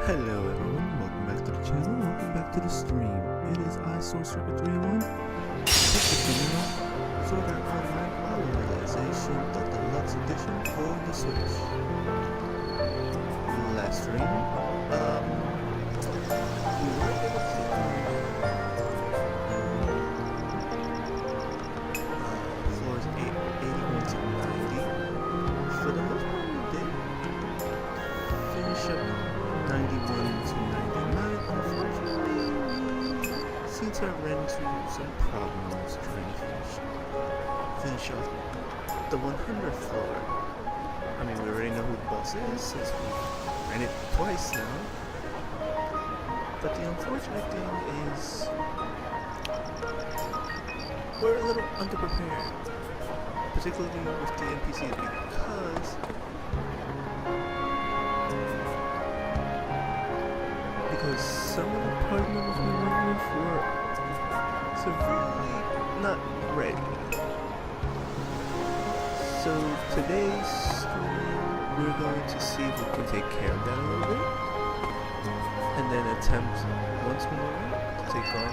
Hello everyone, welcome back to the channel, welcome back to the stream. It is I, Sorcerer 301, Sword Art Online Realization Delux Edition for the Switch. Last stream, we were able to floors 81 to 90. For the most part, we did finish up 91 to 99. Unfortunately, we seem to have ran into some problems trying to finish off the 100th floor. I mean, we already know who the boss is since we ran it twice now. But the unfortunate thing is we're a little underprepared, particularly with the NPCs, because some of the party members we were with were severely not ready. So today's stream, we're going to see if we can take care of that a little bit, and then attempt once more to take on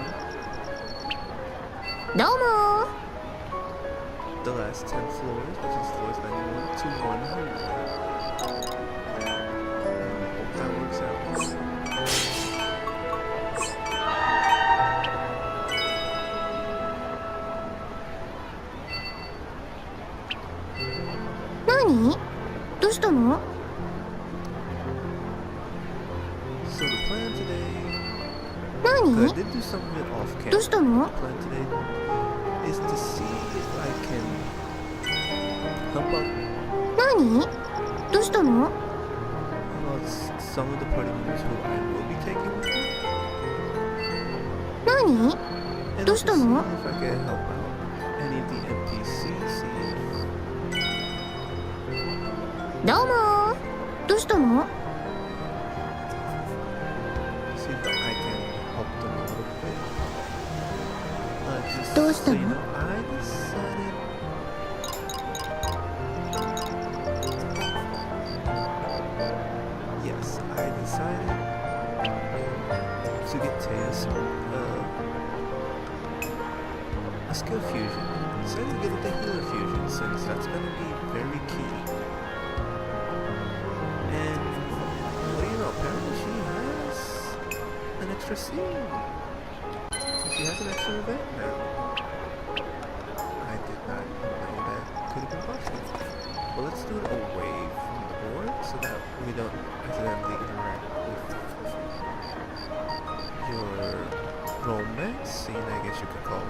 the last 10 floors, which is floors 91 to 100. Hope that works out. So the plan today, I did do some of it off camera. The plan today is to see if I can help out about some of the party members who I will be taking with me. And also see if I can help out any of the NPCs, see if I can help them a little bit. Just so you know, I decided to get Taya a skill fusion. Decided to get it the healer fusion since that's going to be very key. And what do you know, apparently she has an extra scene. She has an extra event now. I did not know that could have been possible. But let's do it away from the board so that we don't accidentally interact with your romance scene, I guess you could call it.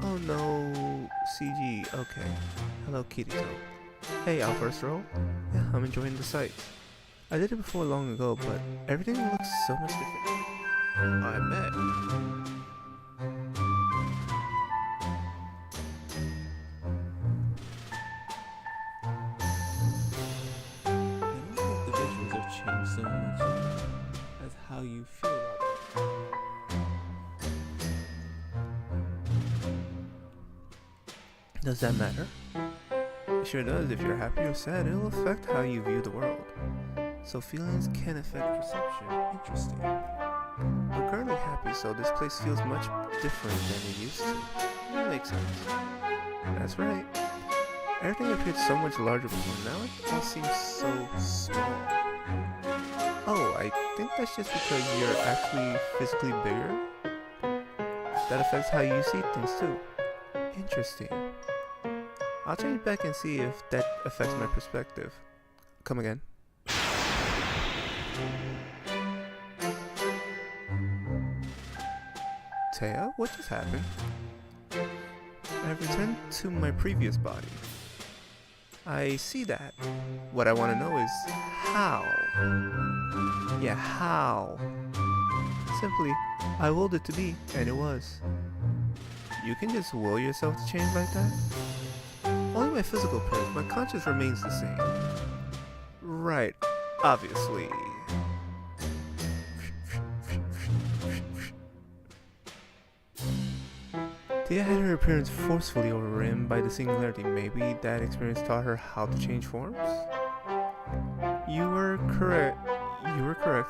Oh no, CG, okay. Hello Kirito. Hey, our first roll? Yeah, I'm enjoying the sight. I did it before long ago, but everything looks so much different. I bet. So much as how you feel about it. Does that matter? It sure does. If you're happy or sad, it'll affect how you view the world. So feelings can affect perception. Interesting. I'm currently happy, so this place feels much different than it used to. That makes sense. That's right. Everything appeared so much larger before. Now it all seems so small. Oh, I think that's just because you're actually physically bigger. That affects how you see things too. Interesting. I'll change back and see if that affects my perspective. Come again. Taya, what just happened? I've returned to my previous body. I see that. What I want to know is how. Yeah, how? Simply, I willed it to be, and it was. You can just will yourself to change like that? Only my physical appearance, my conscience remains the same. Right, obviously. Tia had her appearance forcefully overridden by the singularity. Maybe that experience taught her how to change forms? You were correct.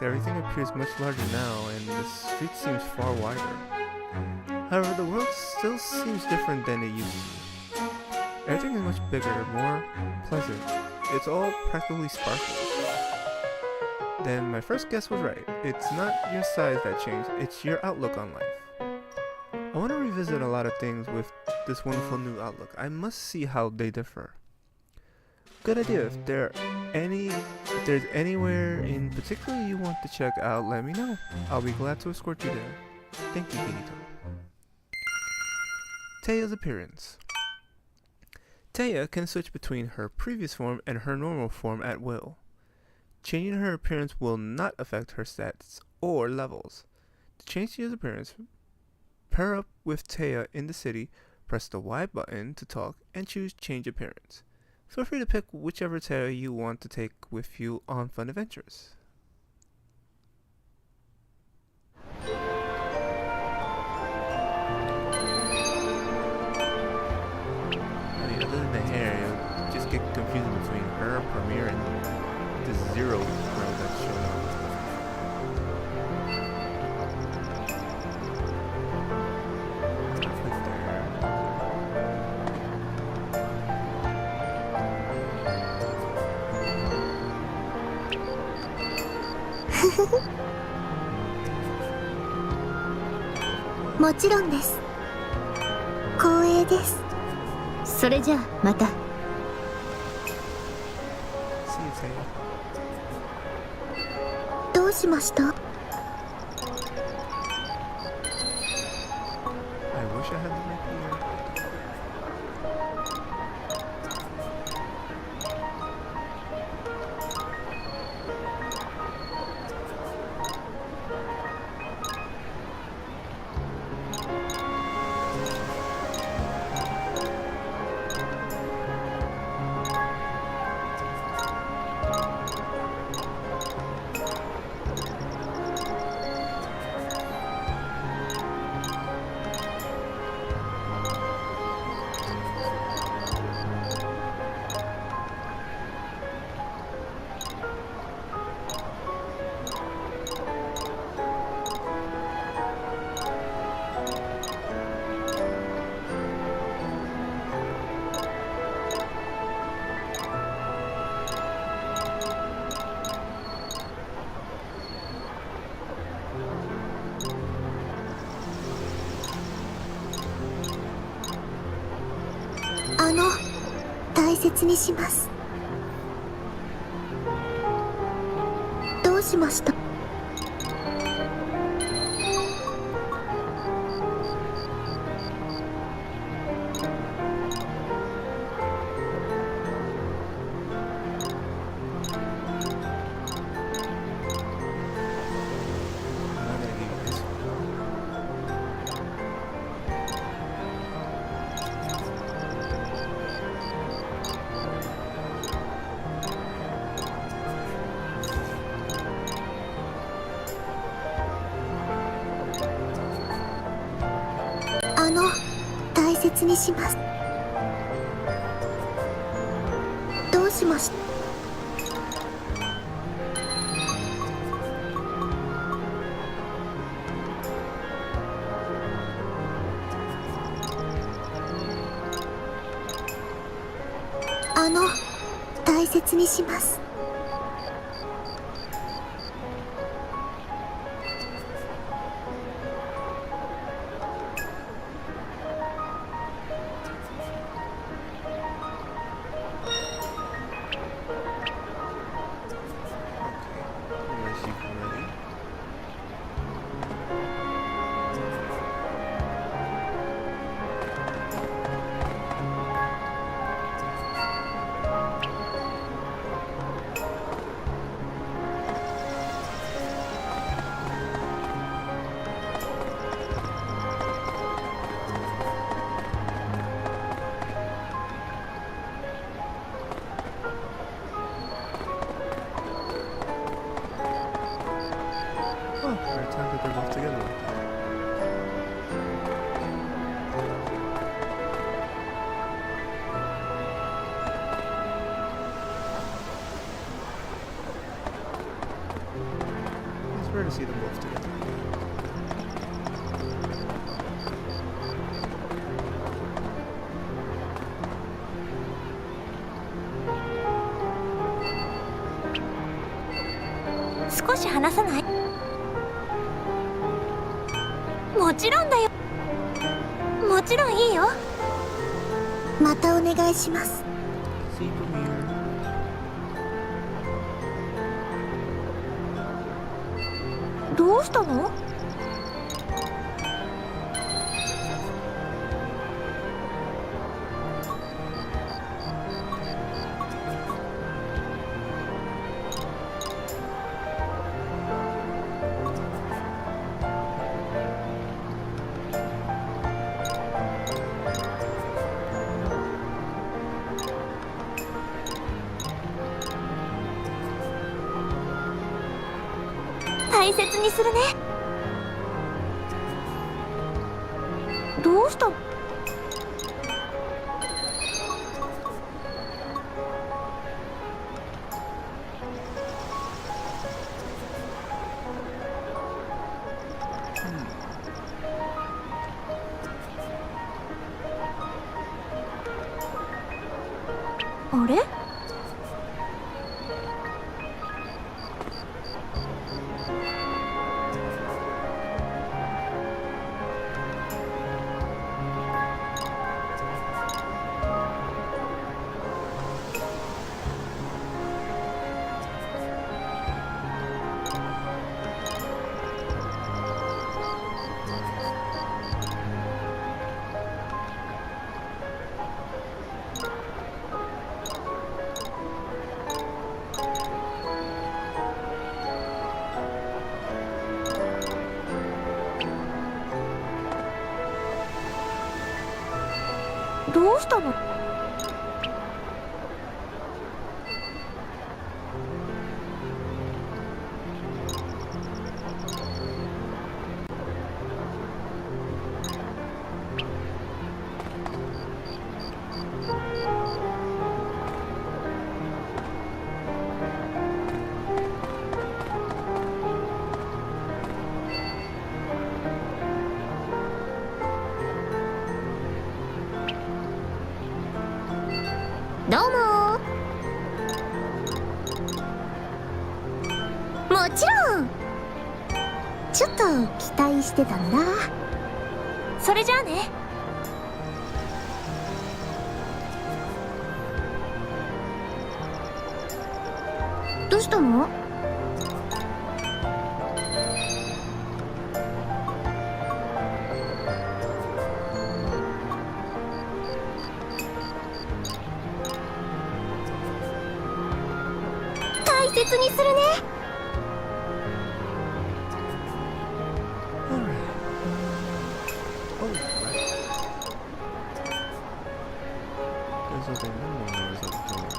Everything appears much larger now, and the street seems far wider. However, the world still seems different than it used to. Everything is much bigger, more pleasant. It's all practically sparkles. Then my first guess was right. It's not your size that changed, it's your outlook on life. I want to revisit a lot of things with this wonderful new outlook. I must see how they differ. Good idea. If there's anywhere in particular you want to check out, let me know. I'll be glad to escort you there. Thank you, Kinito. Teia's appearance. Teia can switch between her previous form and her normal form at will. Changing her appearance will not affect her stats or levels. To change Teia's appearance, pair up with Teia in the city, press the Y button to talk, and choose Change Appearance. Feel free to pick whichever Teia you want to take with you on fun adventures. Other than the hair, you'll just get confusing between her, Premiere, and the Zero girl that's showing up. Click there. もちろんです。光栄です。それじゃあまた。どうしました？ I wish I had the right here.大切にします。どうしました？大切にします。どうしました？大切にします。prefer to see them both together. 少し話さない？もちろんだよ。もちろんいいよ。またお願いします。 See you here. どうしたの？大切にするね。どうしたの？あれ？どうしたの？どうも。もちろん。ちょっと期待してたんだ。それじゃあね。どうしたの？大切にするね。Oh, right. There's other memories of home.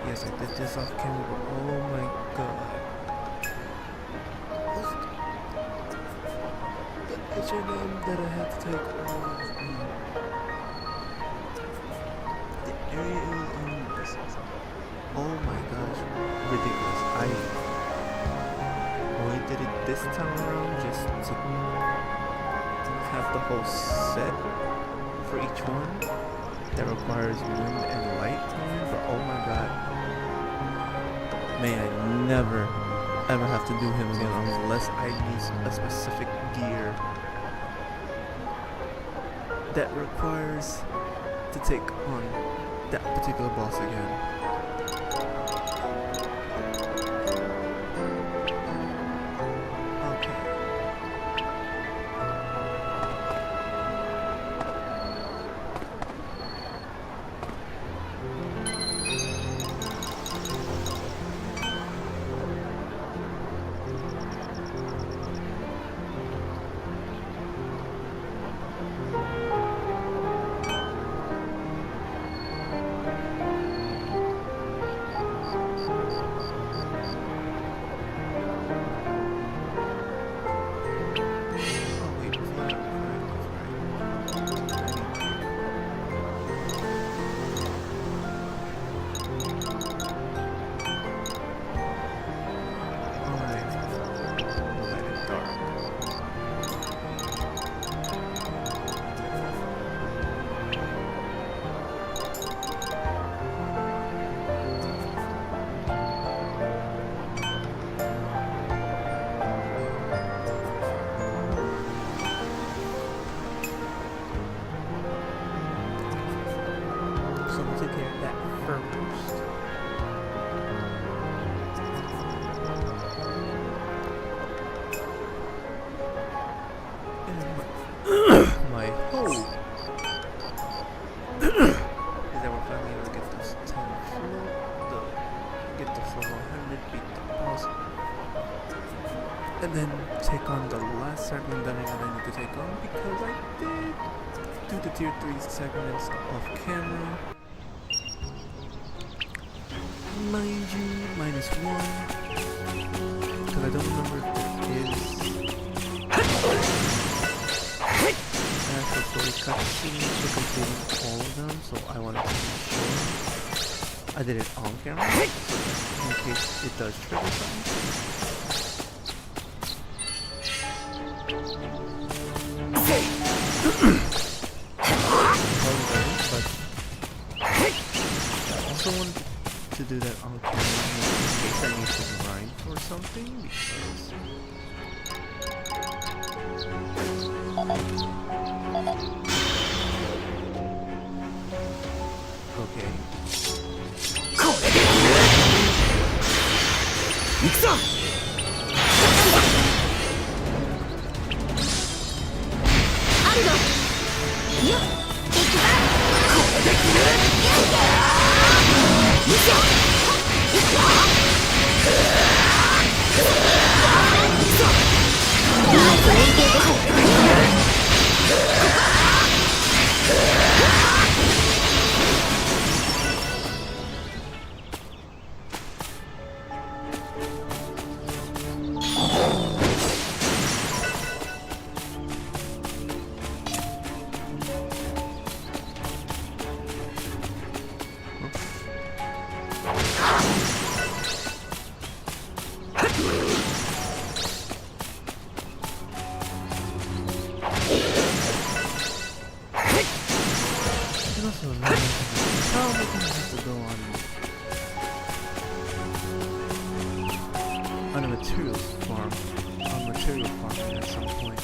Yes, I did this off camera, but oh my god. The H&M that I had to take off. The area in this is, oh my gosh, ridiculous. I only did it this time around just to have the whole set for each one that requires wind and light tone, but oh my god, may I never ever have to do him again unless I need a specific gear that requires to take on that particular boss again. for 100 beat the boss, and then take on the last sacrament that I need to take on, because I did do the tier 3 sacraments off camera. Mind you, -1, because I don't remember if there is actual story cutscenes for completing all of them, so I wanted to be sure I did it on camera, in case it does trigger something. But I also wanted to do that on camera in case I need to grind for something, because okay. On a materials farm, material farming at some point.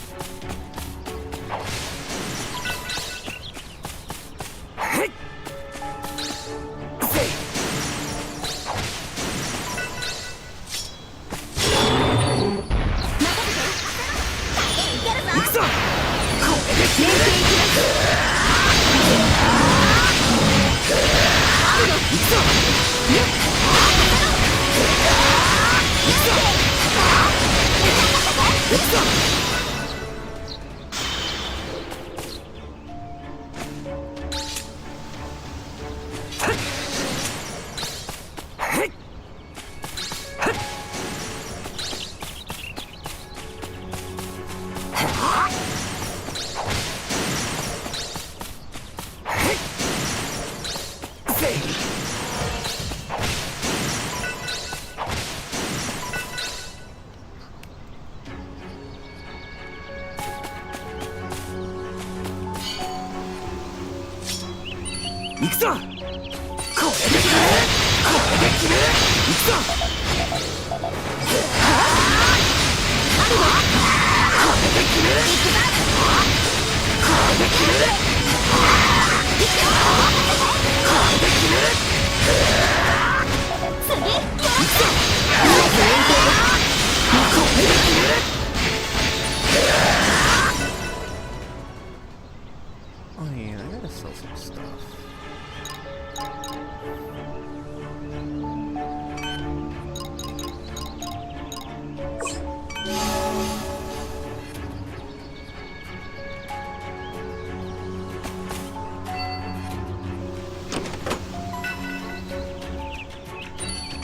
Oh yeah, I gotta sell some stuff.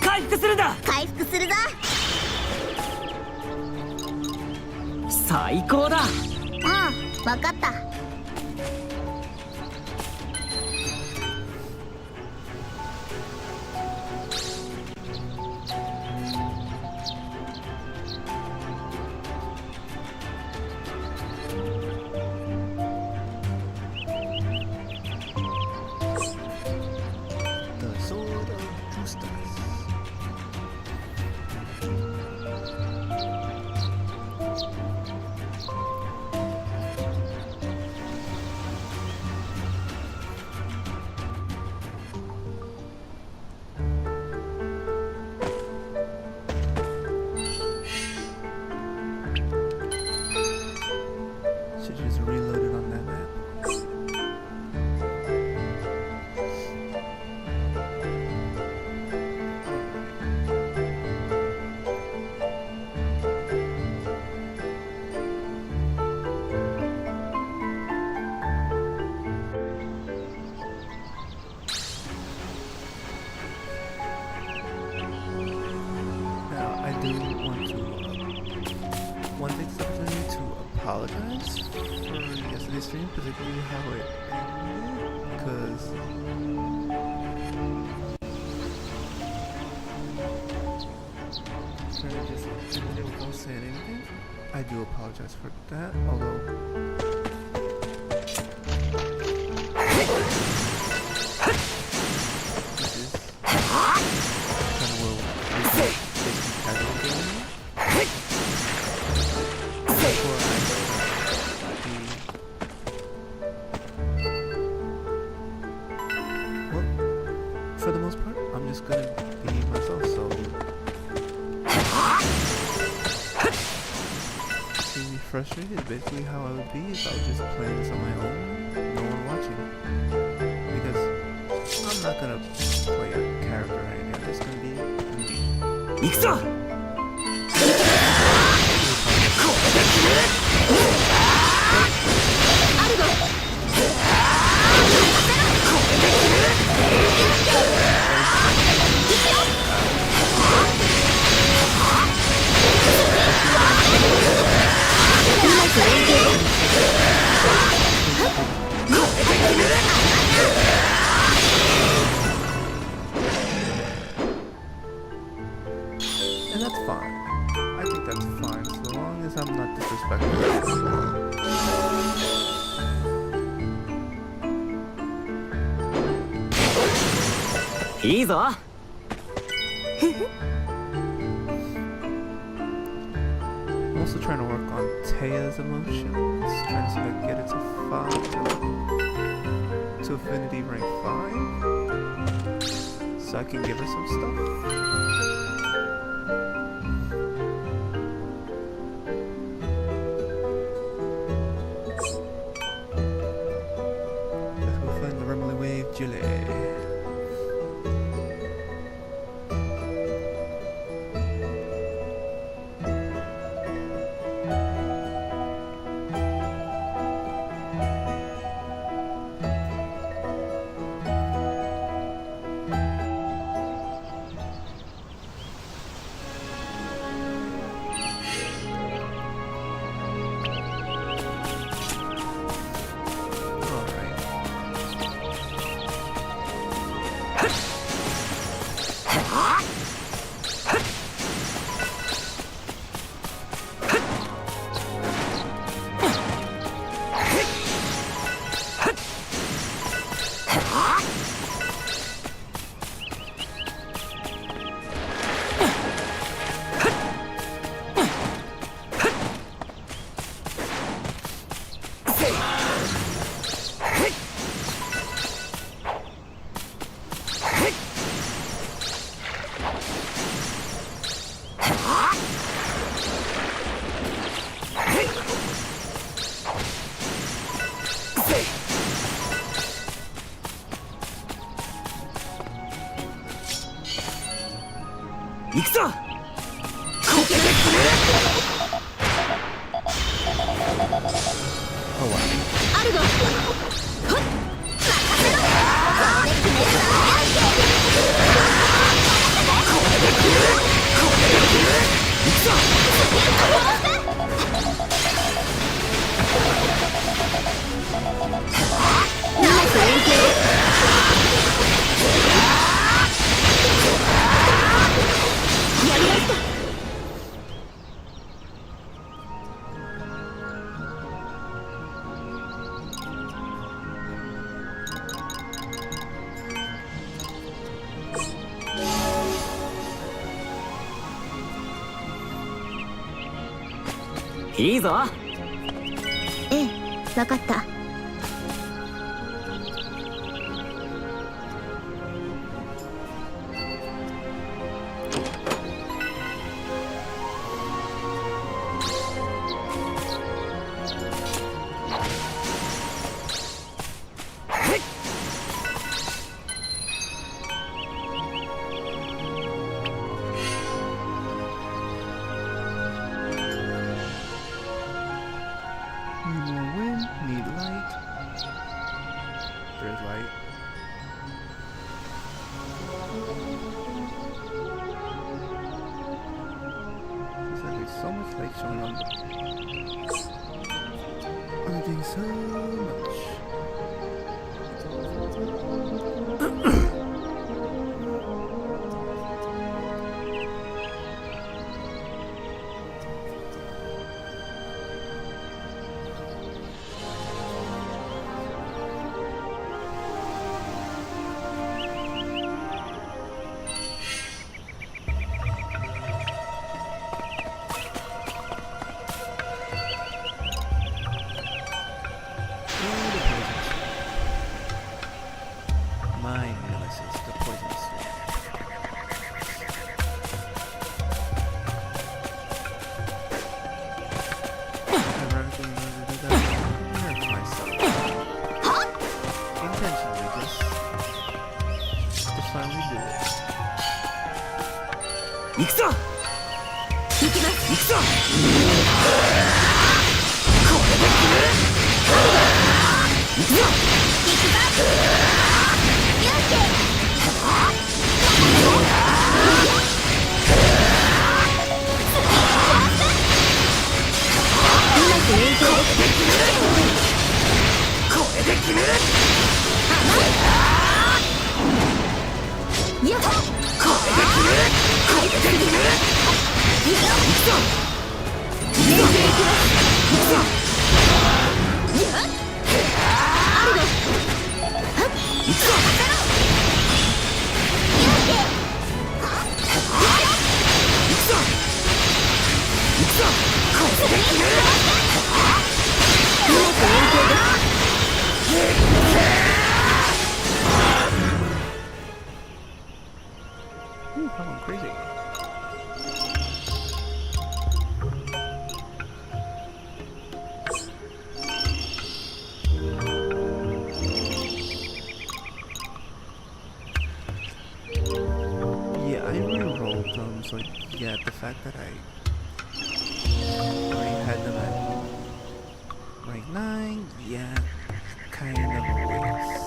回復するぞ。最高だ。わかった。apologize for yesterday's stream, particularly how it ended, because I just ended it without saying anything. I do apologize for that, although this is kind of where we do basically casual gaming. Before well, for the most part, I'm just gonna be myself, so see me frustrated, basically how I would be if I was just playing this on my own, no one watching. Because I'm not gonna play a character right now, it's gonna be me. And that's fine. I think that's fine, so long as I'm not disrespectful. いいぞ I'm also trying to work on Taya's emotions, trying to see if I can get it to 5 to affinity rank 5, so I can give her some stuff. Let's go find the Rumbly Wave Jelly. Oh wow.いいぞええ、わかった。Need more wind, need light. There's light. There's actually so much light showing on the I'm doing so much. Mine realizes the poisonous sword. Ironically, in order to do that, I nerf myself. Intentionally, just to finally do it. 行くぞ行きます行くぞこれで決める行くぞ行くぞ勇気うまく連携これで決めるいやこれで決めるこれで決める行くぞ連携いきます行くぞいやあるのはっ行くぞ勇気行くぞ行くぞこれで決めるうまく連携ですOoh, that went crazy. Yeah, I re-rolled them, so yeah, the fact that I already had them at rank 9, yeah, kind of a waste.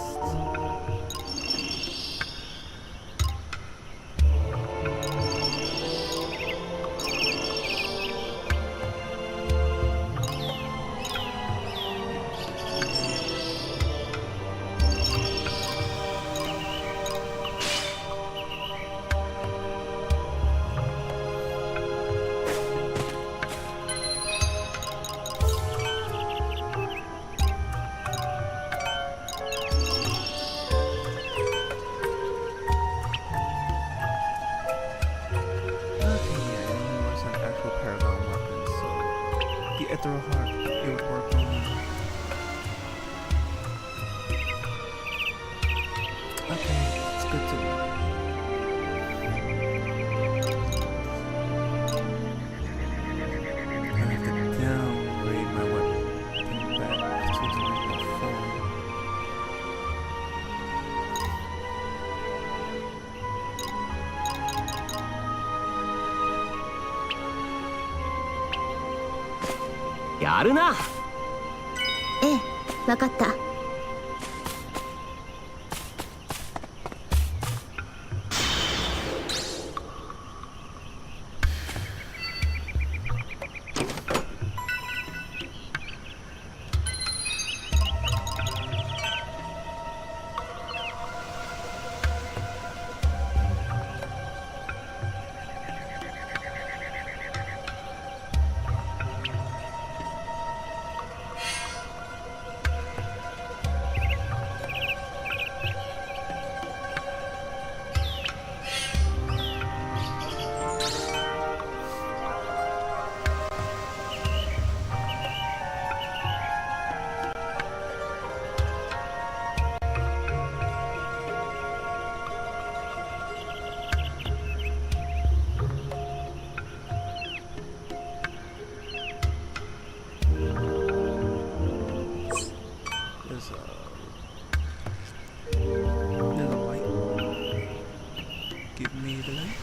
Ethereal Heart, it would work on. Okay, it's good to know. I have to downgrade my weapon back to its original form. Yeah. やるなええ、分かった。There's a light. Give me the light.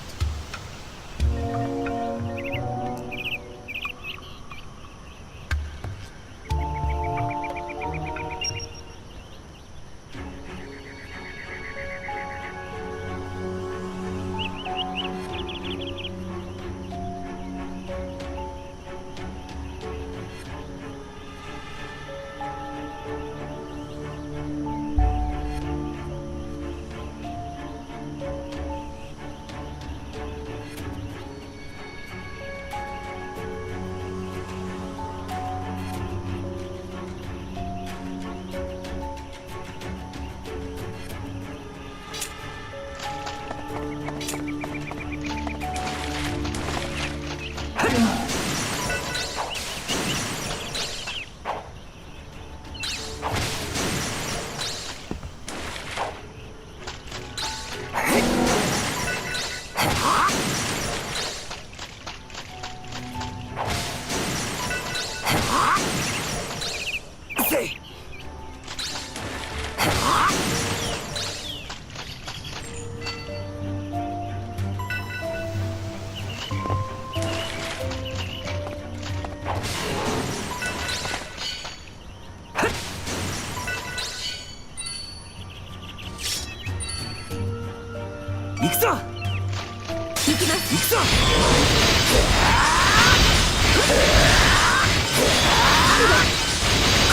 行くぞ。行きます。行くぞ。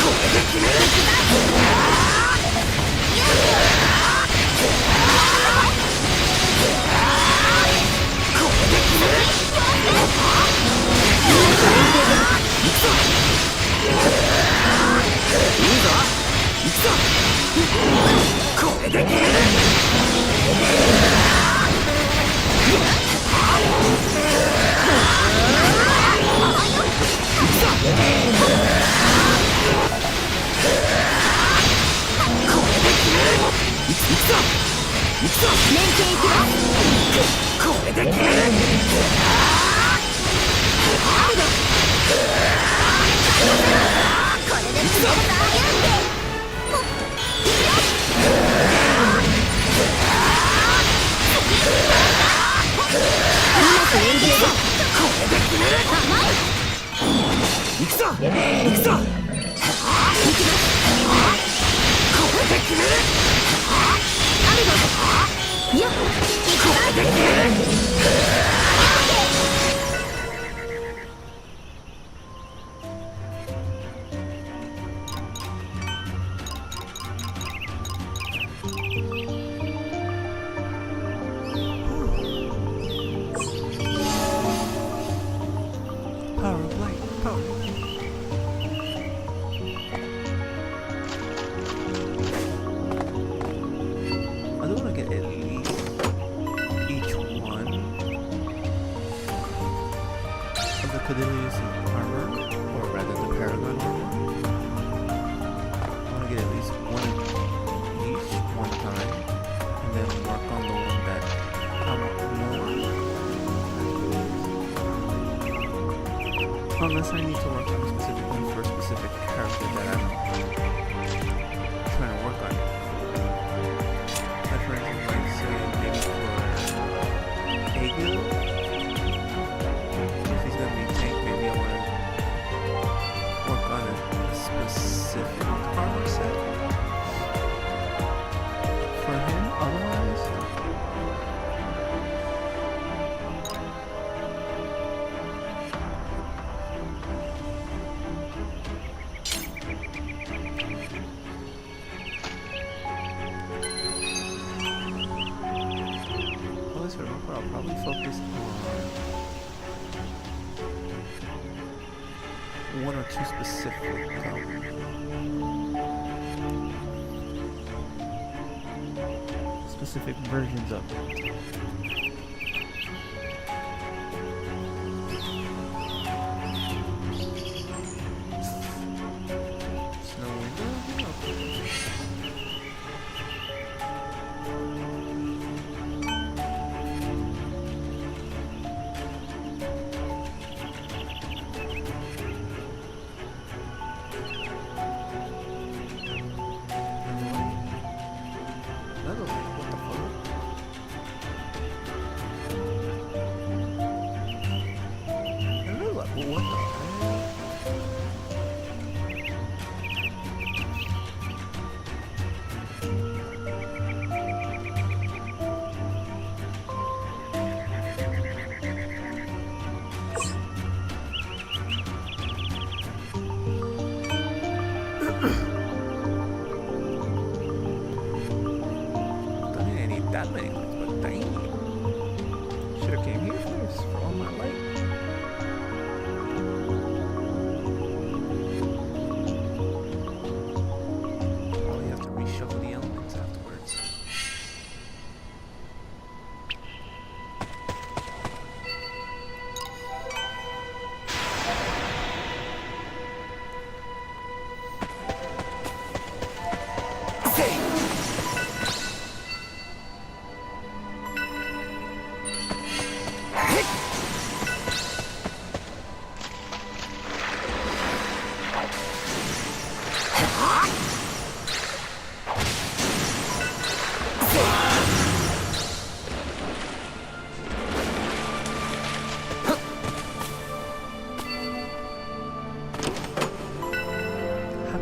これで決める。これで決める。行くぞ。いいぞ。行くぞ。これで決める。これで決める。行くぞ。行くぞ。これで決める。いや、これで決める。Power of light, power. I do want to get at least each one of the Cadillius armor, or rather the Paragon armor. I want to get at least one of each one time, and then work on the one that I want more. Unless I need to work on a specific one for a specific character that I'm trying to work on. Like for instance, like say maybe for Agil, if he's gonna be tank, maybe I want to work on a specific armor set for him. Otherwise, I'll probably focus on one or two specific specific versions of it. Snow window? Okay. That many lights, but dang. Should have came here first for all my light. Probably have to reshuffle the elements afterwards.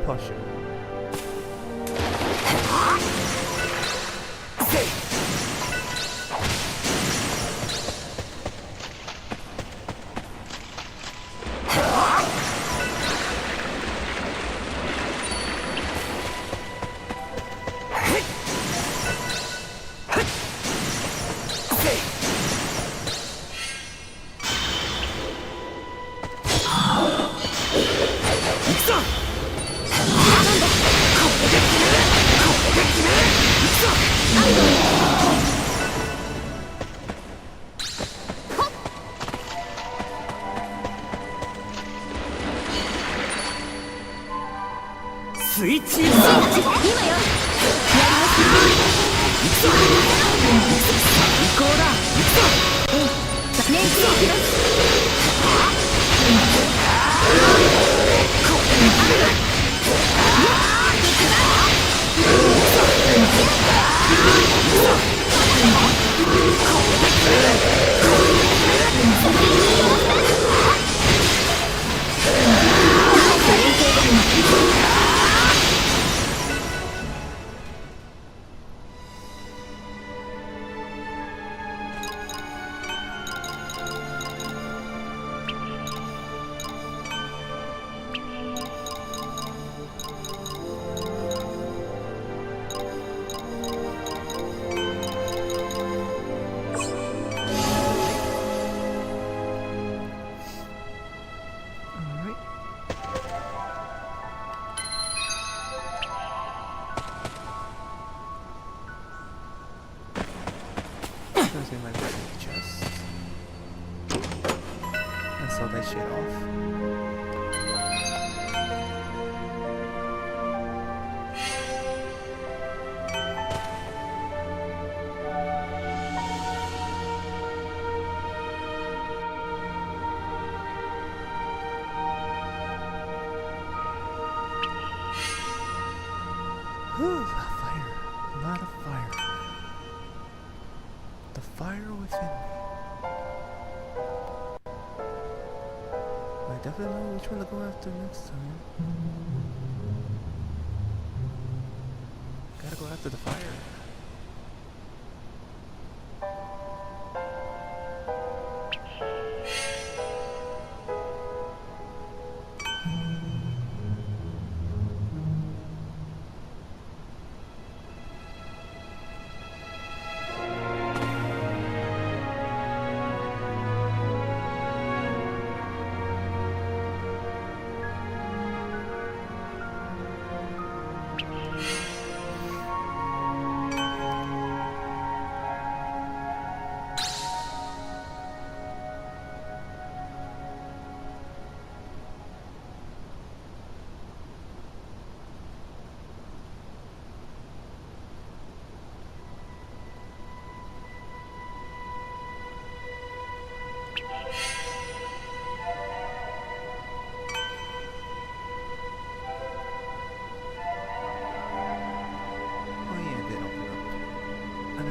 Posture. 水中今よやります行くぞ最高だ行くぞ年季を切らすMy bag in the chest. And sell that shit off. Whew, fire. A lot of fire. The fire within me. I definitely know which one to go after next time. Gotta go after the fire.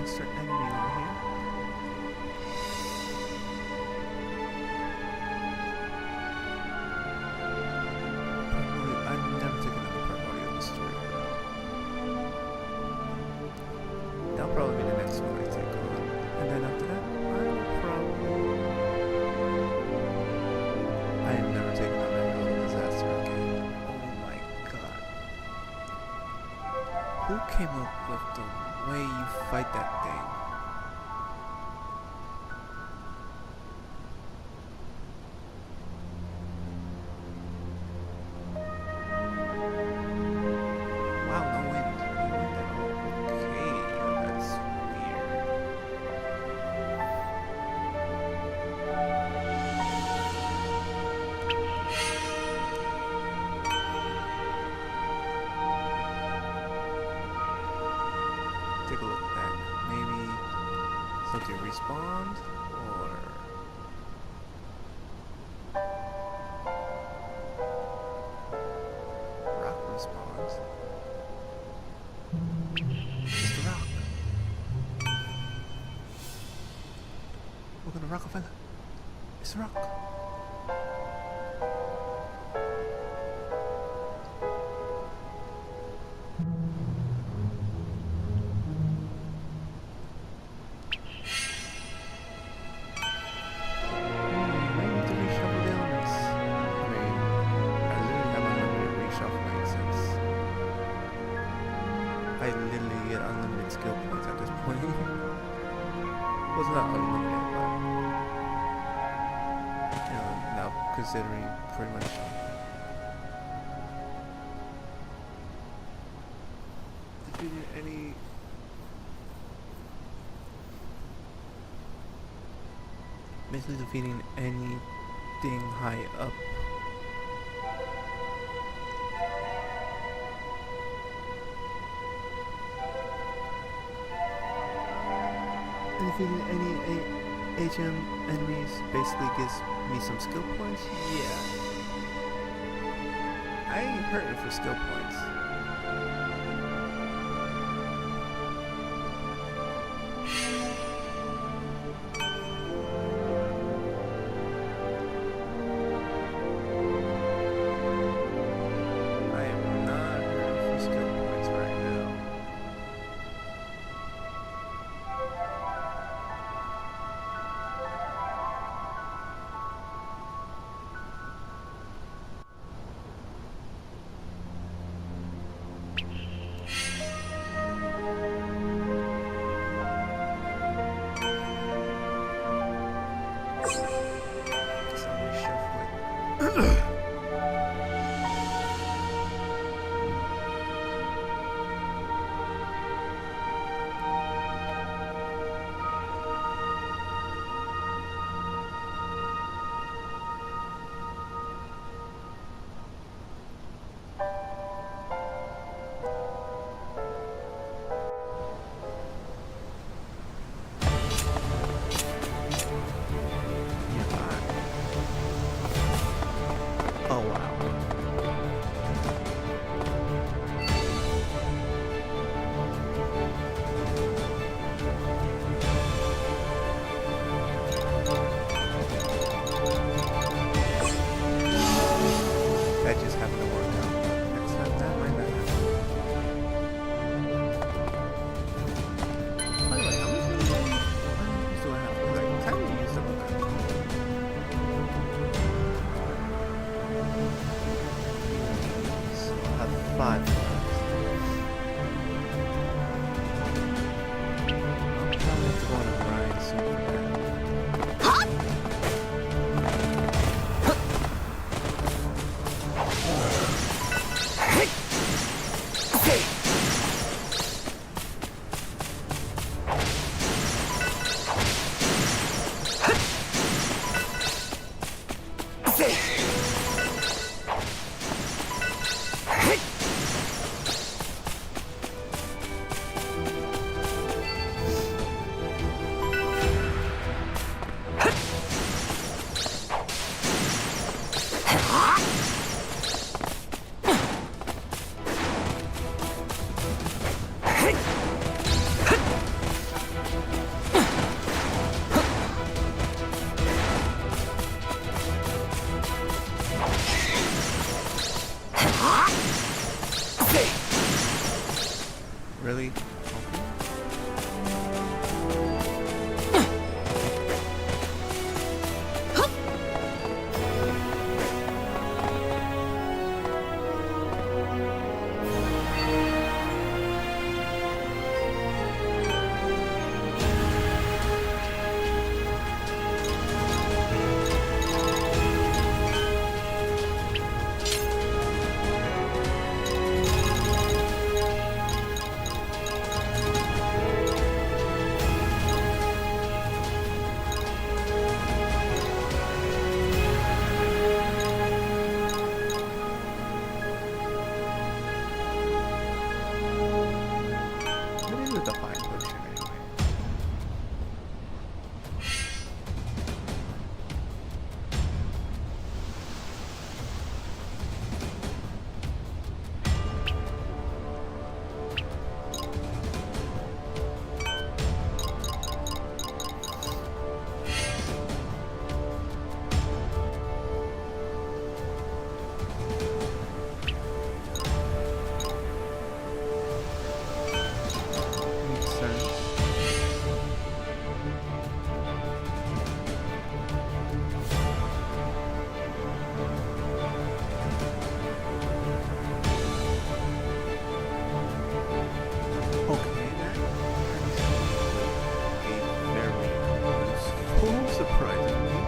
Extra enemy over here. I've never taken up a primordial in the story. That'll probably be the next one I take on. And then after that, I am never taking on that really disaster again. Oh my god. Who came up with the way you fight that thing? Wow, no wind. No wind at all. Okay, that's weird. Take a look back. Maybe something respawned, or rock respawns. It's the rock. We're gonna Rockefeller. It's the rock. I literally get unlimited skill points at this point. Well, it's not unlimited, but you know, now considering pretty much defeating any basically defeating anything high up. defeating any HM enemies basically gives me some skill points? Yeah. I ain't hurting for skill points. I am not hurting for skill points right now. So reshuffling. Oh wow. That just happened to work out. Next time that might not happen. By the way, how much items do I have? Because I kind of used up a bit. So I'll have 5 left. I'll probably have to go on a grind soon for that. Really? What is a divine potion anyway? Makes sense. Okay, that a very useful, surprisingly.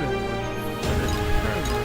another one for the paramount.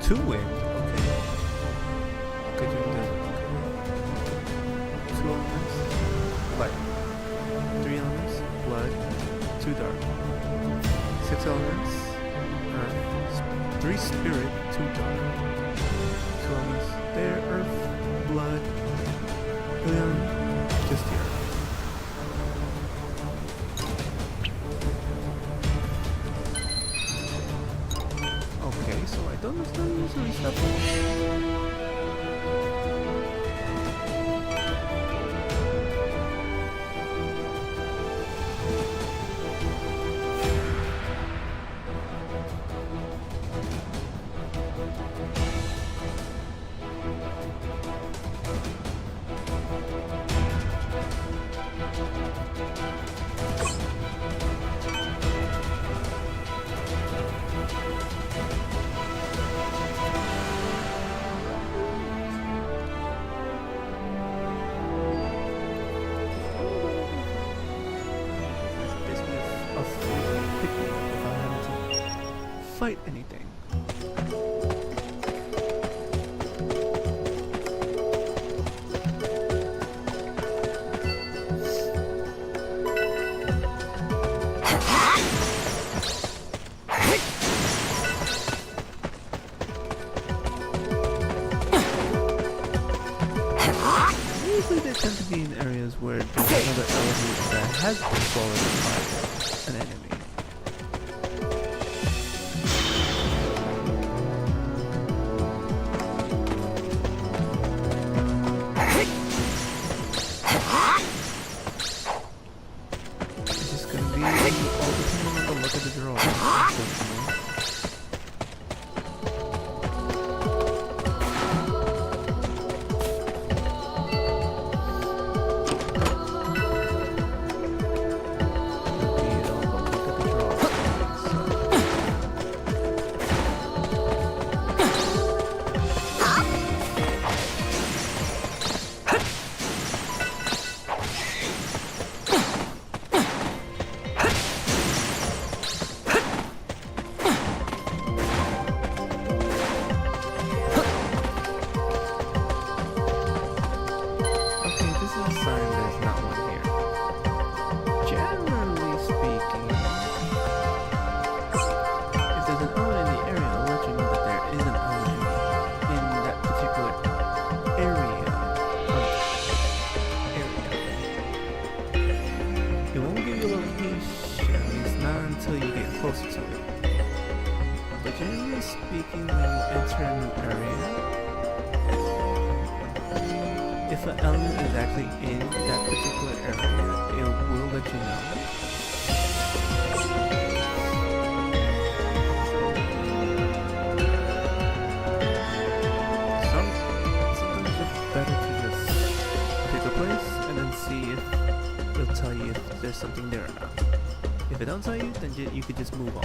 Two wind, okay. Good job there. Two elements, light. Three elements, blood. Two dark. Six elements, earth. Three spirit, two dark. Two elements there, earth, blood. Helium, just the earth. Okay, so I don't usually shuffle. Fight anything. Usually they tend to be in areas where there's another element that has been swallowed by an enemy. Closer to it. But generally speaking, when you enter a new area, if an element is actually in that particular area, it will let you know. Sometimes it's better to just pick a place and then see if it'll tell you if there's something there or not. If it don't tell you, then you could just move on.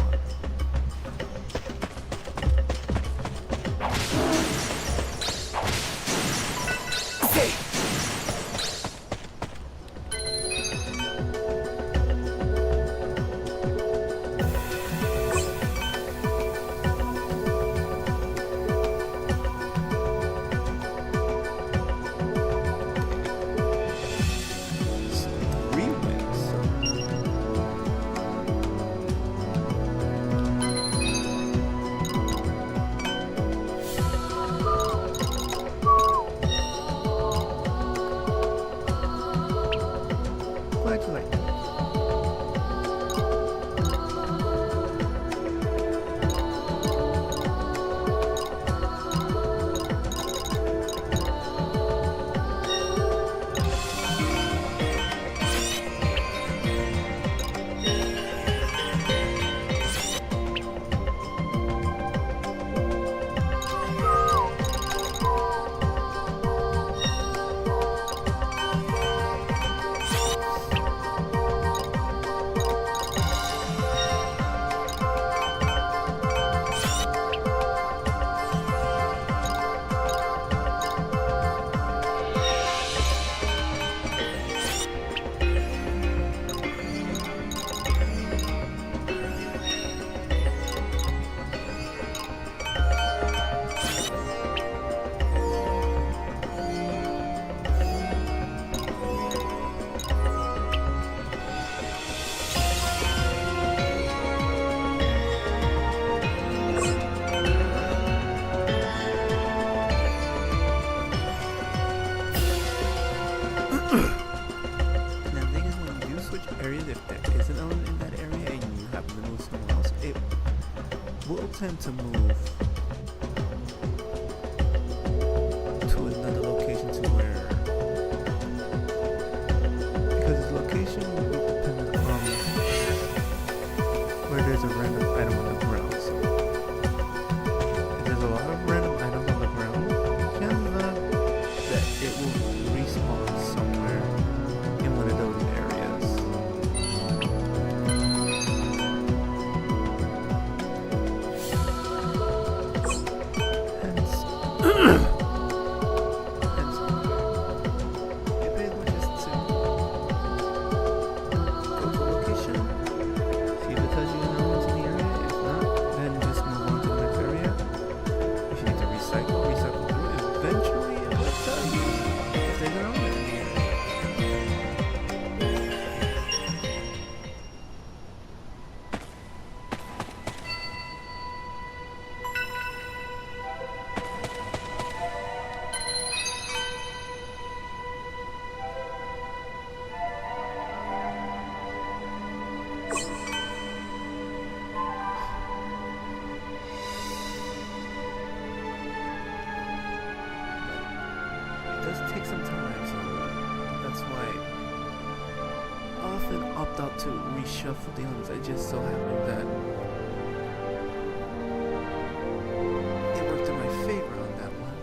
plan to move to another location to where, because the location will be dependent on where there's a random item on the ground. So if there's a lot of random items on the ground, chances are that it will respawn somewhere in one of those areas. Hence, if it was just to go to a location, see if it tells you animals in the area. If not, then just move on to the next area. If you need to recycle through it. Eventually, it will tell you if there's an owner in the area. It does take some time, so that's why I often opt out to reshuffle the others. I just so happen that it worked in my favor on that one.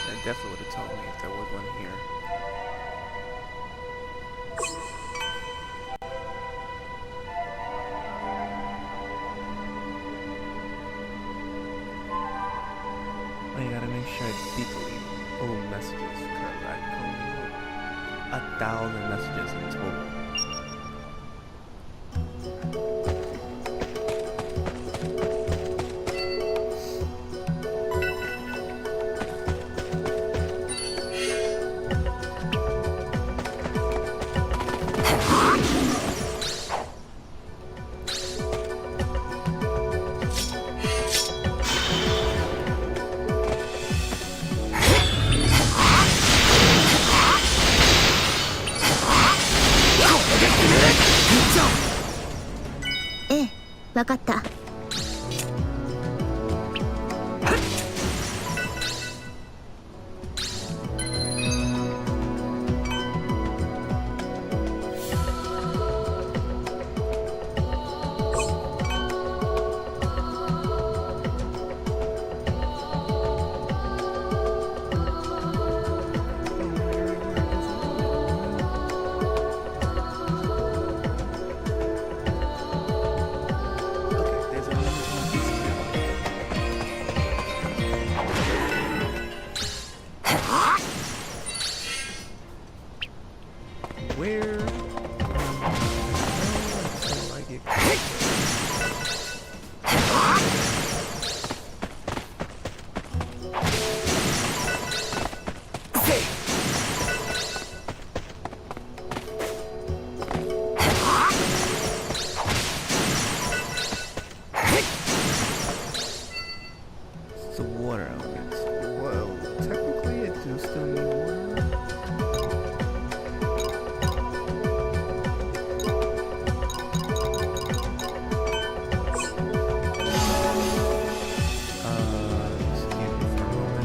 That definitely would have told me if there was one here. Oh, you gotta make sure I delete old messages because I only have 1,000 messages in total.ええ、わかった。Where? Until I get the water elements. Well, technically, I do still need water. Excuse me for a moment.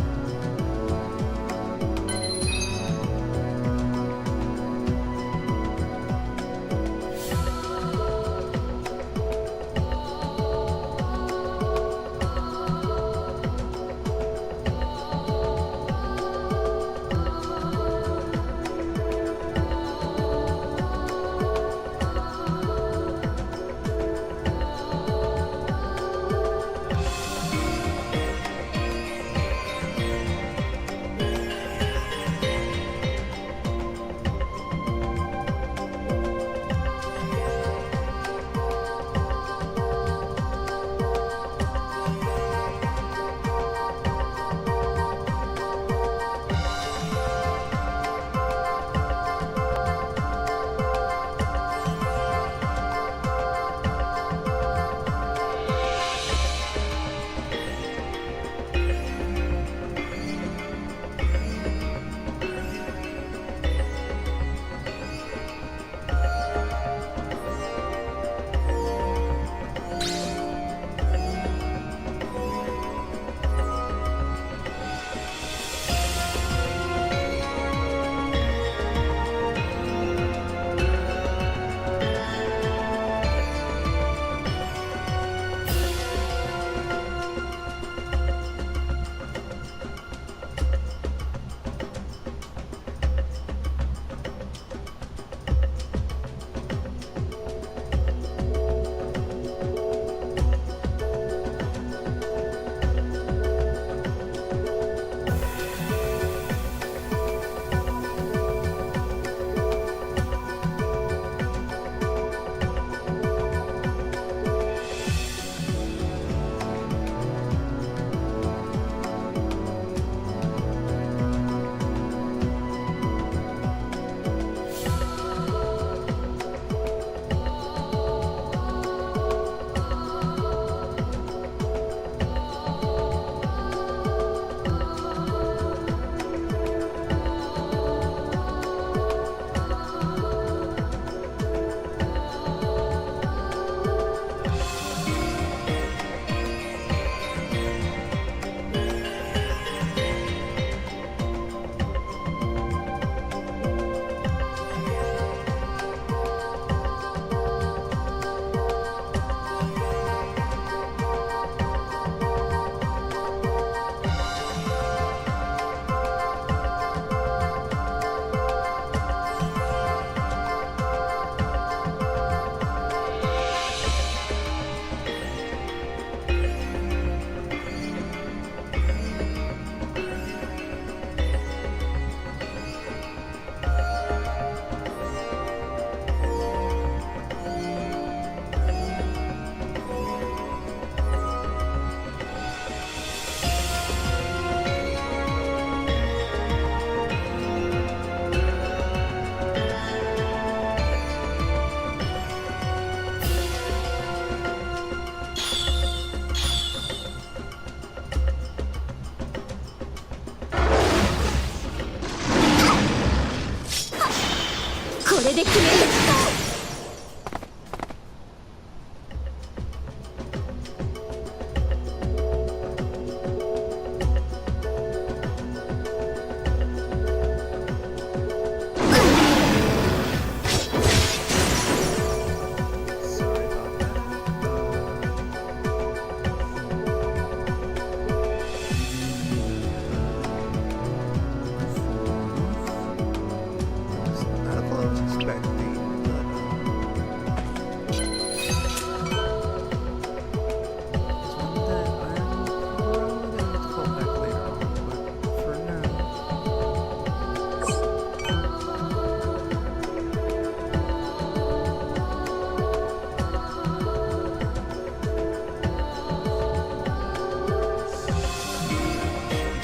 で決める。Sorry about that. It's not what I was expecting, but it's one that I'm probably gonna get to pull back later on, but for now. Should be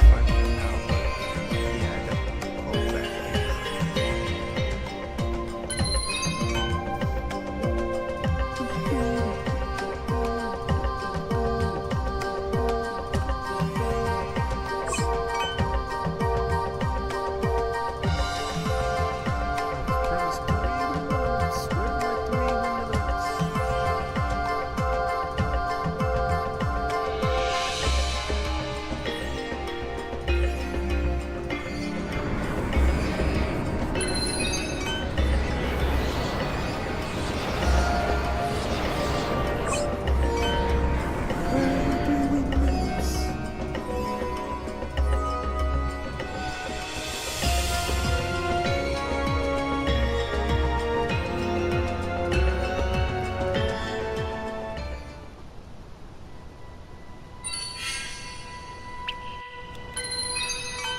fine for now, but yeah, I definitely pull back later. Premise 3 minutes. Where are my 3 minutes?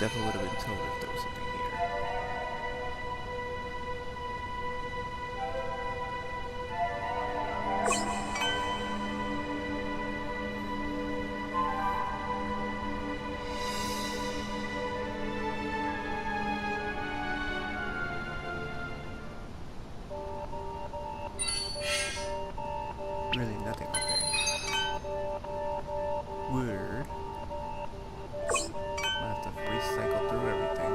Definitely would have been told if there was something here. Really nothing, okay. Weird. I'll have to recycle through everything.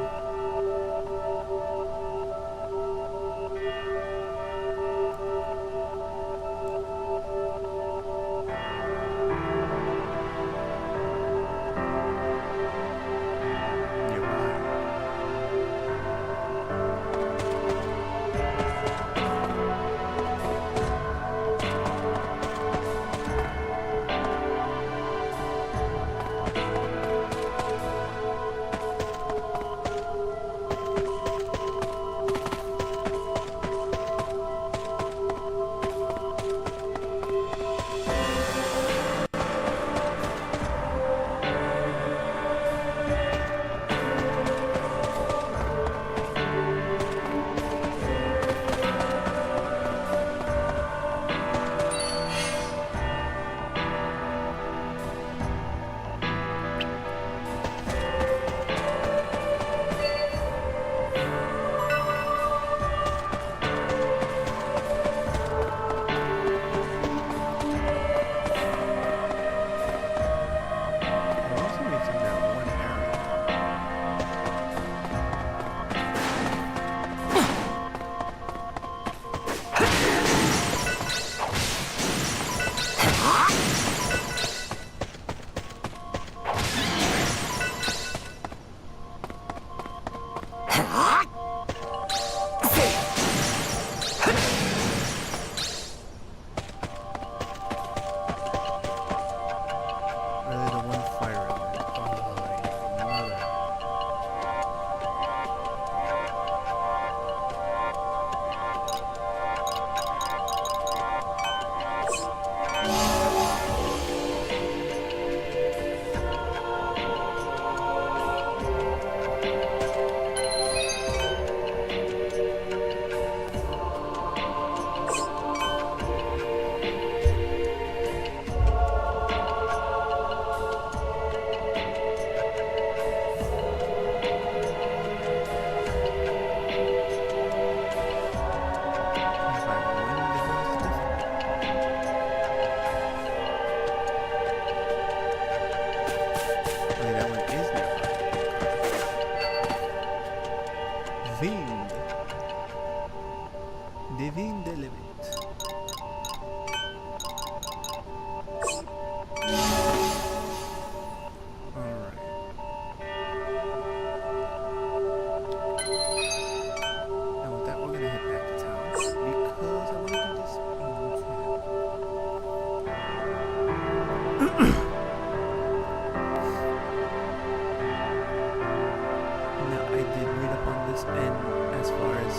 And as far as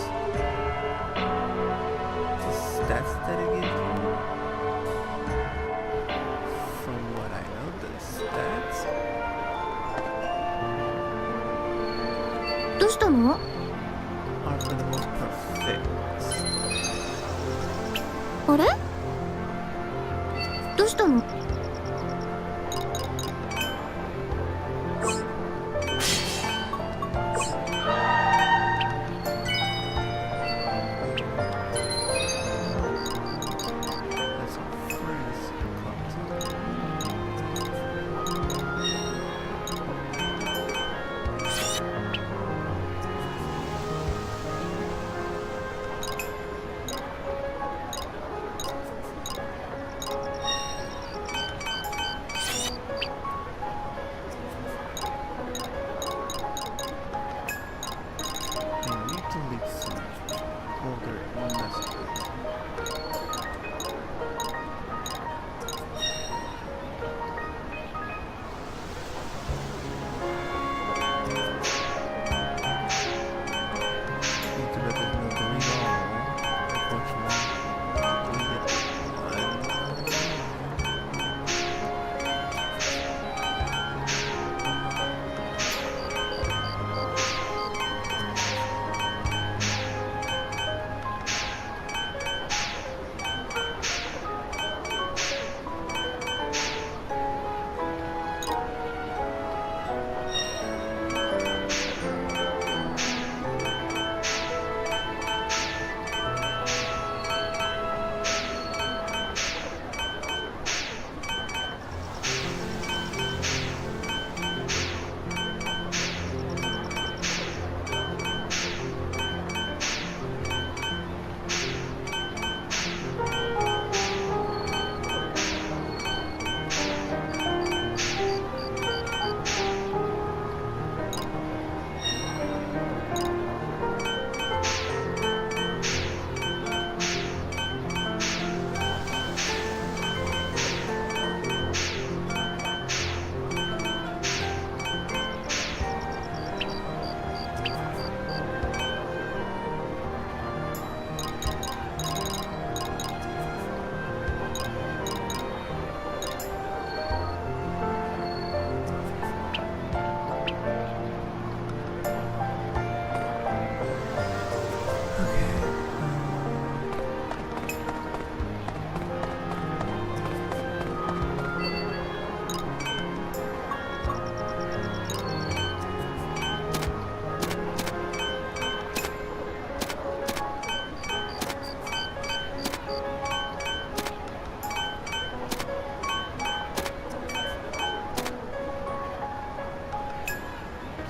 the stats that it gives you, from what I know, the stats どうしたの？ are for the most perfect. あれ？どうしたの？ That's first concept. You need to leave some older messages. Need to let them know delete all. Unfortunately, deleted one.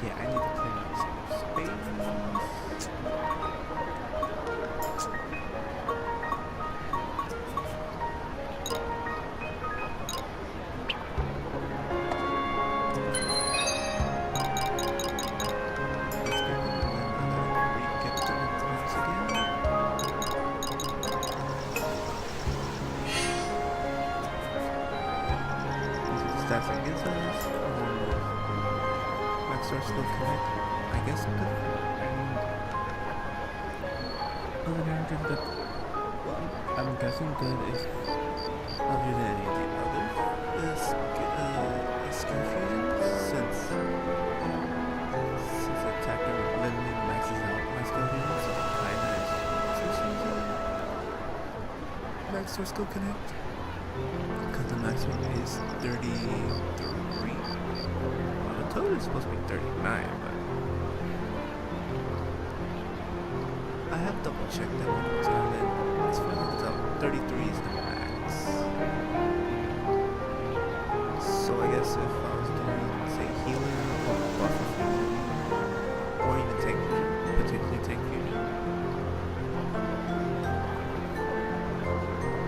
Yeah, I need to clean up some space. Let's go and re-get to it once again. These are the stats it gives us. Max Source Skill Connect. I guess good. Other than good. Well, I'm guessing good is other than any of the others. Is skill fusion since attacker literally maxes out my skill fusion, so kinda is using Max Source Skill Connect. Because the maximum is 33. Well, the total is supposed to be 39, but I have double checked that one more time, and as far as I'm 33 is the max. So I guess if I was doing, say, healer or buffer fusion, or even tank fusion, particularly tank fusion,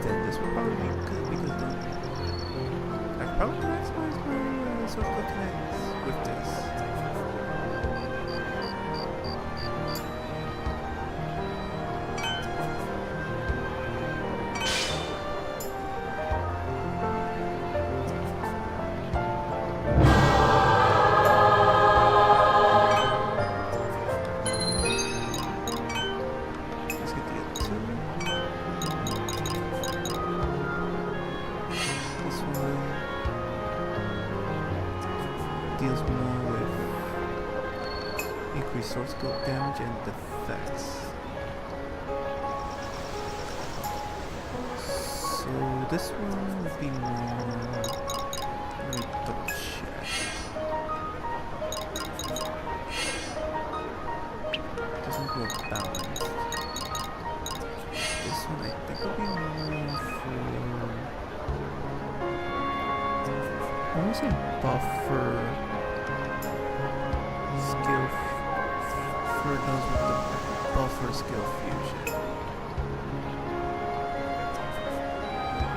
then this would probably be good because then I could probably maximize my social connects with this. Increase sword skill damage and defense. So this one would be more... Let me double check. This one's more balanced. This one I think would be more for... almost a buffer skill for those with the buffer skill fusion.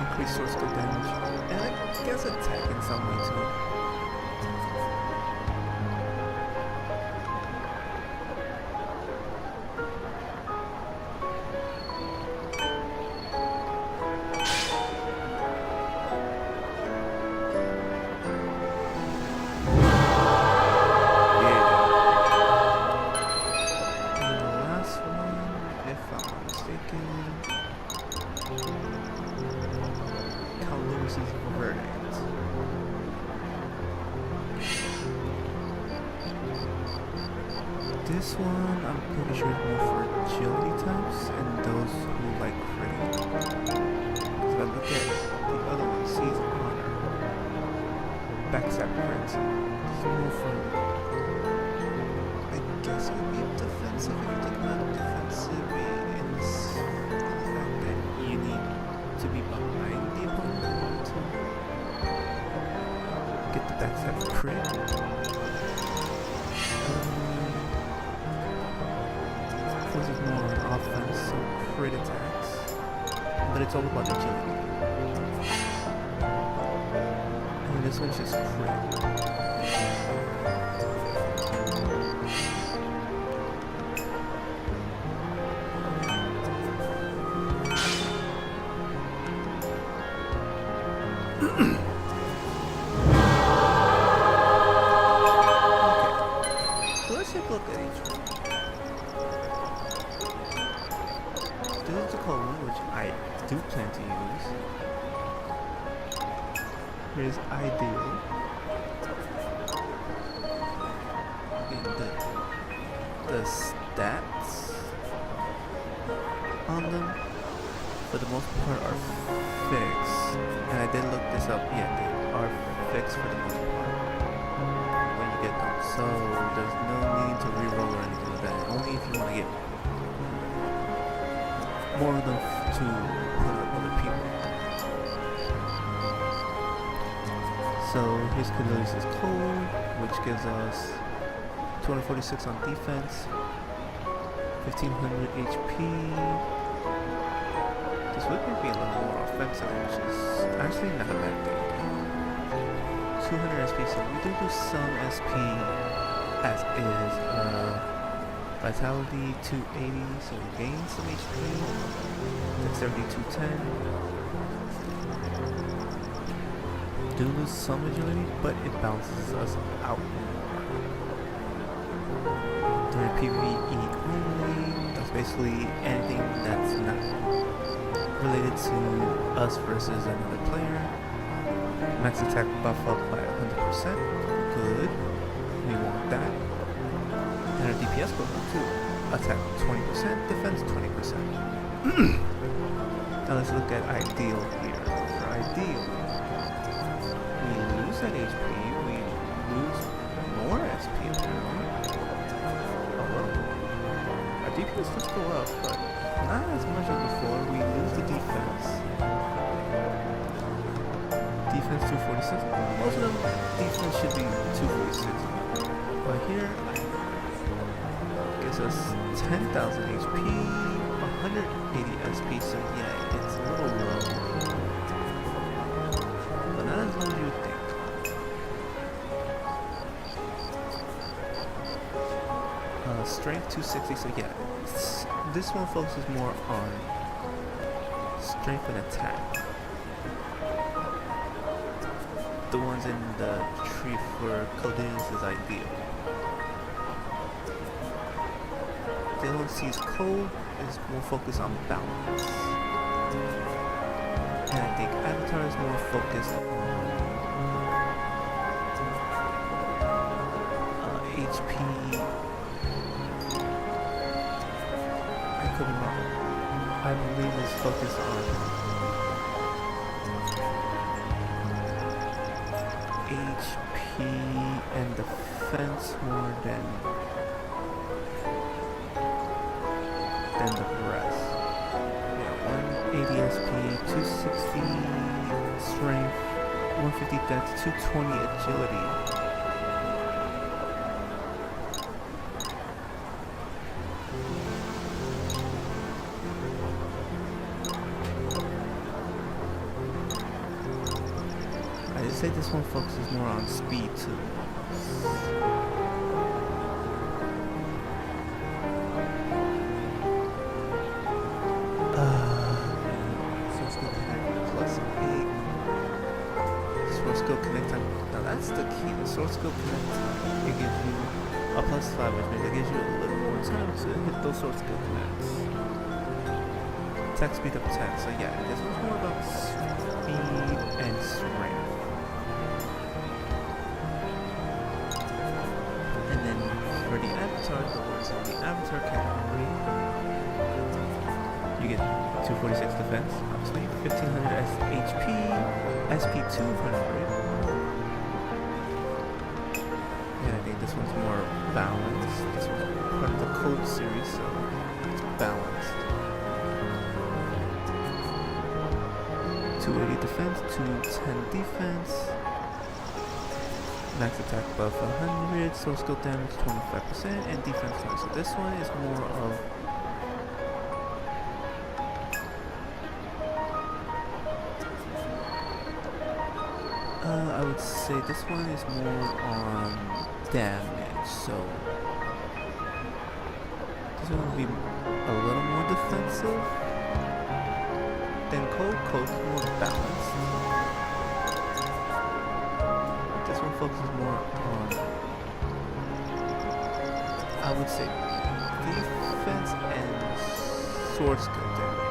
Increase sword skill damage, and I guess attack in some way too. This one, I'm pretty sure is more for agility types and those who like critting. Because if I look at the other one, Seize Honor, Backstab Crit, it's more for, I guess it would be defensive if you're talking about defensive in the fact that you need to be behind the opponent in order to get the Backstab Crit. This is more offense, so crit attacks, but it's all about agility. And this one's just crit. Okay, so let's take a look at each one. This is the code which I do plan to use. Here's Ideal. The stats on them, for the most part, are fixed. And I did look this up. Yeah, they are fixed for the most part when you get them. So there's no need to reroll or anything like that. Only if you want to get more of them to put on other people. So here's Deluxe's code, which gives us 246 on defense, 1500 HP. This would be a little more offensive, which is actually not a bad thing. 200 SP, so we do some SP as is. Vitality 280, so we gain some HP. Dexterity 210. Do lose some agility, but it balances us out more. During PvE only, that's basically anything that's not related to us versus another player. Max attack buff up by 100%. Good. We want that. And our DPS goes up too. Attack 20%, defense 20%. Now let's look at Ideal here. For Ideal, we lose that HP, we lose more SP now. Oh well. Our DPS does go up, but not as much as before. We lose the defense. Defense 246. Most of them defense should be 246. But here, gives us 10,000 HP, 180 SP, so yeah, it's a little low. But not as low as you would think. Strength 260, so yeah, this one focuses more on strength and attack. The ones in the tree for Codeus is Ideal. The other one sees Code is more focused on balance. And I think Avatar is more focused on HP could be wrong. I believe it's focused on HP and defense more than the rest. Yeah, 180 SP, 260 strength, 150 dex, 220 agility. I'd say this one focuses more on speed too. So it's gonna have plus 8. Sword skill connect time. Now that's the key. The sword skill connect time. It gives you a plus 5, which means it gives you a little more time to hit those sword skill connects. Attack speed up 10. So yeah, this one's more about speed and strength. And then for the avatar, the words in the avatar category, you get 246 defense, obviously, 1500 HP, SP 200. And I think this one's more balanced. This one's part of the code series, so it's balanced. 280 defense, 210 defense. Max attack above 100, source skill damage 25%, and defense 20. So this one is more of I would say this one is more on damage. So this one will be a little more defensive than Code. Code's more balanced. This one focuses more on, I would say, defense and sword skill damage.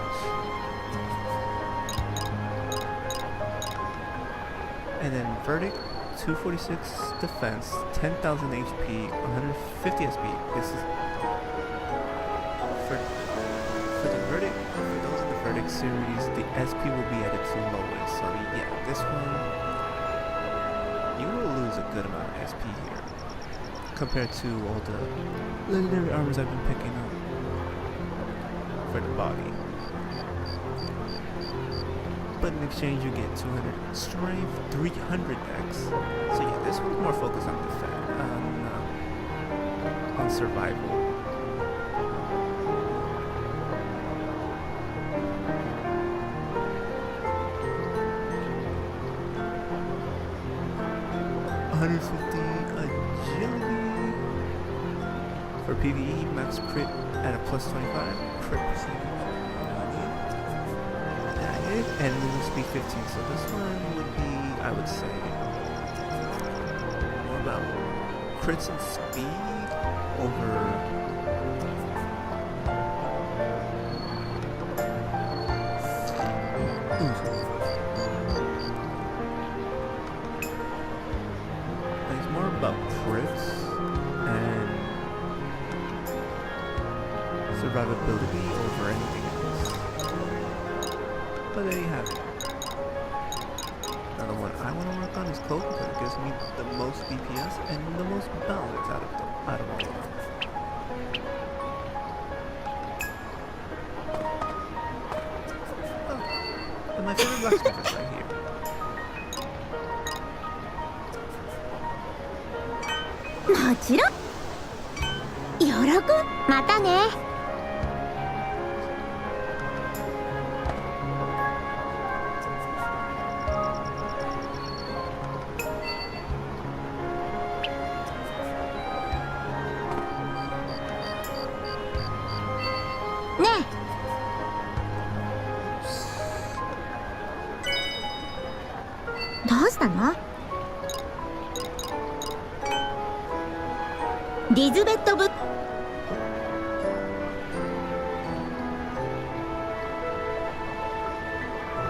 And then Verdict, 246 defense, 10,000 HP, 150 SP. This is for the Verdict. For those in the Verdict series, the SP will be at its lowest. So yeah, this one, you will lose a good amount of SP here compared to all the legendary armors I've been picking up for the body. But in exchange you get 200 strength, 300 dex. So yeah, this one's more focused on defense, on survival. Agility for PvE, max crit at a plus 25, crit percentage, and movement speed 15. So this one would be, I would say, more about crits and speed over it's more about crits and survivability over anything else. But there you have it. Now the one I want to work on is Code because it gives me the most DPS and the most balance out of all of them. Oh, and my favorite blacksmith is right here.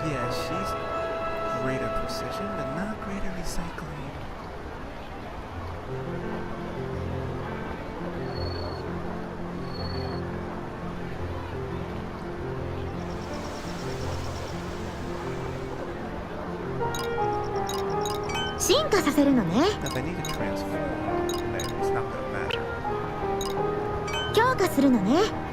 Yeah, she's great at precision, but not great at recycling. 進化させるのね。 If I need to transform, then it's not gonna matter. 強化するのね。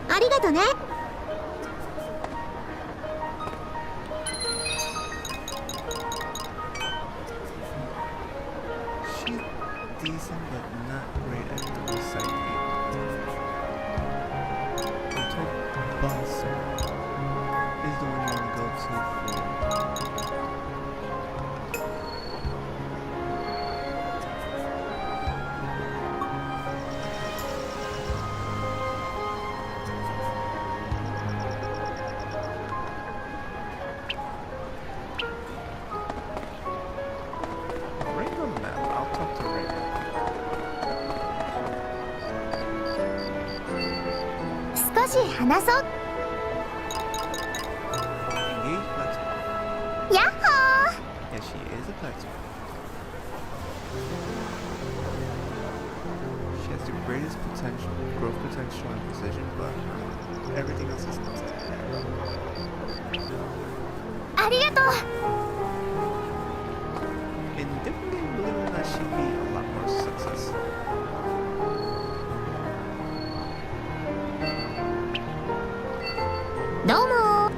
ありがとね。 She's decent, but not great at recycling. I'm told Bonser is the one you want to go to for. Ring on the map. I'll talk to Ring. Engage Plateau. やっほ Yeah, she is a plateau. She has the greatest potential, growth potential and precision, but everything else is terrible. ー。ありがとう。 In different game, believe it or not, she'd be a lot more success. Domo.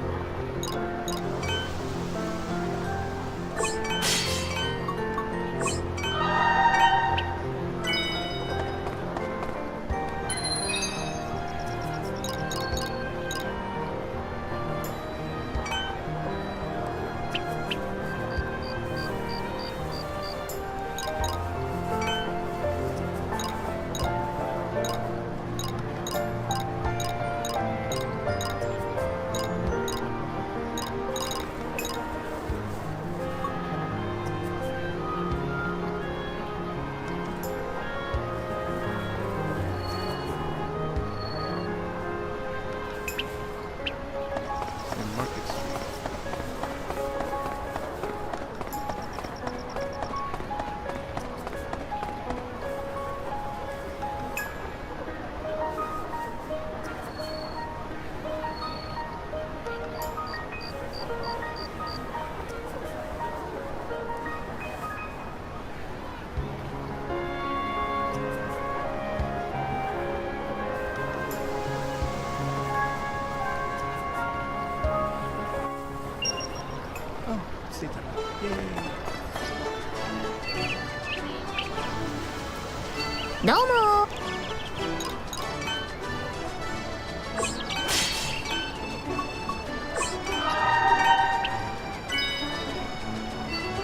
どうも。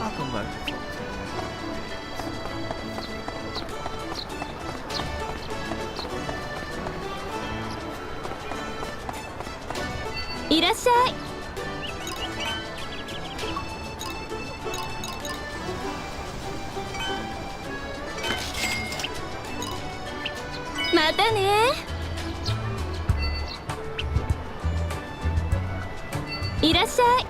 I'll come back to talk to you. いらっしゃい。またね。いらっしゃい。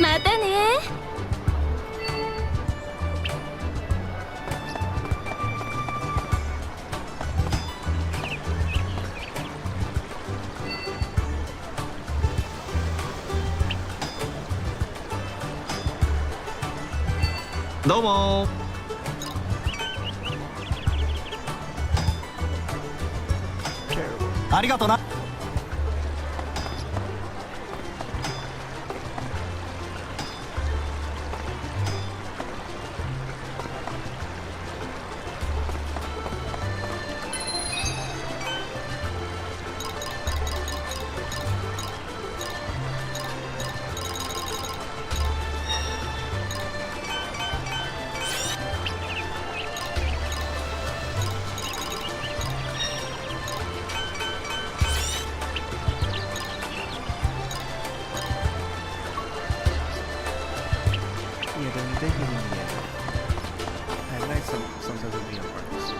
またね。どうもありがとな。 해야 되는데 힘이야. At night sometimes it'll be on Marcus.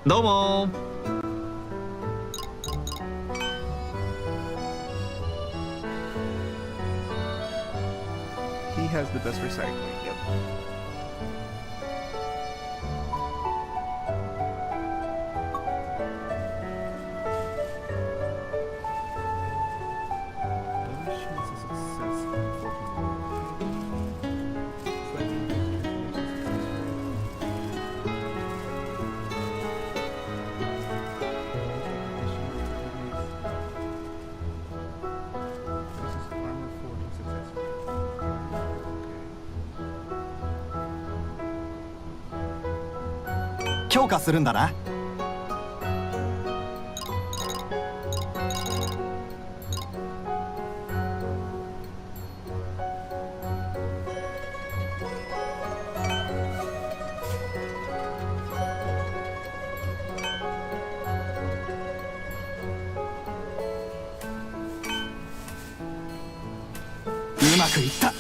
どうも。 He has the best recycling. Yep. Okay. 強化するんだな。うまくいった。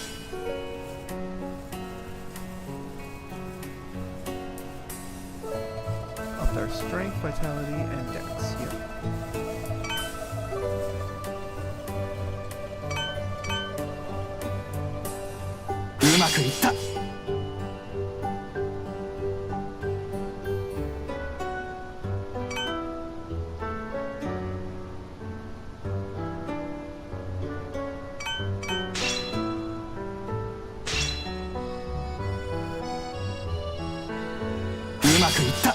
Up their strength, vitality, and dex. Yep. うまくいった。 うまくいった。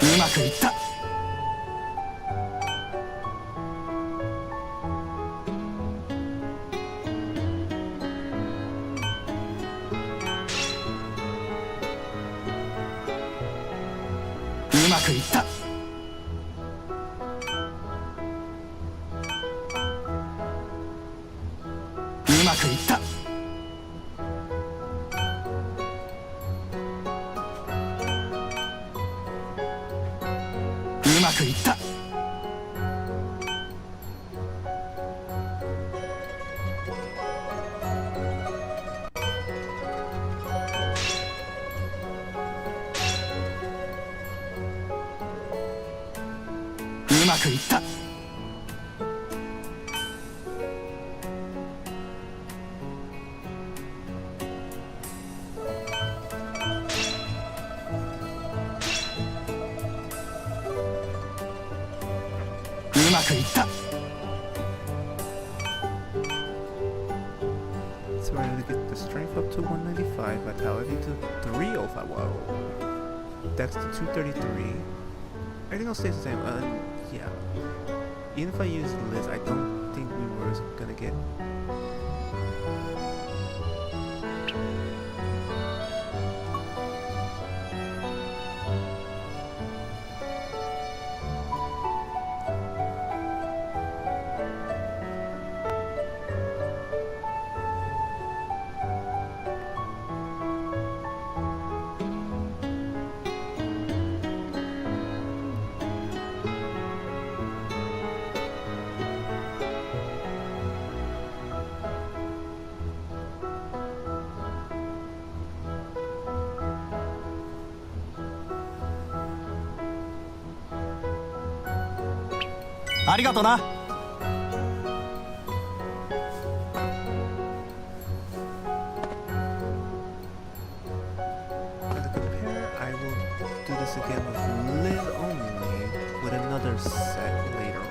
うまくいった。 うまくいった。 うまくいった。 うまくいった。 うまくいった。 うまくいった。 So we're gonna get the strength up to 195, vitality to 305. Whoa. Dex to 233. Everything else stays the same. Yeah. Even if I use Liz, I don't think we were gonna get.「ありがとな」 As a compare, I will do this again with Liz only, with another set later on.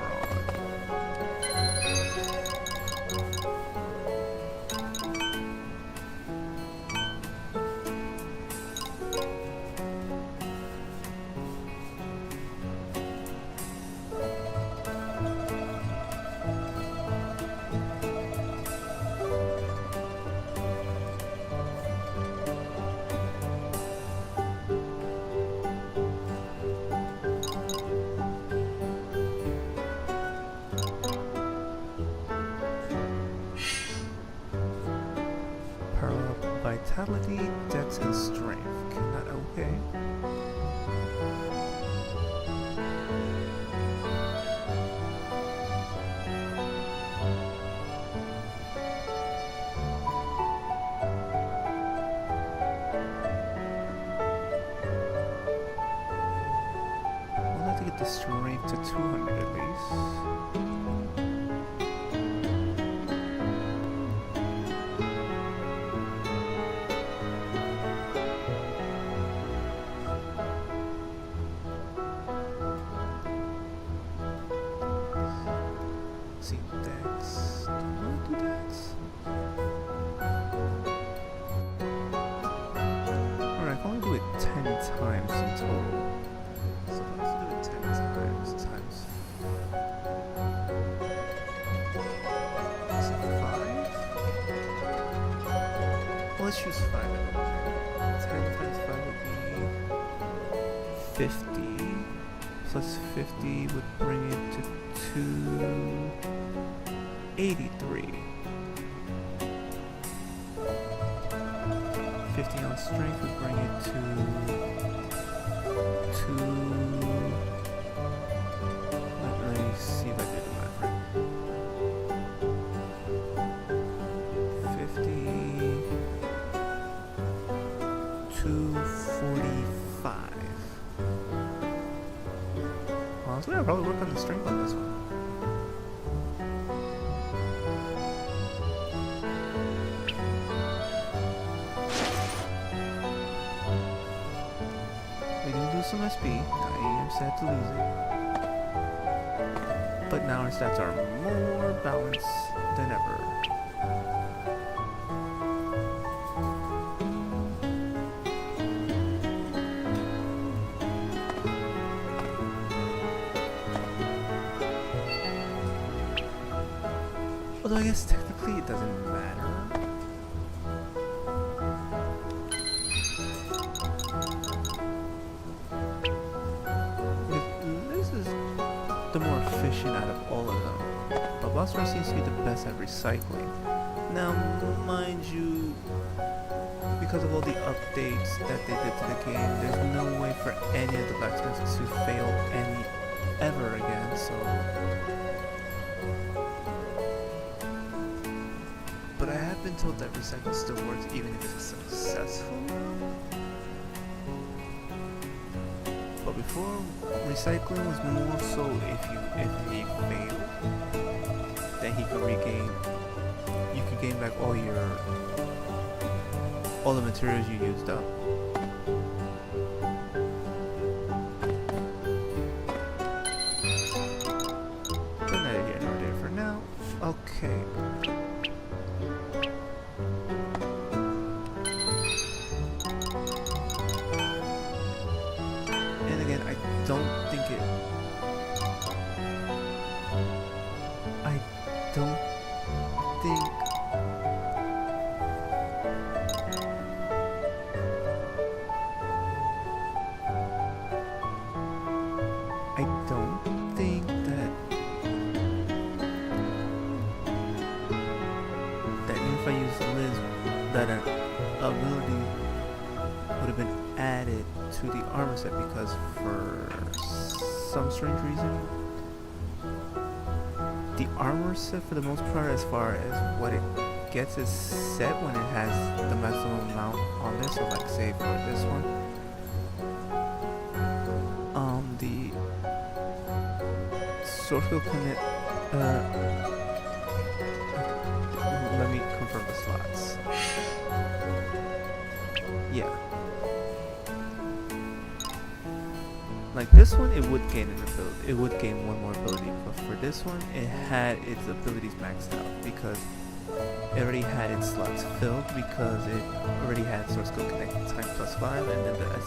the strength to 200 at least. See, Dex. Do I want to do Dex? Alright, I can only do it 10 times in total. So let's do it 10 times. Is it 5? Well, let's choose 5 anyway. 10 times 5 would be 50. Plus 50 would bring it to 283. 50 on strength would bring it to 2. Let me see if I did the math right. 50. 245. Honestly, I'll probably work on the strength on this one. We didn't lose some SP. I am sad to lose it. But now our stats are more balanced than ever. Although I guess technically it doesn't matter. This is the more efficient out of all of them. But boss rush seems to be the best at recycling. Now, mind you, because of all the updates that they did to the game, there's no way for any of the blacksmiths to fail any ever again, so... But I have been told that recycle still works even if it's successful. But before, recycling was more so if he failed, then he could regain. You could gain back all the materials you used up. But neither here nor there for now. Okay. I don't think that even if I used Liz, that an ability would have been added to the armor set, because for some strange reason the armor set for the most part, as far as what it gets, is set when it has the maximum amount on there. So like say for this one, the source code connect, let me confirm the slots. Yeah. Like this one, it would gain an ability. It would gain one more ability, but for this one, it had its abilities maxed out because it already had its slots filled, because it already had source code connect time plus 5, and then the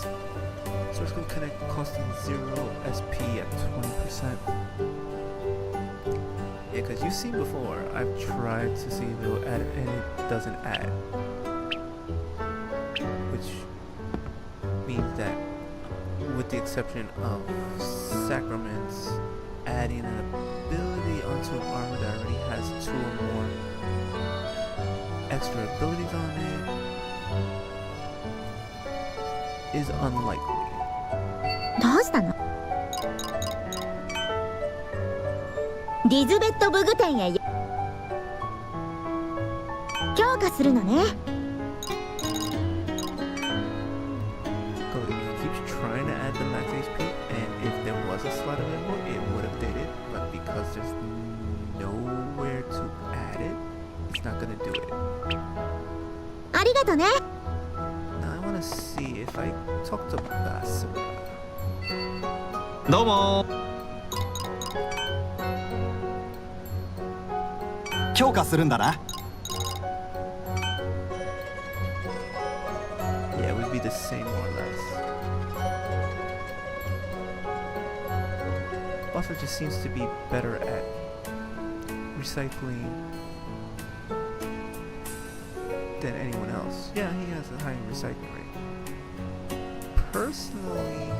source code connect costing 0 SP at 20%. Yeah, because you've seen before, I've tried to see if it will add it, and it doesn't add, which means that, with the exception of sacraments, adding an ability onto an armor that already has 2 or more extra abilities on it is unlikely. どうしたの？ディズベット武具店へ強化するのね。Cody keeps trying to add the max HP, and if there was a slot available, it would have did it, but because there's nowhere to add it, it's not gonna do it. ありがとね。 Now I wanna see if I talk to Basura. どうも。強化するんだな。Yeah, it would be the same more or less. Basura just seems to be better at recycling than anyone else. Yeah, he has a high recycling rate. Personally,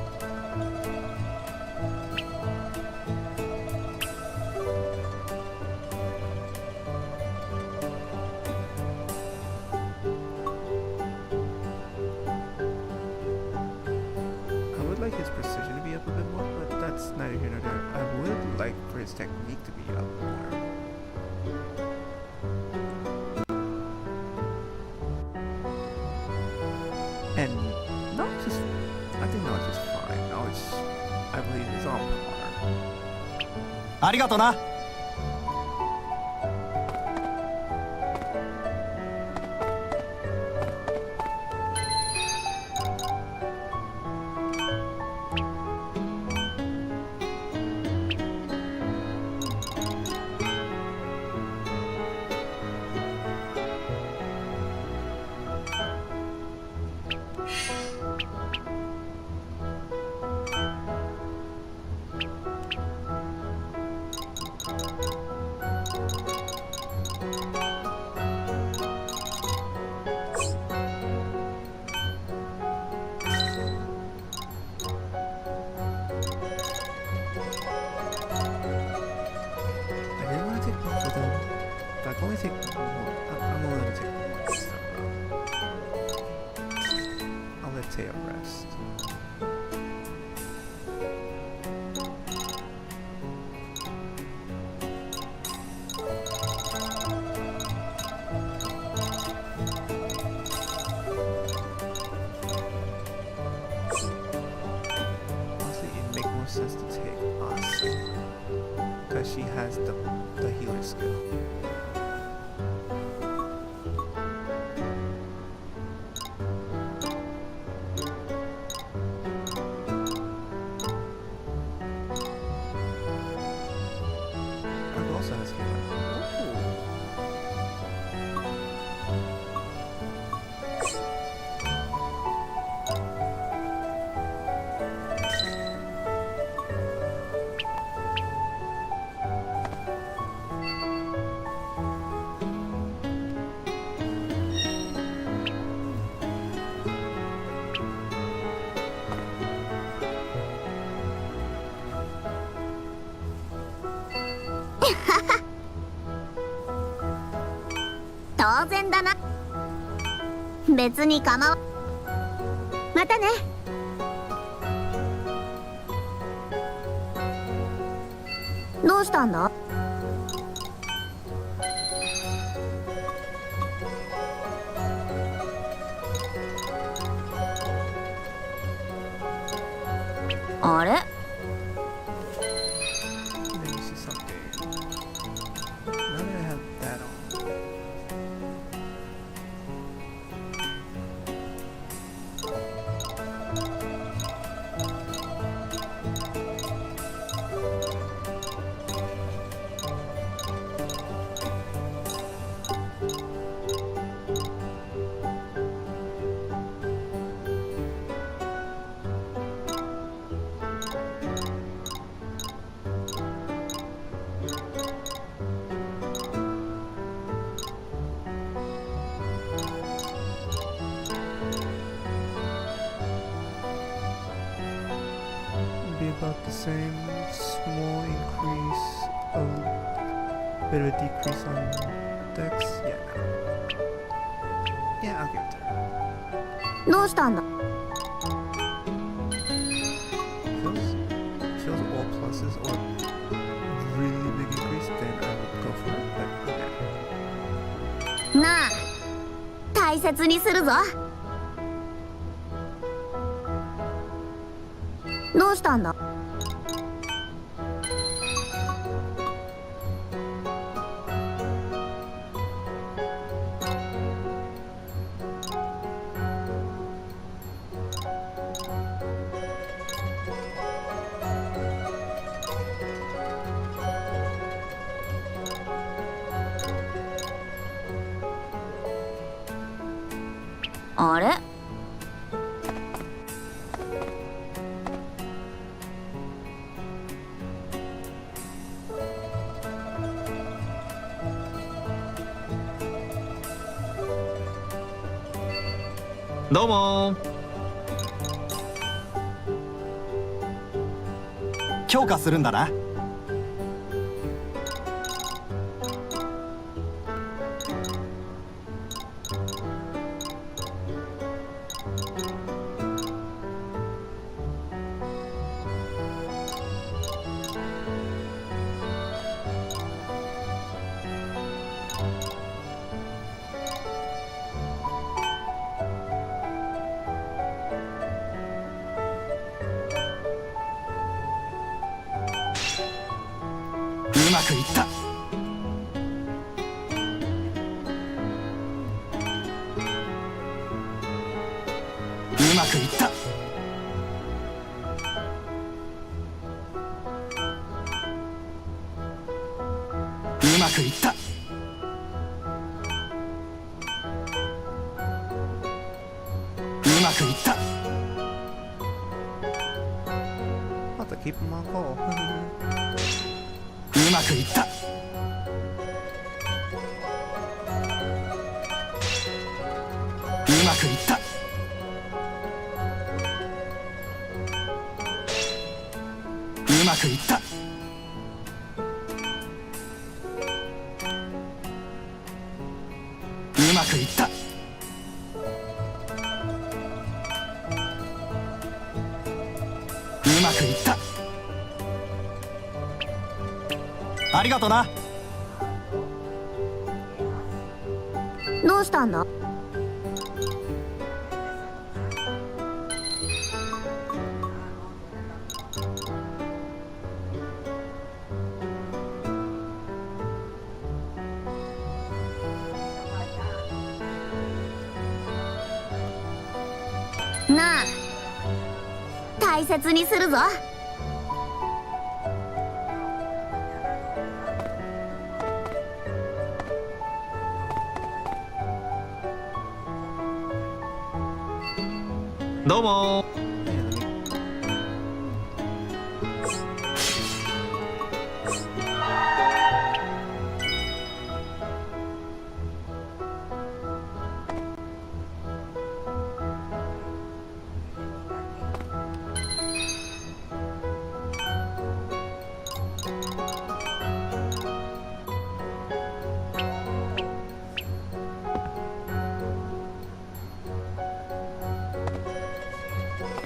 I would like his precision to be up a bit more, but that's neither here nor there. I would like for his technique to be up more. And not just, I think not just fine. No, it's, I believe it's on par. ありがとな。I didn't want to take both of them, but I can only take one. I'm willing to take one this time around. I'll let Teo rest. Honestly, it'd make more sense to take us, because she has the healer skill. Argo also has healer. Ooh. 当然だな。別に構わ。またね。どうしたんだ？あれ？ Let me see something. Now that I have that on. Be about the same, small increase, a bit of a decrease on dex. Yeah, yeah, I'll give it to her. どうしたんだ？ Feels all pluses or really big increase, then I would go for it. But yeah. なあ、大切にするぞ。どうしたんだ。あれ、どうも。強化するんだな。うまくいった。うまくいった。うまくいった。うまくいった。I'll have to keep him on call. うまくいった。うまくいった。うまくいった。うまくいった。うまくいった。ありがとな。どうしたんだ。なあ、大切にするぞ。どうも。 Alright,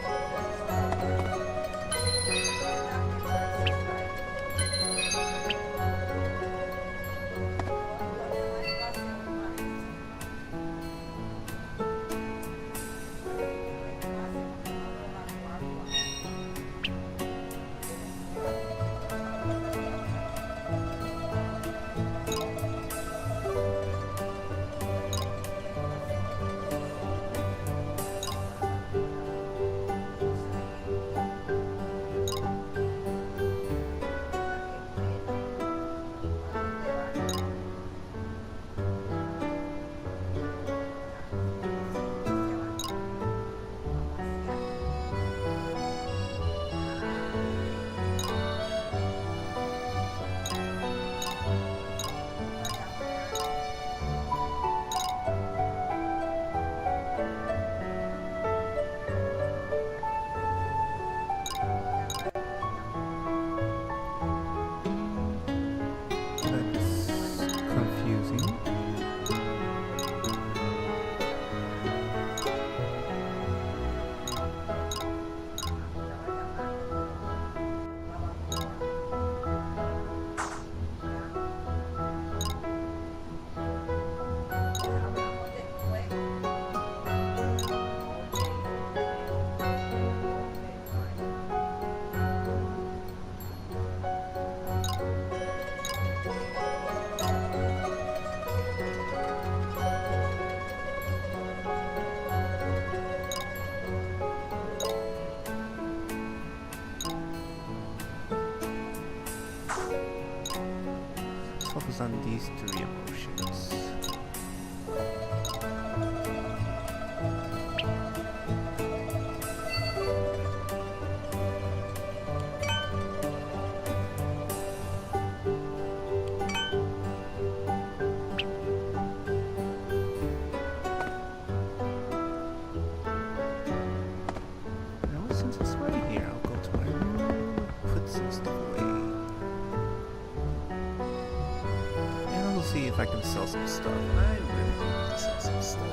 focus on these three emotions. Now, since it's right here, I'll go to my room, put some stuff away. And I'll see if I can sell some stuff. I really want to sell some stuff.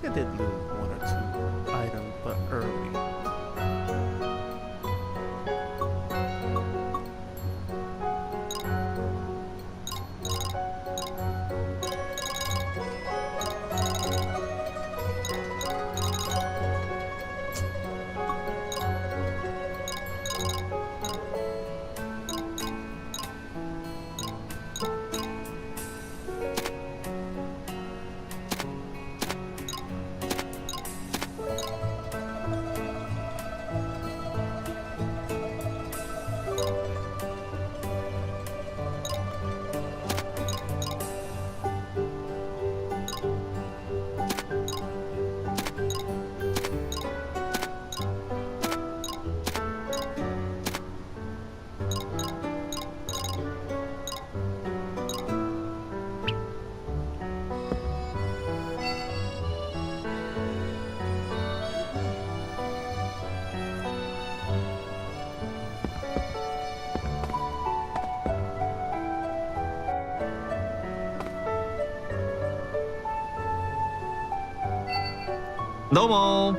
I did loot one or two items, but early.どうも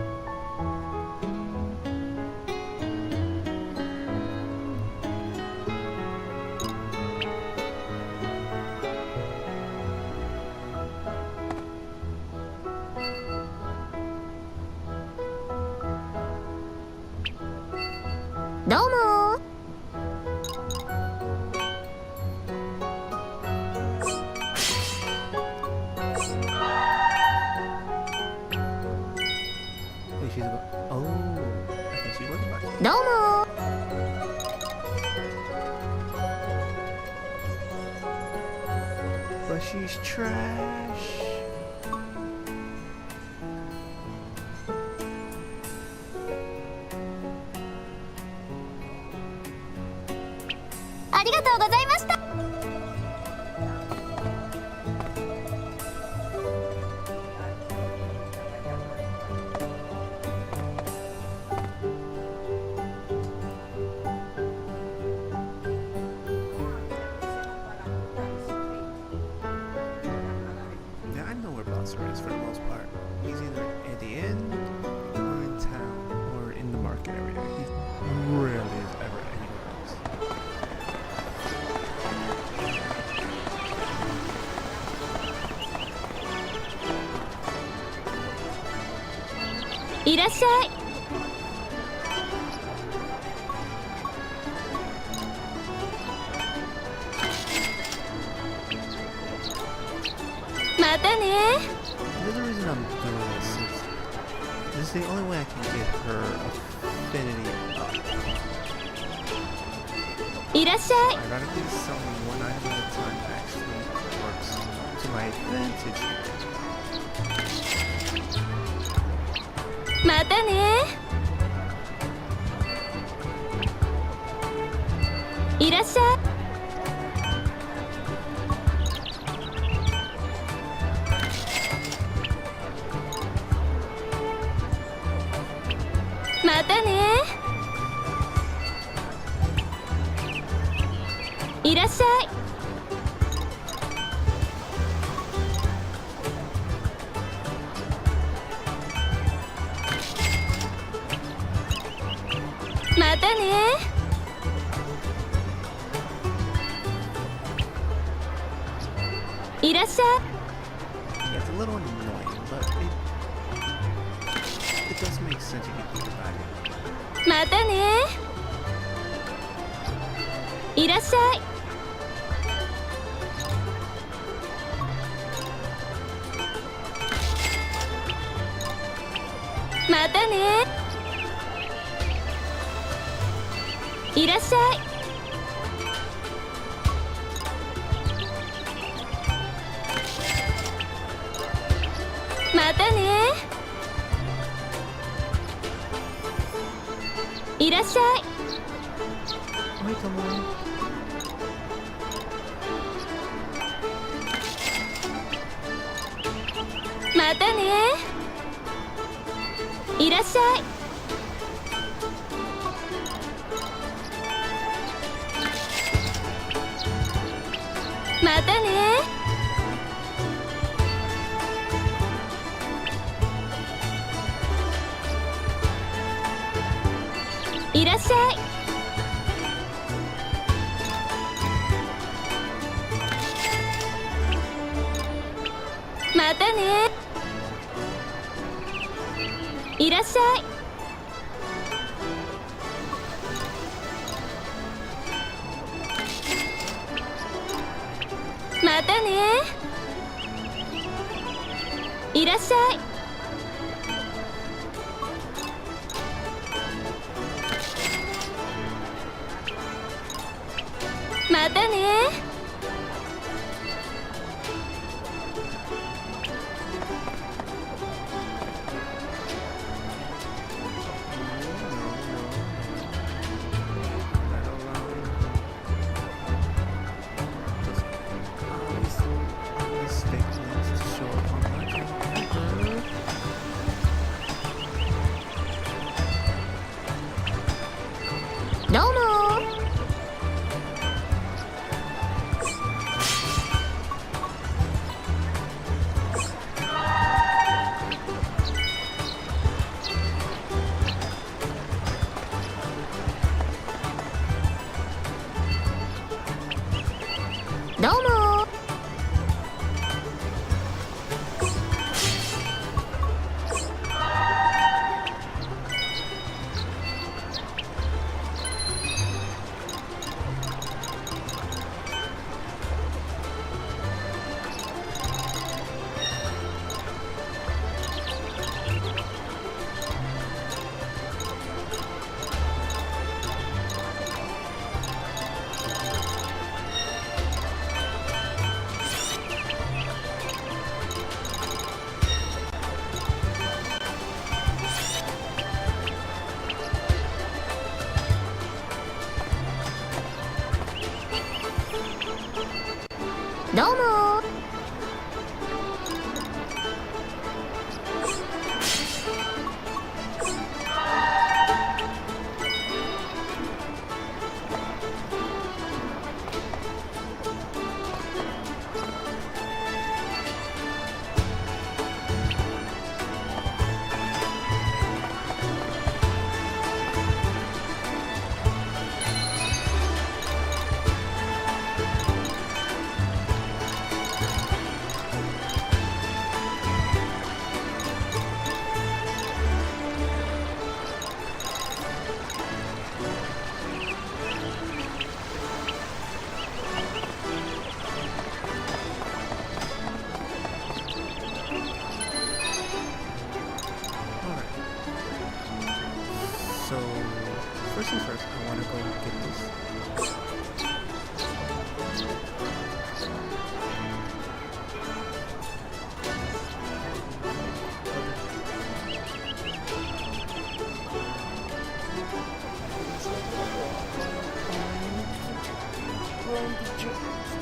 どうもWait, she's about. Oh, I think she's working back. どうも But she's trash.「ありがとうございました」Yeah, I know where Bouncer is for the most part. He's either at the end, or in town, or in the market area. He rarely is ever anywhere else. いらっしゃいまたね The other reason I'm doing this is this is the only way I can get her affinity up. いらっしゃい Ironically, selling one item at a time actually works to my advantage. またねいらっしゃいまたねいらっしゃいまたねいらっしゃ Yeah, it's a little annoying, but it does make sense if you think about it. いまたねいらっしゃいまたねいらっしゃいまたねいらっしゃい Hi, Tomoe. またねいらっしゃいまたねいらっしゃいまたねいらっしゃいまたねいらっしゃいまたねどうもどうもどうもSo, first things first, I want to go get this.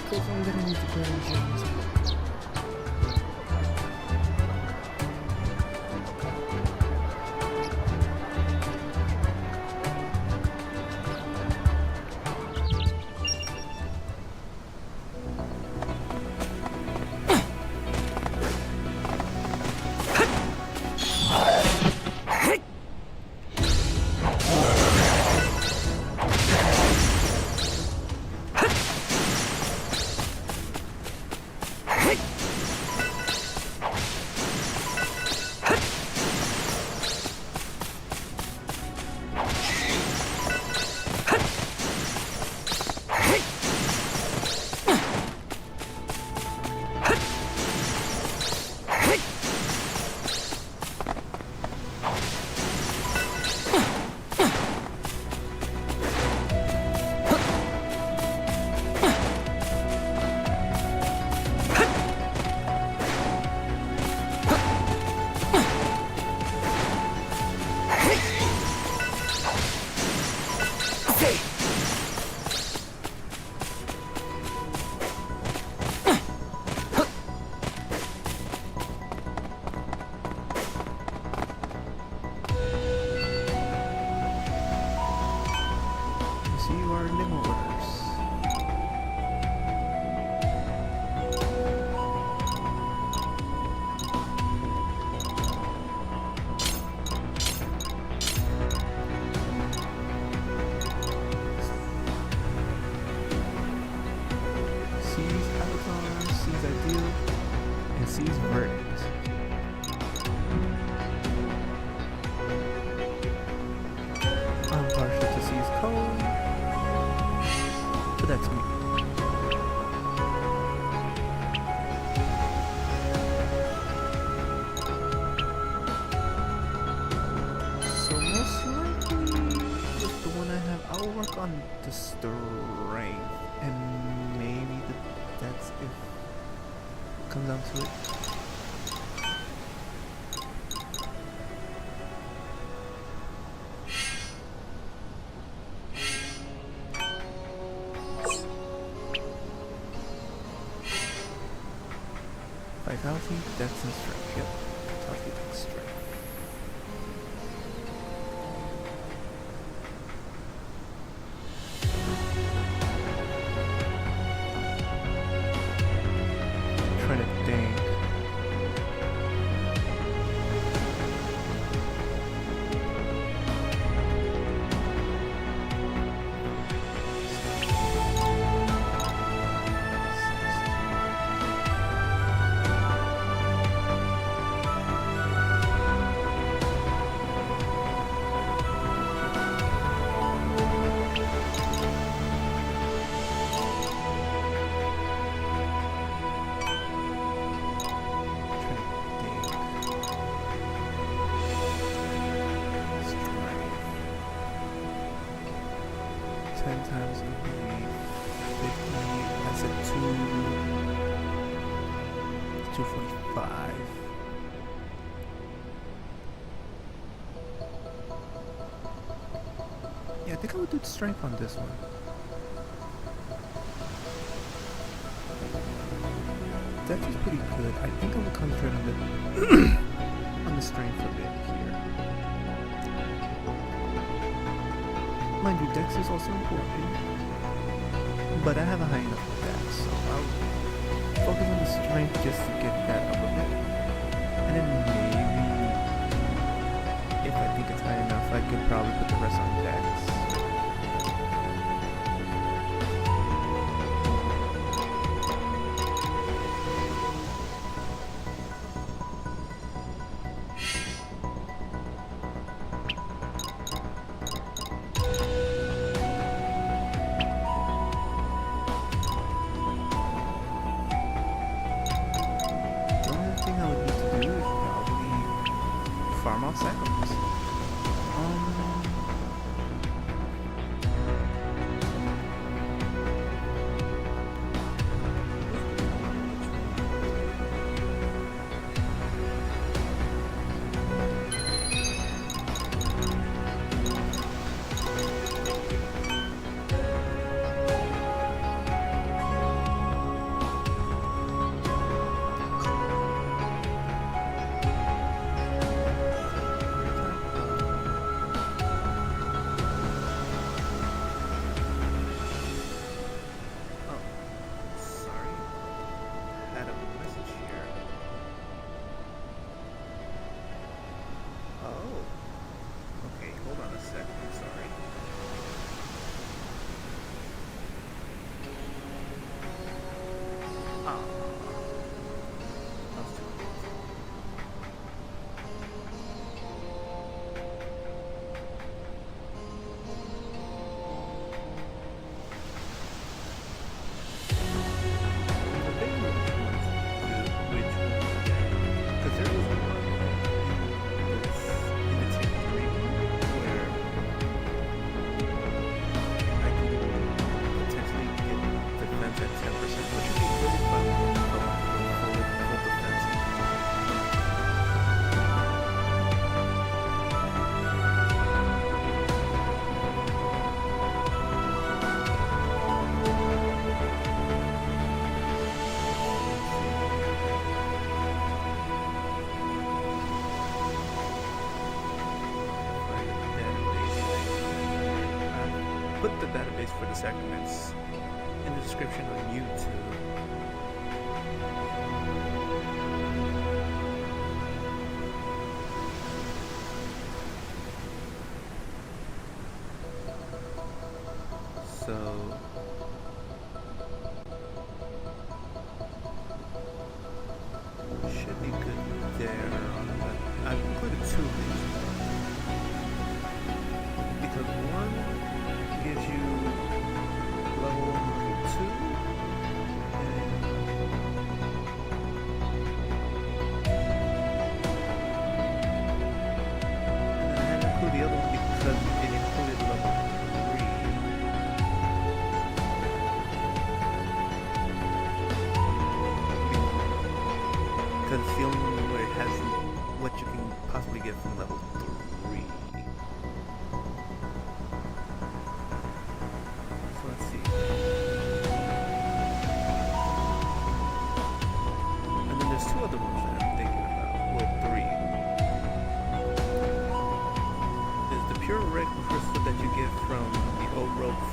Because I'm gonna need to go to James. code. But that's me. So most likely with the one I have, I'll work on the strength and maybe the dex if it comes down to it. 5 healthy, dex and strength. Yep. Healthy, dex, strength. Trying to think. Times would be 50, that's a 245. Yeah, I think I would do the strength on this one. That is pretty good. I think I would concentrate on the on the strength a bit here. Mind you, dex is also important, but I have a high enough dex, so I'll focus on the strength just to get that up a bit. And then maybe, if I think it's high enough, I could probably put the rest on dex. Farm out sacraments. Put the database for the sacraments in the description on YouTube. So should be good there. I've included 2 reasons. Because one,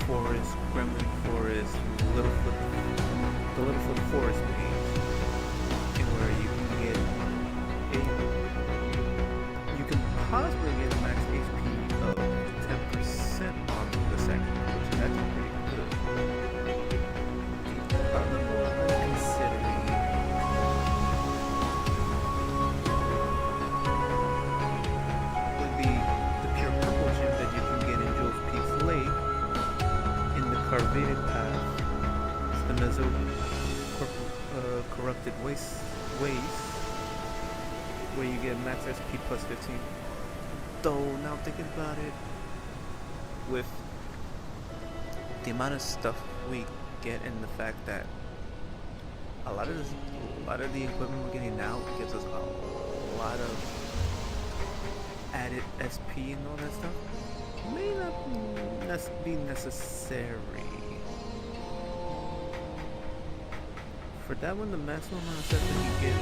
Forest, Gremlin Forest, Littlefoot, the Littlefoot Forest maze, and where you can get you can possibly get a max HP of 10% on the sacrament, which is actually pretty good. The other one I'm considering would be the pure purple gem that you can get in Jules Peak's Lake in the Carvated Path. It's the Mezzo Corrupted Waste, where you get max SP plus 15. Though, now thinking about it, with the amount of stuff we get and the fact that a lot of the equipment we're getting now gives us a lot of added SP and all that stuff, may not be necessary. For that one, the maximum amount of stuff that you get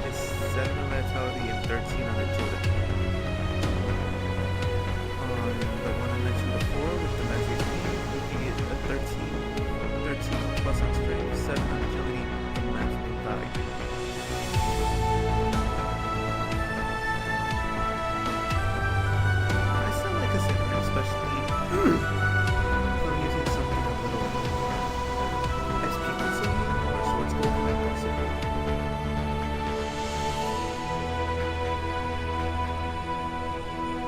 is 7 on vitality and 13 on agility. On the one I mentioned before with the max HP, you can get a 13 plus on strength, 7 on agility, and maximum value. I still like a sacrament, especially if I'm using something a little SP consuming or swords go consuming.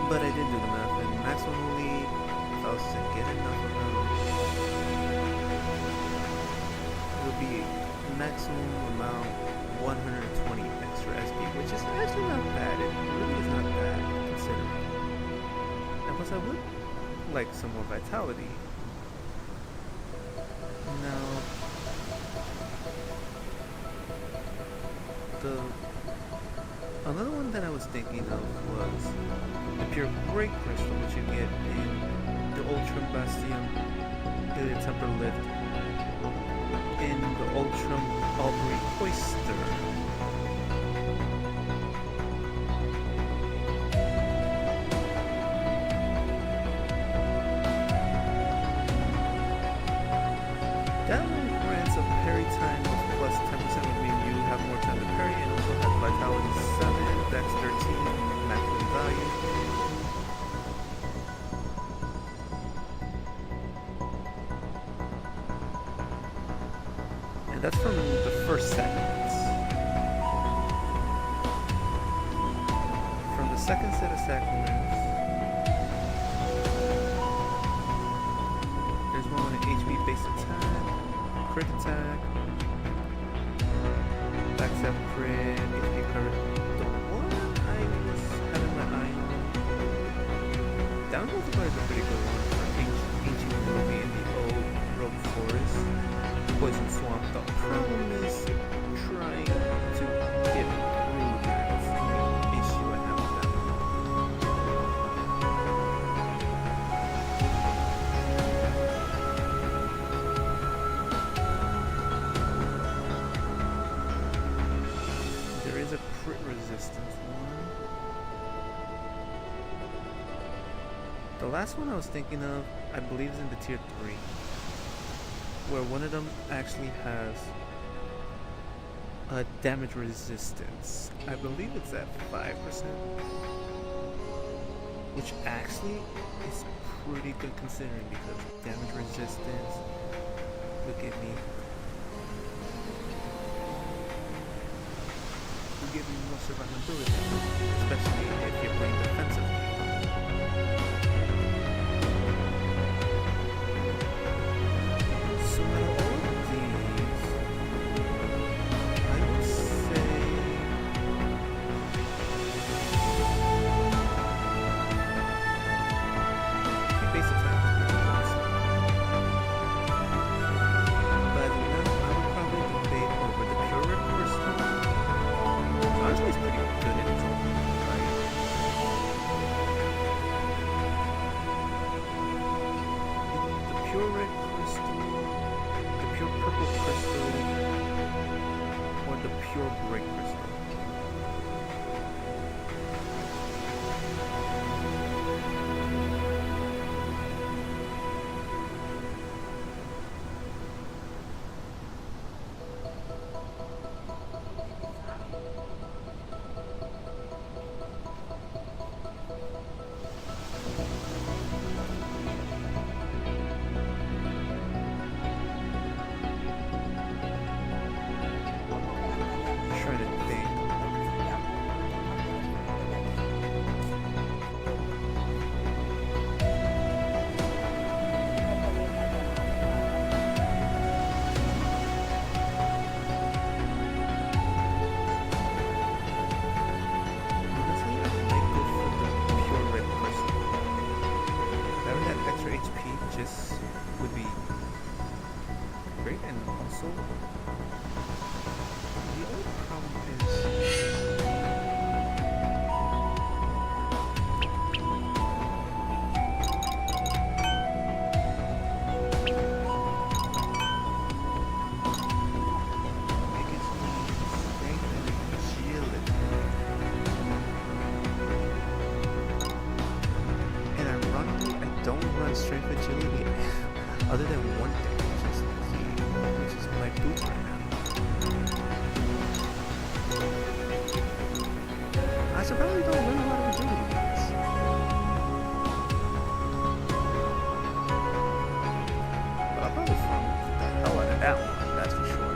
But I did do the math, and maximally, if I was to get enough of them, it would be maximum amount 120 extra SP, which is actually not bad. It really is not bad considering. And plus, I would like some more vitality. Now, another one that I was thinking of was the pure Great Crystal, which you get in the Ultram Bastion, the Temper Lift, in the Ultram Aubrey Oyster. That one grants a parry time of plus 10%, which means you have more time to parry, and also has vitality 7, dex 13, maximum value. And that's from the first sacraments. From the second set of sacraments, there's one with an HP based attack, crit attack, backstab crit, HP cover. The one I was having my eye on, that one was a pretty good one for ancient Ruby in the old Rogue Forest. Poison Swamp. The problem is trying to get through that. That's the main issue I have with that one. There is a crit resistance one. The last one I was thinking of, I believe, is in the tier 3. Where one of them actually has a damage resistance. I believe it's at 5%, which actually is pretty good considering, because damage resistance will give me more survivability, especially if you're playing defensively. So out of all of these, I would say base attack is pretty close. But now I would probably debate over the pure crystal. Honestly, it's pretty good in its own right. The pure red crystal, the pure purple crystal, or the pure gray crystal. on strength agility other than one thing, which is my boots right now. I should probably don't learn a lot of agility boots. But I'll probably farm the hell out of that one, that's for sure.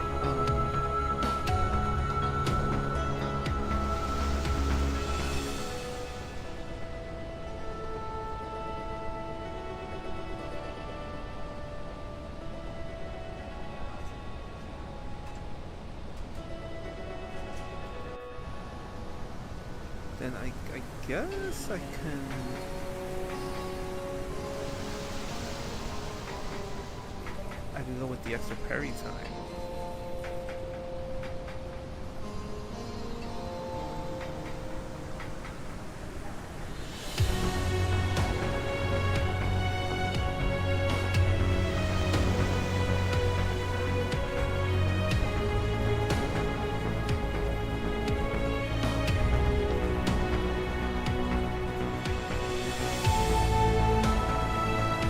Then I guess I can... I can go with the extra parry time.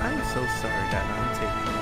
I'm so sorry that I'm taking long.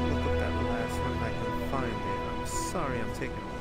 Look up that last one if I can find it. I'm sorry I'm taking a while.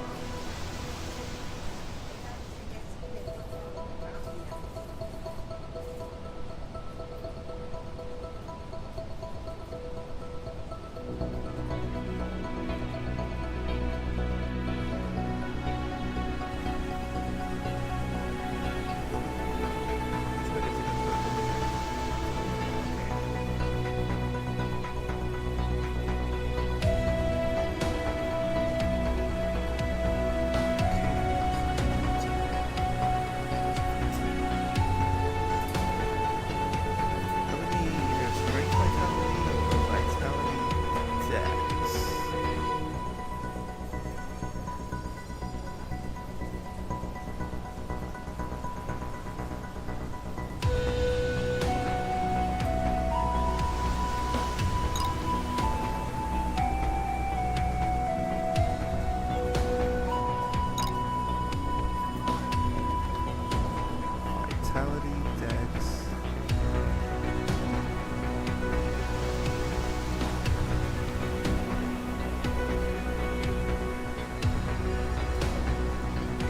Vitality, Dex.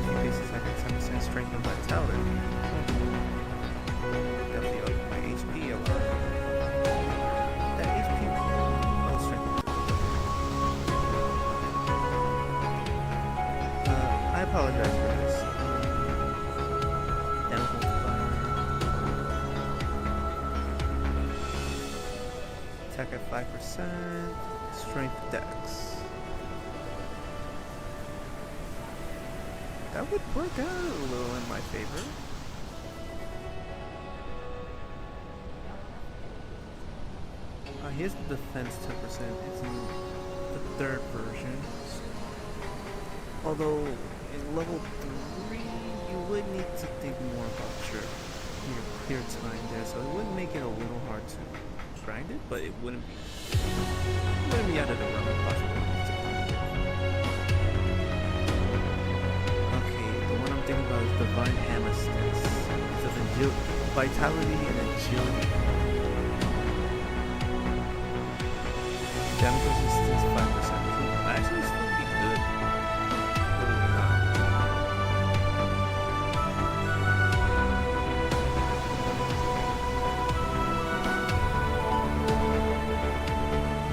Increases like a 10% strength and vitality. Definitely up my HP a lot. That HP. Oh, strength. I apologize for this. Damage multiplier. Attack at 5%. Strength Dex. That would work out a little in my favor. Here's the defense 10%. It's in the third version. Although in level 3 you would need to think more about your clear time there, so it would make it a little hard to grind it, but it wouldn't be out of the realm of possibilities to grind it. Okay, the one I'm thinking about is Divine Amethyst. It says vitality and agility. Damage resistance 5%. Actually, still be good. Believe it or not.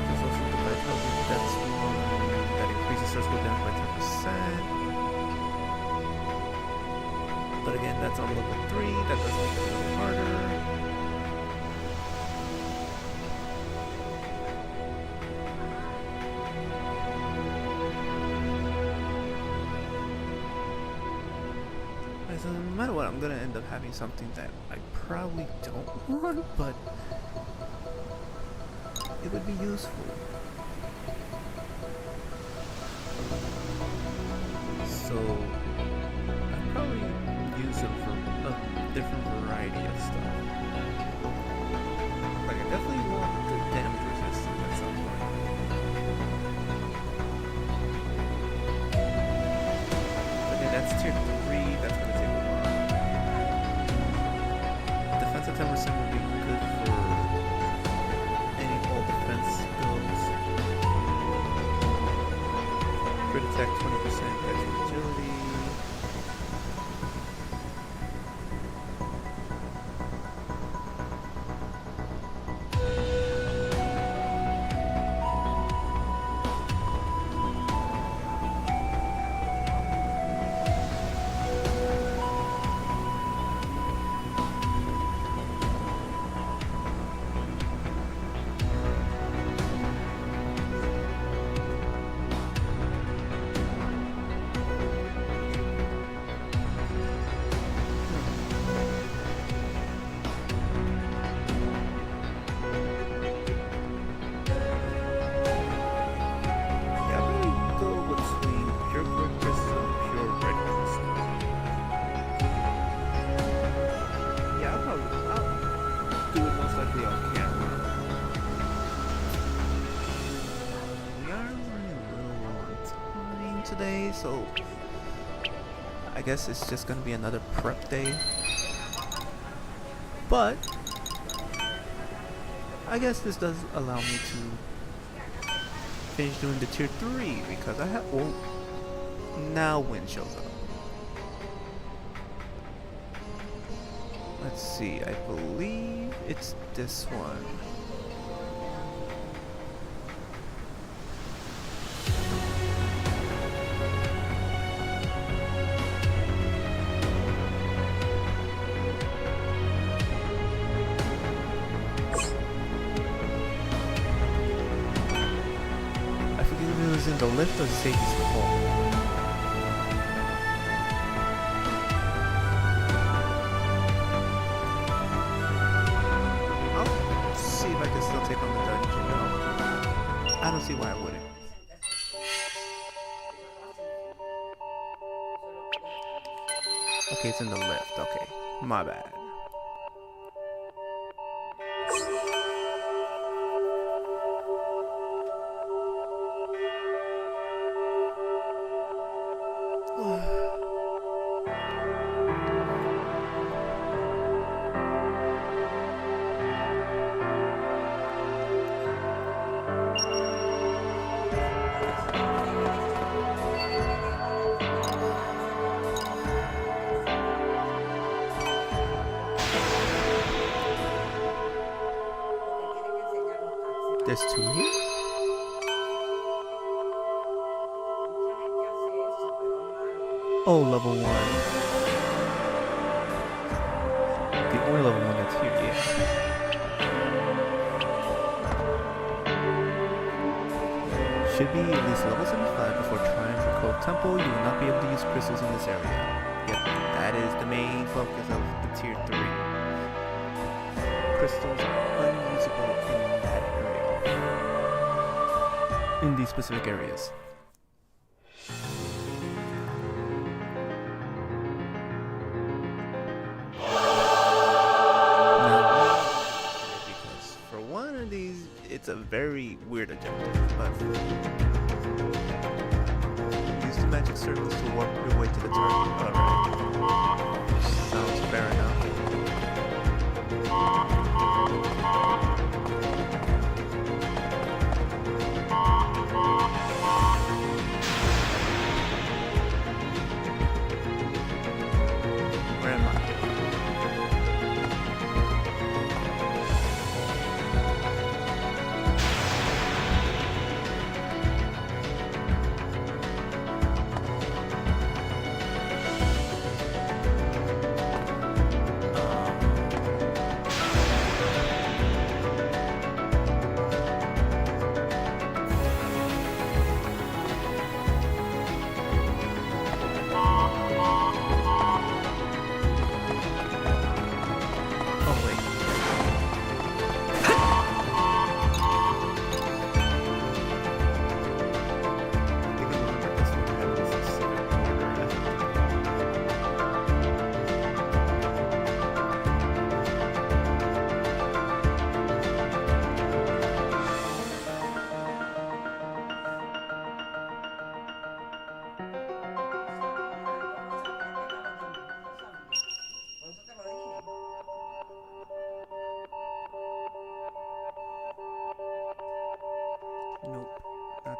There's also the vitality Dex one that increases surgical damage by 10%. But again, that's on level 3. That does make it a little harder. So no matter what, I'm gonna end up having something that I probably don't want, but it would be useful. So I'd probably use them for a different variety of stuff. Like I definitely want the damage resistance at some point. But then that's tier 3, that's gonna take a while. Defense at 10% would be good for any all defense builds. Crit attack 20%, that's your agility. Today, so I guess it's just gonna be another prep day, but I guess this does allow me to finish doing the tier 3 because I have, well, now Wind shows up. Let's see, I believe it's this one. In the lift or the safety fall. I'll see if I can still take on the dungeon now. I don't see why I wouldn't. Okay, it's in the lift. Okay, my bad. There's 2 here? Oh, level 1. The only level 1 that's here, yeah. Should be at least level 75 before trying for Cove Temple. You will not be able to use crystals in this area. Yep, that is the main focus of the tier 3. Crystals are unusable in that area. In these specific areas. Now, because for one of these, it's a very weird objective, but use the magic circles to warp your way to the target. Alright. Sounds fair enough.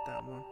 that one.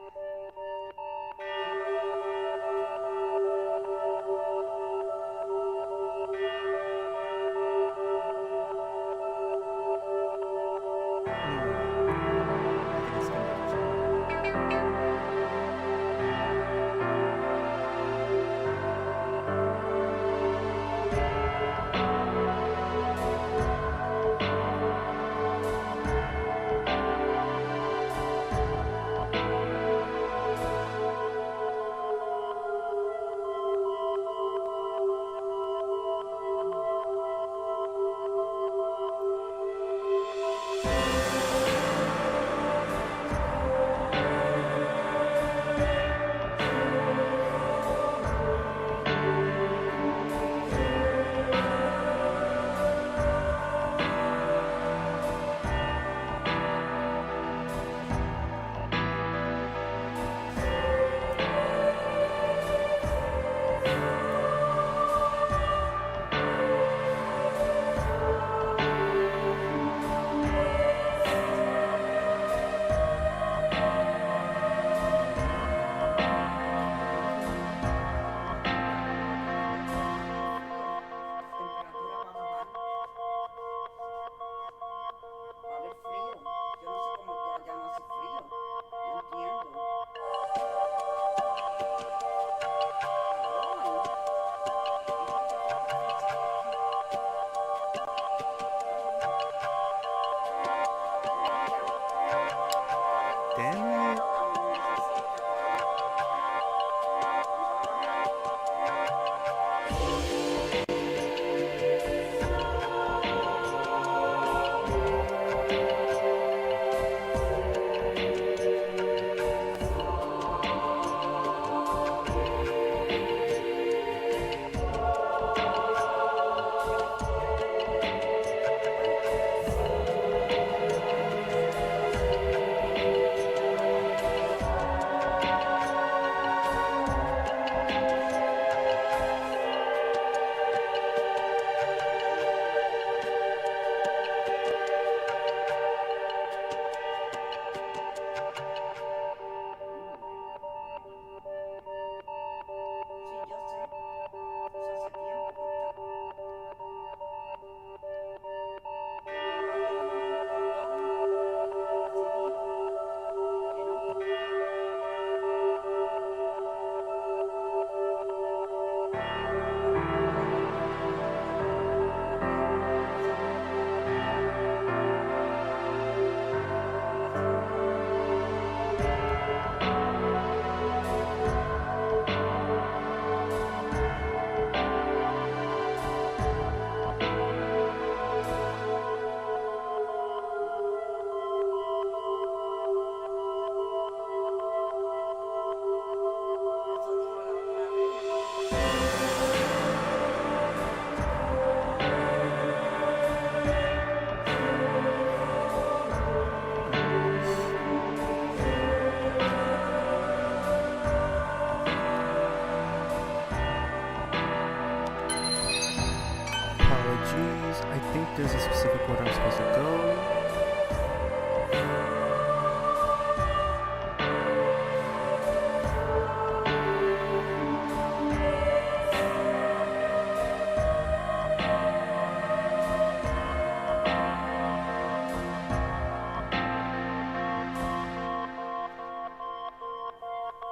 there's a specific order I'm supposed to go.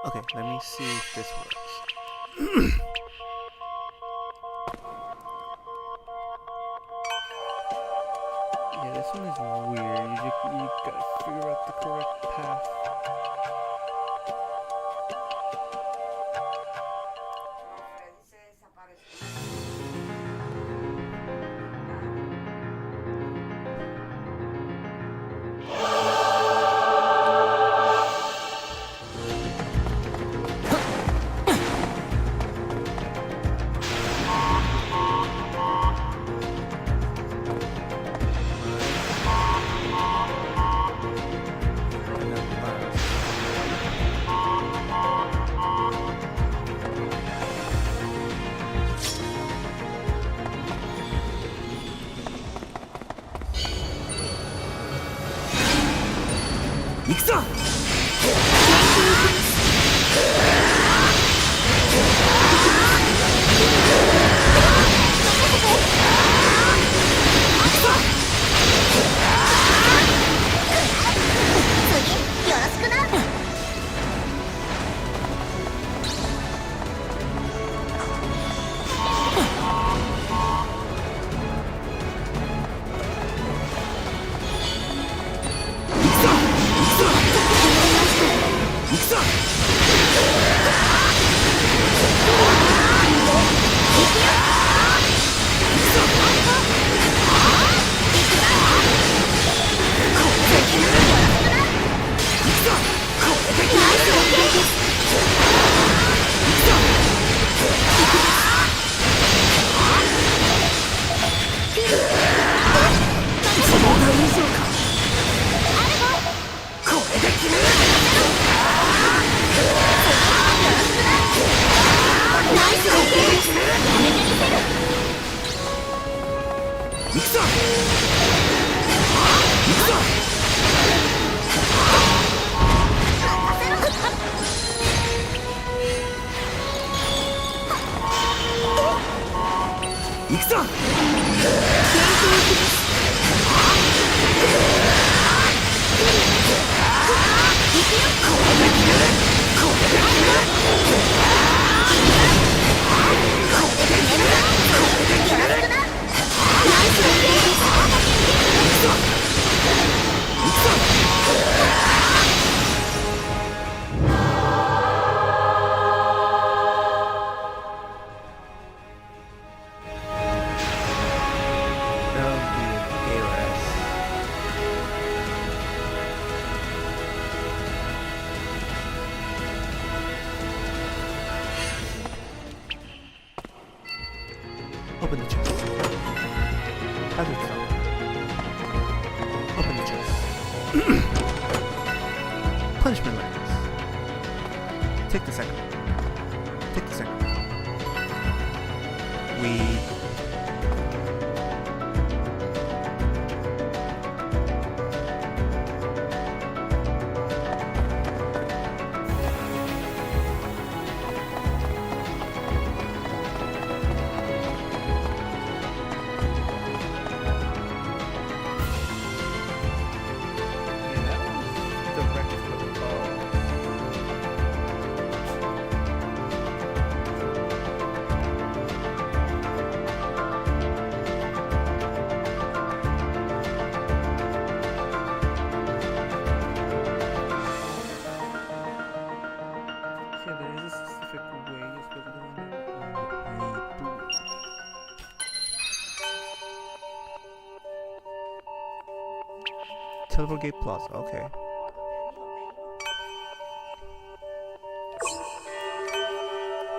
Okay, let me see if this works. Yeah, this one is weird. You gotta figure out the correct path. よろしくな。行くぞ。Open the chest. Hazard zone. Open the chest. Punishment lands. Take the sacrament. Take the sacrament. We Teleport Gate Plaza, okay.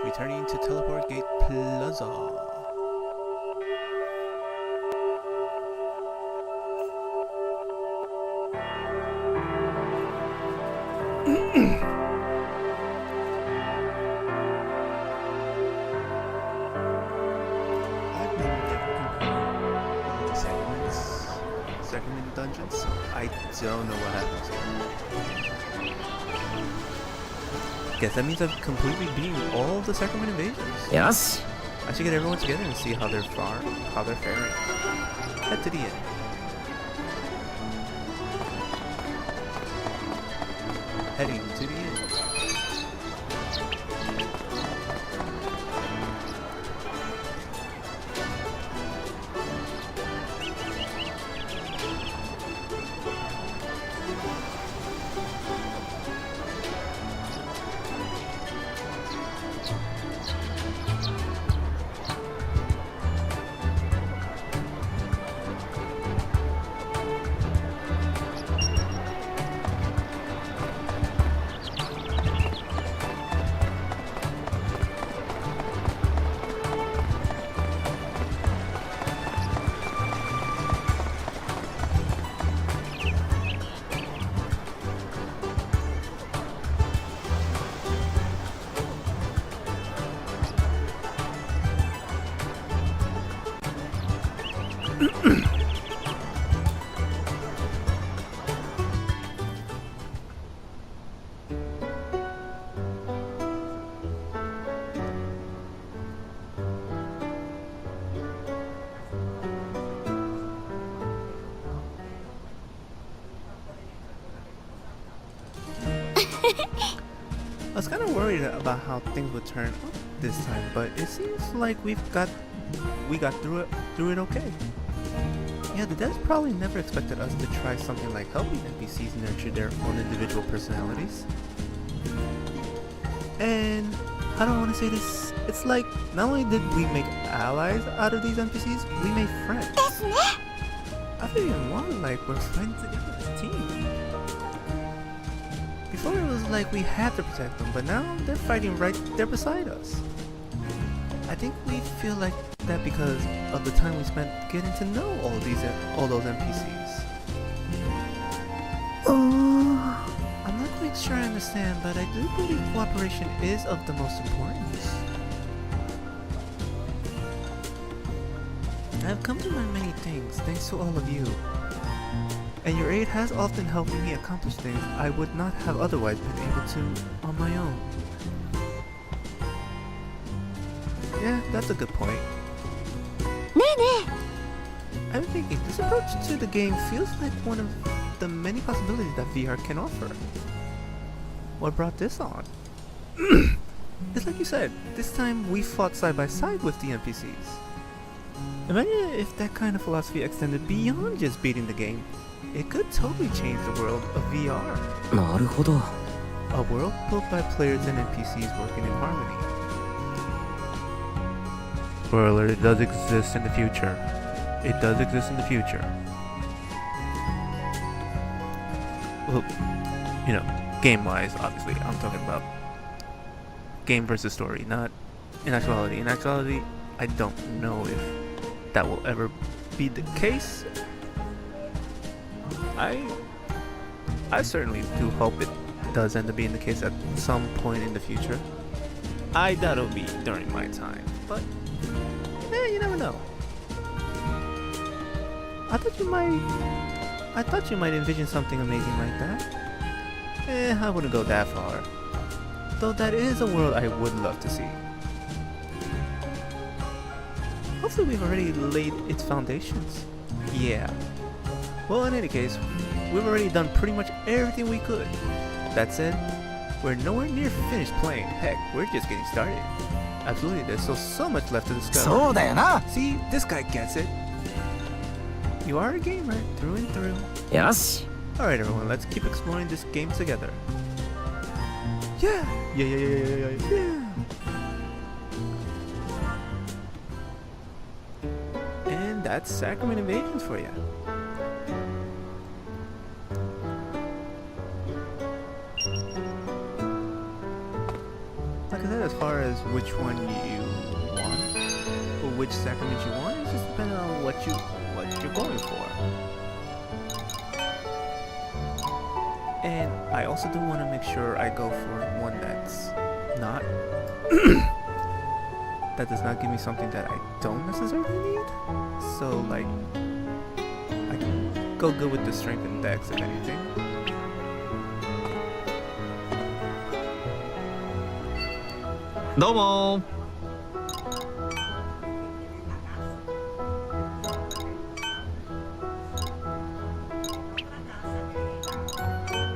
Returning to Teleport Gate Plaza. I've never completed Sacrament dungeons, so I don't know what happens here. Guess that means I've completely beaten all of the Sacrament invasions. Yes. I should get everyone together and see how they're faring. Head to the end. Heading to the end. I was kind of worried about how things would turn out this time, but it seems like we got through it okay. Yeah, the devs probably never expected us to try something like helping NPCs nurture their own individual personalities. And how do I want to say this? It's like, not only did we make allies out of these NPCs, we made friends. ですね。 I feel even more like we're fighting together as a team. Before it was like we had to protect them, but now they're fighting right there beside us. I think we feel like that because of the time we spent getting to know all those NPCs. I'm not quite sure I understand, but I do believe cooperation is of the most importance. I've come to learn many things thanks to all of you. And your aid has often helped me accomplish things I would not have otherwise been able to on my own. Yeah, that's a good point. ねえね I'm thinking, this approach to the game feels like one of the many possibilities that VR can offer. What brought this on? It's like you said, this time we fought side by side with the NPCs. Imagine if that kind of philosophy extended beyond just beating the game. It could totally change the world of VR. なるほど。 A world built by players and NPCs working in harmony. Well, it does exist in the future. It does exist in the future. Well, you know, game-wise, obviously, I'm talking about game versus story, not in actuality. In actuality, I don't know if that will ever be the case. I certainly do hope it does end up being the case at some point in the future. I doubt it'll be during my time, but you never know. I thought you might envision something amazing like that. I wouldn't go that far. Though that is a world I would love to see. Hopefully we've already laid its foundations. Yeah. Well, in any case, we've already done pretty much everything we could. That said, we're nowhere near finished playing. Heck, we're just getting started. Absolutely, there's still so much left to discover. そうだよな。 See, this guy gets it. You are a gamer, through and through. よし。 Alright everyone, let's keep exploring this game together. Yeah! Yeah! And that's Sacrament Invasion for you. Like I said, as far as which one you want, or which sacrament you want, it's just depending on what you're going for. And I also do want to make sure I go for one that's not that does not give me something that I don't necessarily need. So like I can go good with the strength and dex if anything. Domo.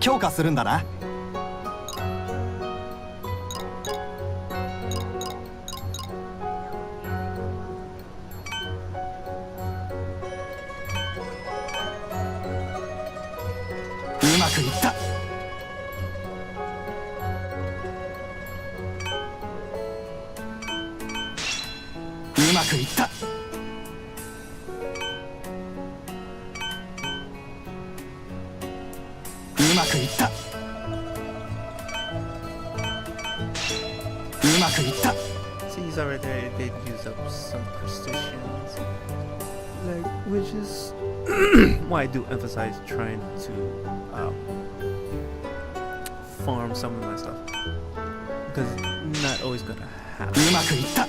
強化するんだな。うまくいった。うまくいった。うまくいった。うまくいった。 See, he's already there. They use up some precisions, like which is why I do emphasize trying to farm some of my stuff because it's not always gonna happen. うまくいった。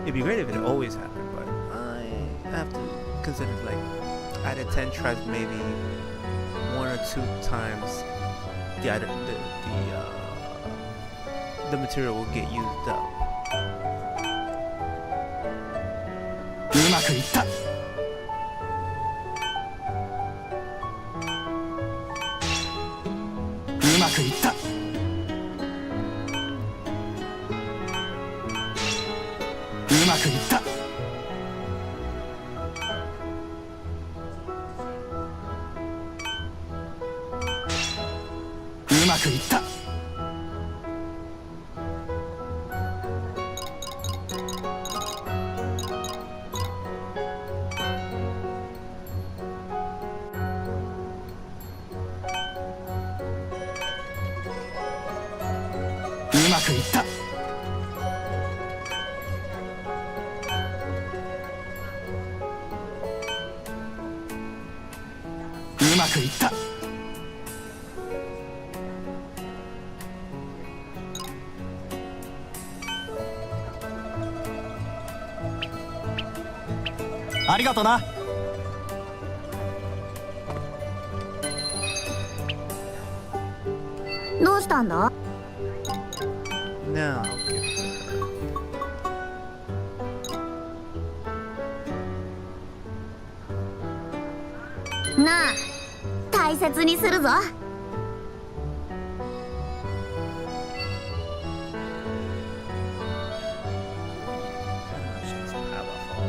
It'd be great if it always happened, but I have to consider like out of 10 tries, maybe 1 or 2 times the material will get used up. うまくいった。まくいった。うまくいった。うまくいった。うまくいった。うまくいった。ありがとうな。どうしたんだ？ Now I'll give it to her. なあ、大切にするぞ。She's powerful.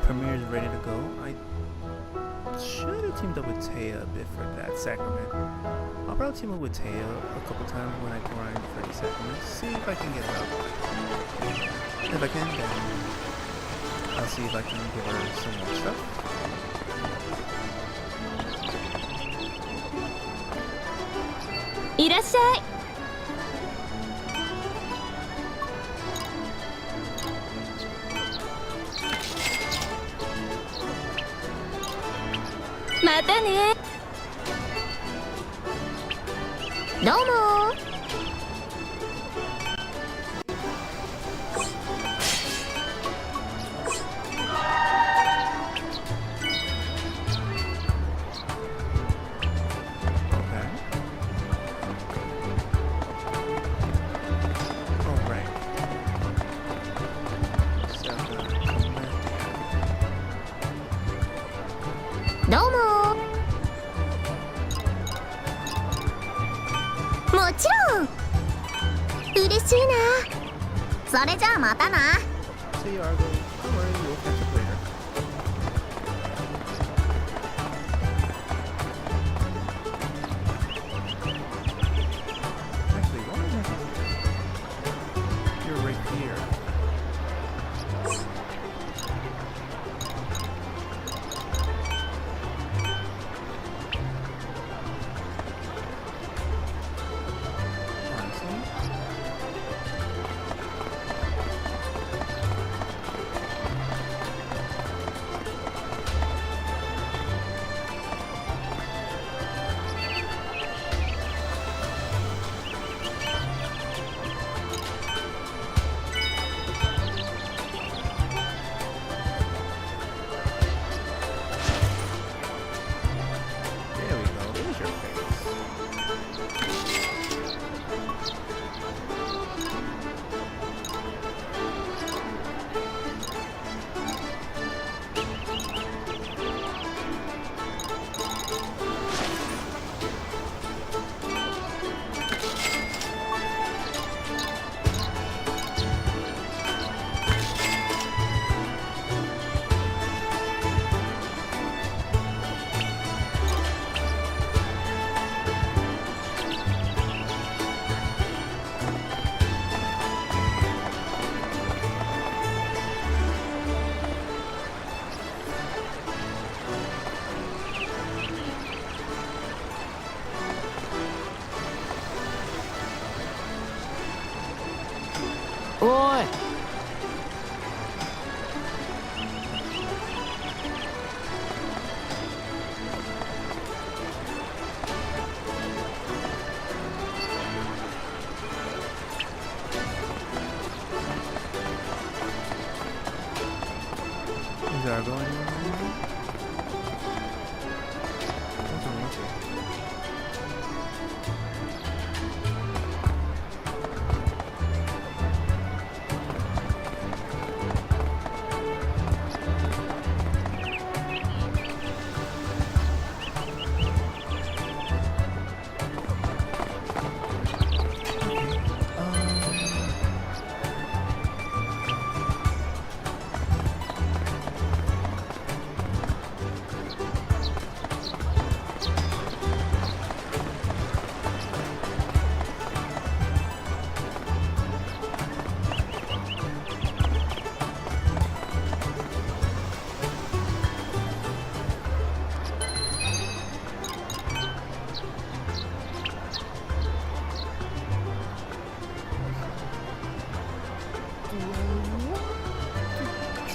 Premier's ready to go. I should have teamed up with Taya a bit for that sacrament. I'll probably team up with Taya a couple times when I grind for the sacraments. See if I can get her out. If I can, then I'll see if I can give her some more stuff. Irashai. またね。どうも。どうも。もちろん。嬉しいな。それじゃあまたな。See you, Argo. Don't worry, we'll catch up later. Actually, why is that? You're right here. Honestly, おい。Is that going on?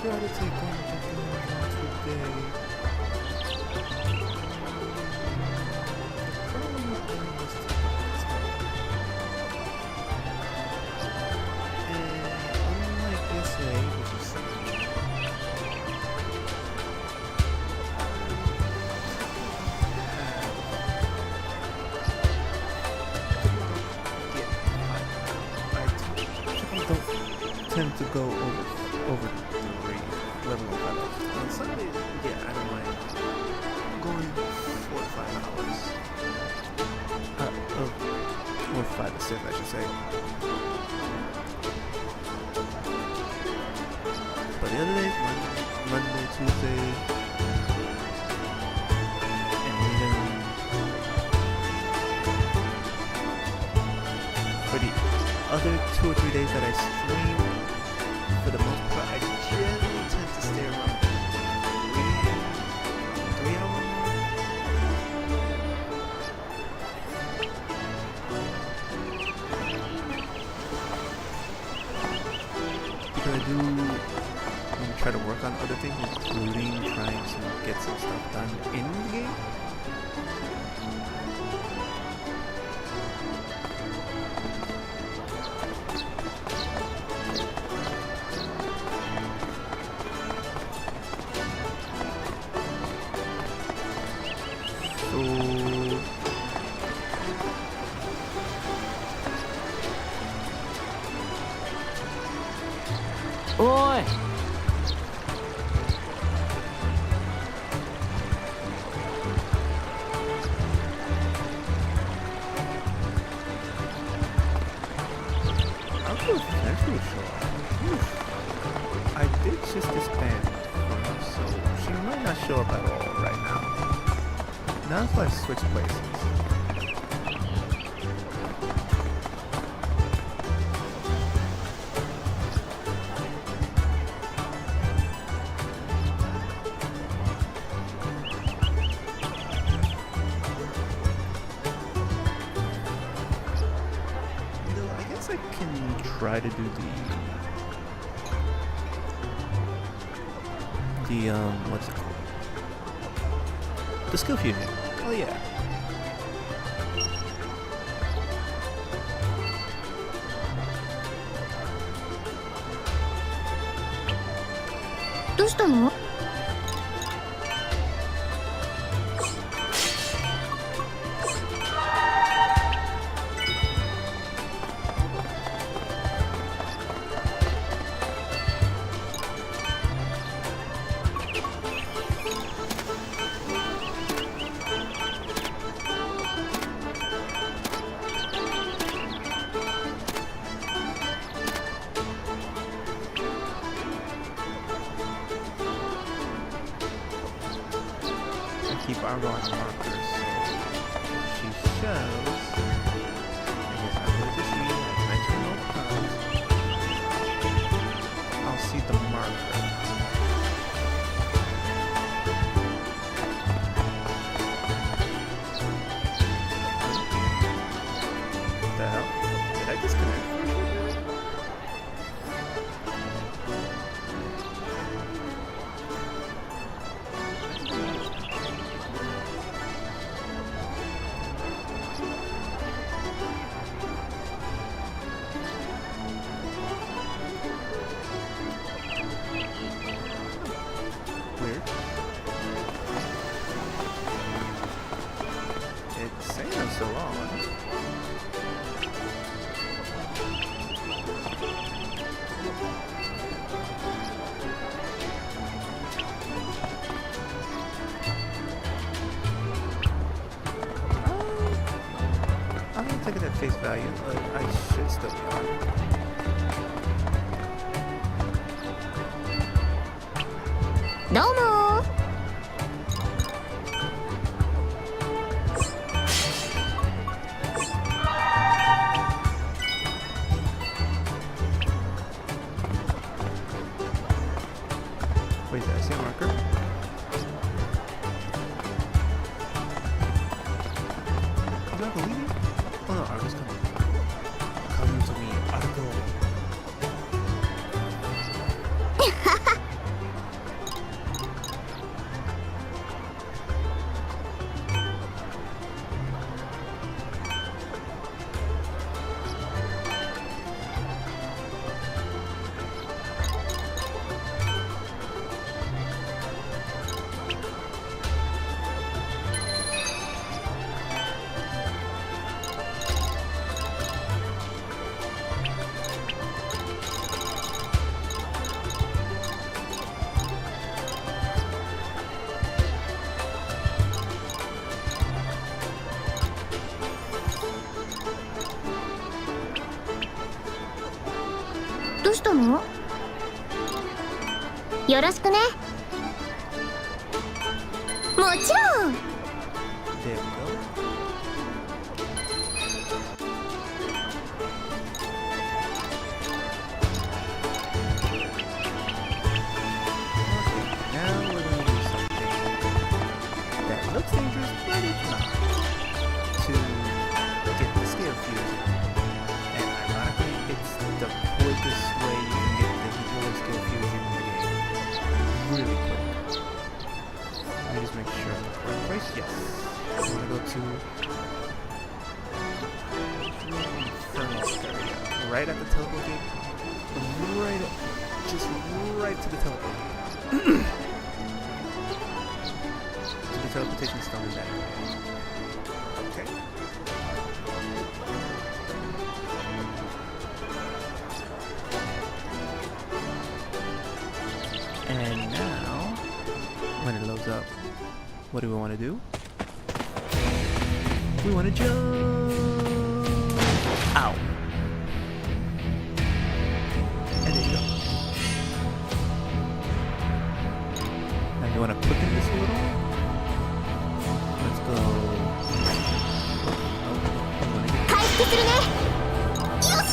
Try to take on the today. Unlike SA, which is I tend to go over level of cutoff. On Sundays, yeah, I don't mind going 4 to 5 hours. 4 to 5 to 6, I should say. But the other days, Monday, Tuesday, and even for the other 2 or 3 days that I stream, for the most part, I generally tend to stay around 3 hours. Because I do try to work on other things, including trying to get some stuff done in the game.おい。I did just disband her, so she might not show up at all right now. Now if I switch places. I can try to do the what's it called? The skill fusion. Oh yeah. どうしたの？Keep our on markers, so she shows. I guess I'm going to see like 19 I'll see the marker. What the hell? Did I disconnect? hanging on so long? I'm gonna take it at face value, but I should still be on. Domo. Wait, did I see a marker? Is that leaving? Oh no, Argo's coming. Come to me, Argo.どうしたの？よろしくね。もちろん。 There we go. Okay, now we're gonna do something that looks dangerous, but it's not. To get the scale fusion. And ironically, it's the quickest way you can get the roller scale fusion in the game. Really quick. Let me just make sure I'm in the correct place. Yes. I'm gonna go to Infernal area. Right at the teleport gate. Just right to the teleport gate. So the teleportation stone in that area. Okay. And now, when it loads up, what do we want to do? We want to jump! Ow! And there you go. Now you want to quicken this a little? Let's go. Oh, I want to get 回復するね。よし。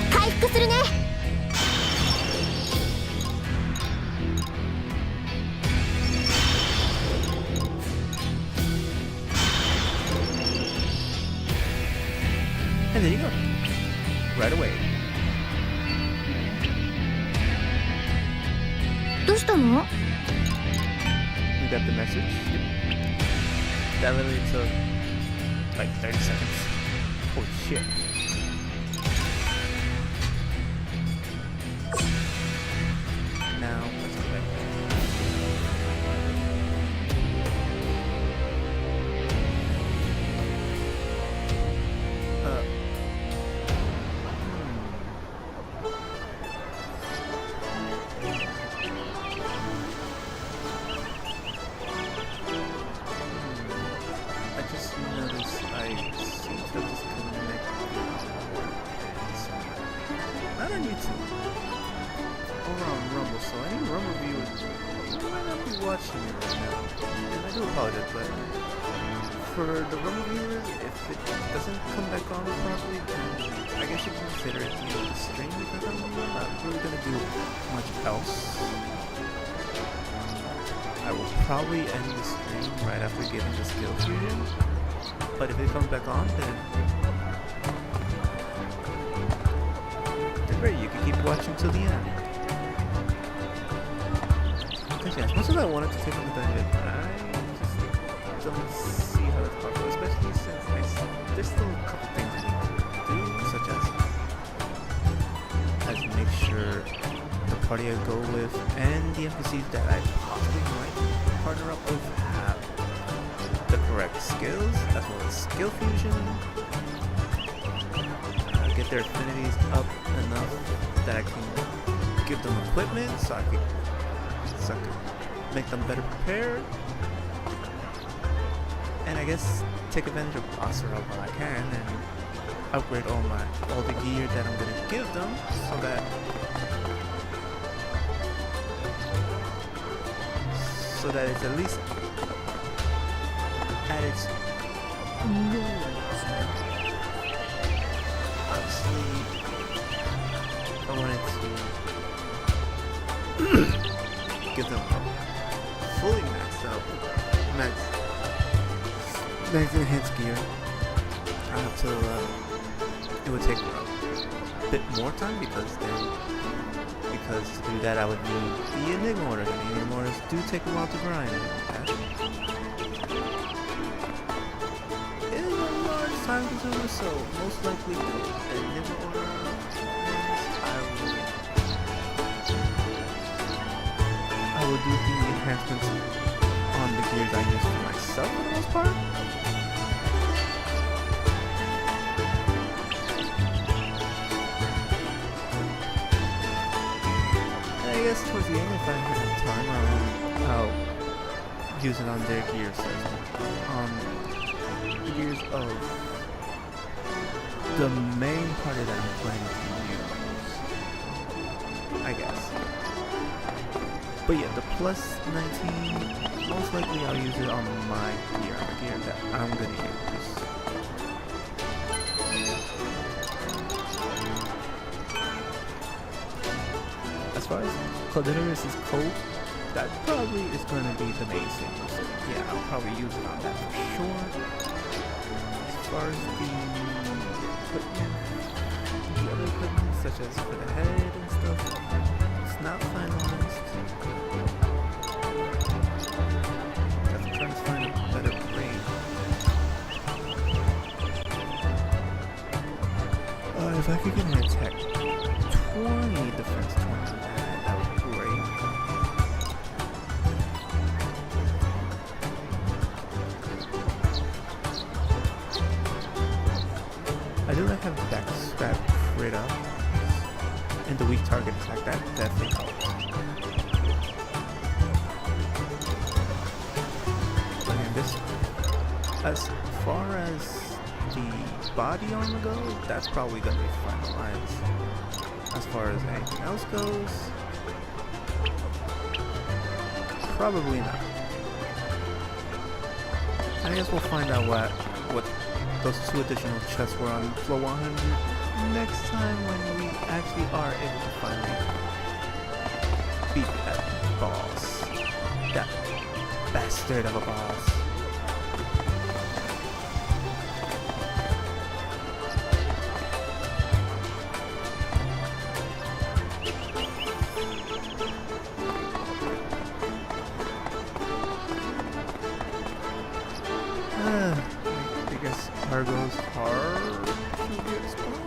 回復するね。 And there you go. Right away. どうしたの？ You got the message? That literally took like 30 seconds. Holy shit. Now, let's go back. I just noticed I seem to have disconnected somewhere. Not on YouTube. Over on Rumble, so any Rumble viewers might not be watching it right now. And I do apologize, but for the Rumble viewers, if it doesn't come back on properly, then I guess you can consider it the stream because I'm not really gonna do much else. I will probably end the stream right after getting the skill fusion, but if it comes back on, then great, you can keep watching till the end. Because yeah, as much as I wanted to take on the dungeon, I just don't see how that's possible, especially decent. There's still a couple things I need to do, such as make sure the party I go with and the NPCs that I possibly might partner up with have the correct skills, as well as skill fusion. Get their affinities up enough that I can give them equipment so I can make them better prepared. And I guess take advantage of boss roll while I can and upgrade all the gear that I'm gonna give them so that it's at least at its obviously I wanted to give them fully maxed out max enhanced gear. I have to it would take a bit more time because to do that I would need the Enigma orders, and the Enigma orders do take a while to grind. It is a large time consumer, so most likely the Enigma order I will do the enhancements on the gears I use for myself for the most part. I guess towards the end, if I have time, I'll use it on their gear system. The gears of the main party that I'm planning to use, I guess. But yeah, the plus 19, most likely I'll use it on my gear, the gear that I'm gonna use. As far as Claudinus' coat, that probably is going to be the main thing. So yeah, I'll probably use it on that for sure. As far as the other equipment, such as for the head and stuff, it's not finalized. I'm trying to find a better brain. If I could get an attack 20 defense 20. I do not have backstrap crit up, and the weak target attack, that definitely helps. But in this, as far as the body armor goes, that's probably going to be finalized. As far as anything else goes, probably not. I guess we'll find out what those 2 additional chests were on floor 100 next time when we actually are able to finally beat that boss. That bastard of a boss. I guess cargo's hard to get spawned.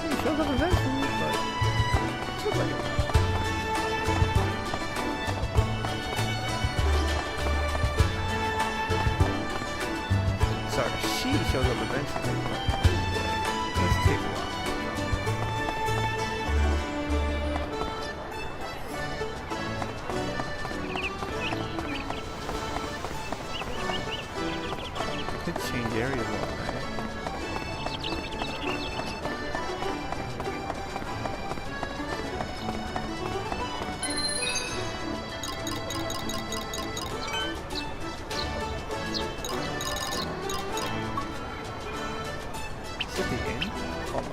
It shows up eventually, but it's not like it. Sorry, she shows up eventually, but let's take a while. Change area wall, right? Is it the end? Oh,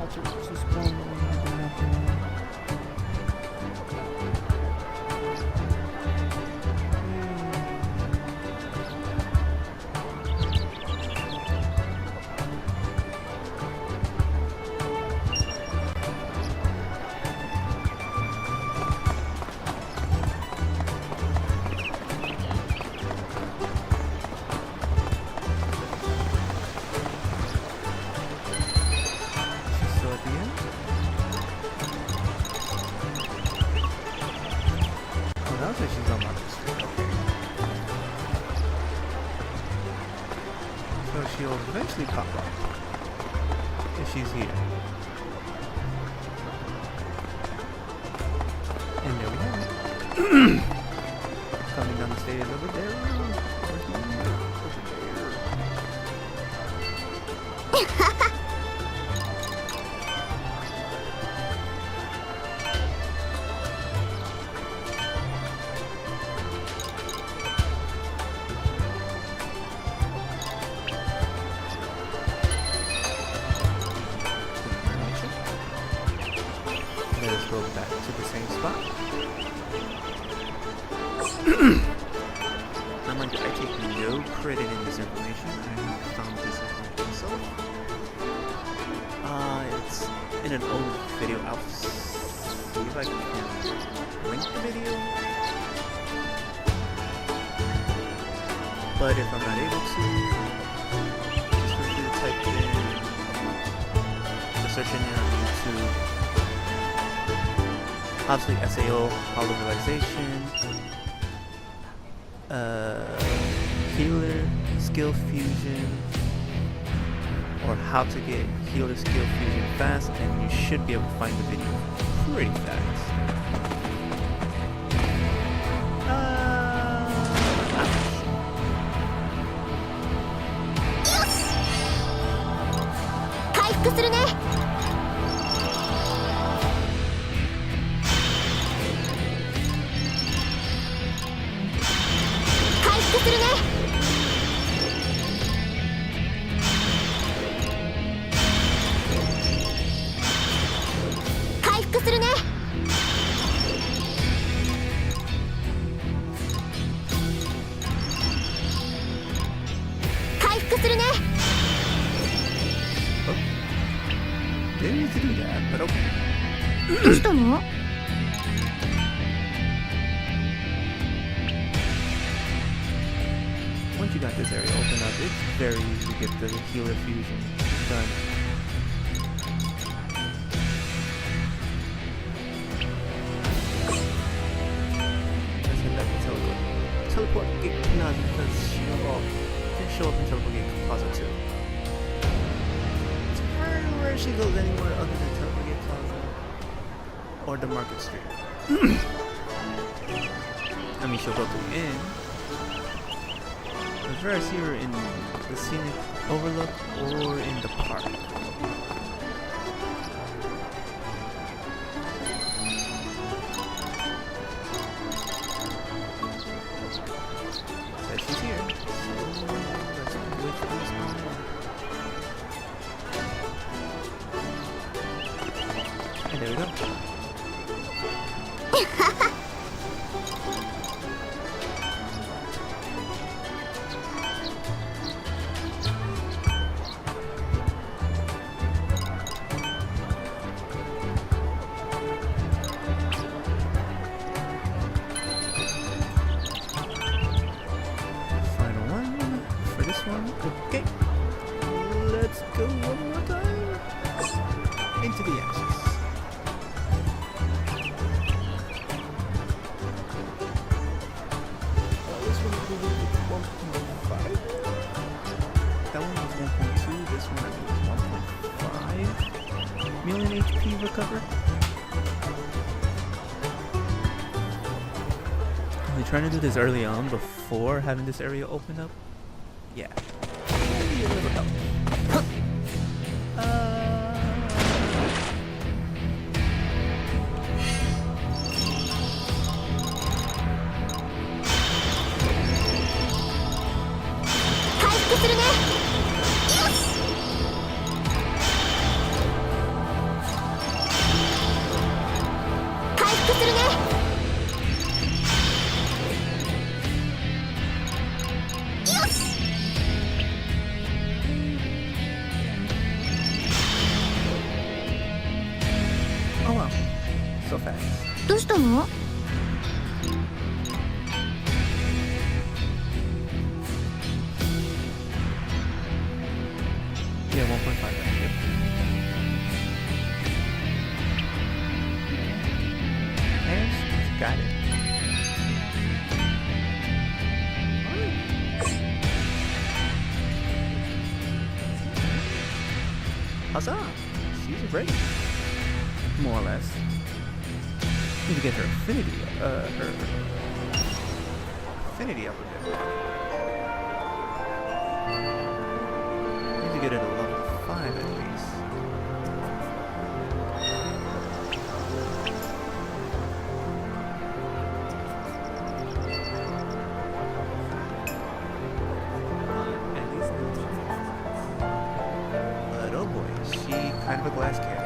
to spawn no market street. Okay. So she'll eventually pop up if she's here. And there we have it. Coming down the stairs over there. Let us go back to the same spot. Now mind you, I take no credit in this information. I found this information myself. It's in an old video. I'll see if I can link the video. But if I'm not able to, just feel free to type in the search engine on YouTube. Obviously SAO, Hollow Realization, Healer, Skill Fusion, or how to get Healer Skill Fusion fast, and you should be able to find the video pretty fast. Didn't need to do that, but okay. どうしたの？ Once you got this area open up, it's very easy to get the healer fusion done. Let's hit that teleport. Teleport gate none because didn't show up in teleport gate plaza 2. It's very rare she goes anywhere other than teleport gate plaza or the market street. I mean, she'll go to the inn. It's rare I see her in the scenic overlook or in the park. So she's here. So let's wait for this one. And there we go. Okay, let's go one more time into the axis. This one was 1.5. That one was 1.2. This one was 1.5 million HP recovered. Are they trying to do this early on before having this area open up? Yeah. Maybe a little help. Oh wow, so fast. どうしたの？ Let's Huzzah! She's ready. More or less. Need to get her affinity up a bit. Need to get it to level 5 at least. But oh boy, she kind of a glass cannon.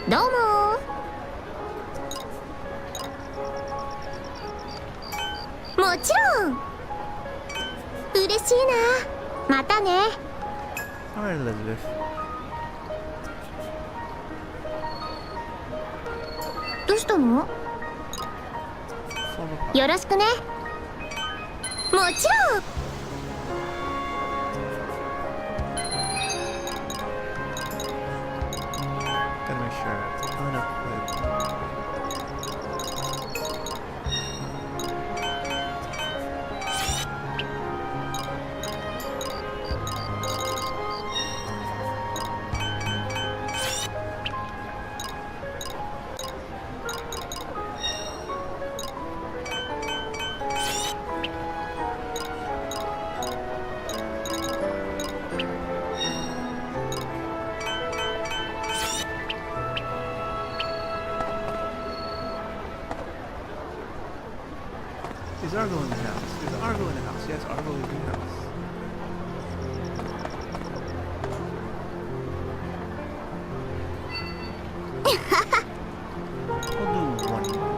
Doうもー。もちろん。嬉しいな。またね。Alright, Elizabeth. どうしたの？ Form apart. よろしくね。もちろん。Gotta make sure I unequip. Is Argo in the house? Is Argo in the house? Yes, Argo is in the house. We'll do one more.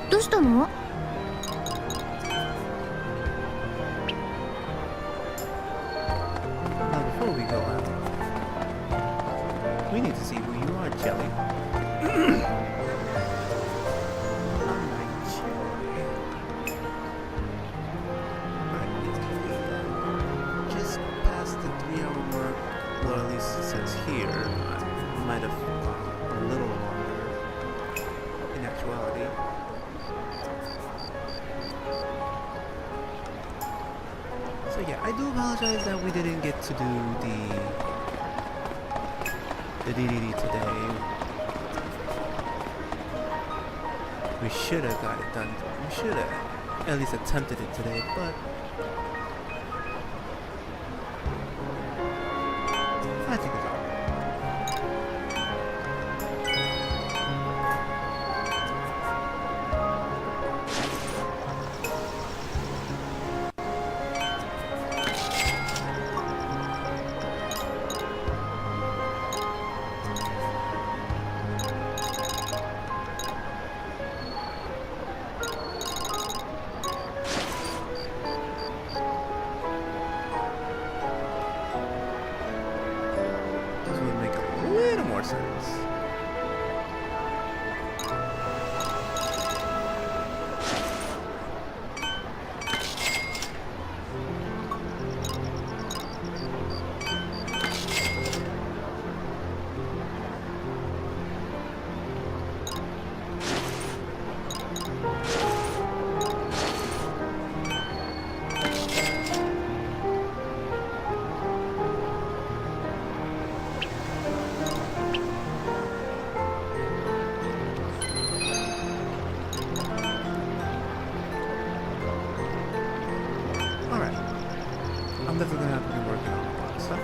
Do どうしたの？ Now, before we go out, we need to see who you are, Jelly. Unlike Jelly. Alright, just past the 3-hour mark. Well, at least it says here. I might have a little longer in actuality. So yeah, I do apologize that we didn't get to do the DDD today. We should have got it done. We should have at least attempted it today, but I think it's alright. This would make a little more sense. Alright. I'm definitely gonna have to be working on a lot of stuff.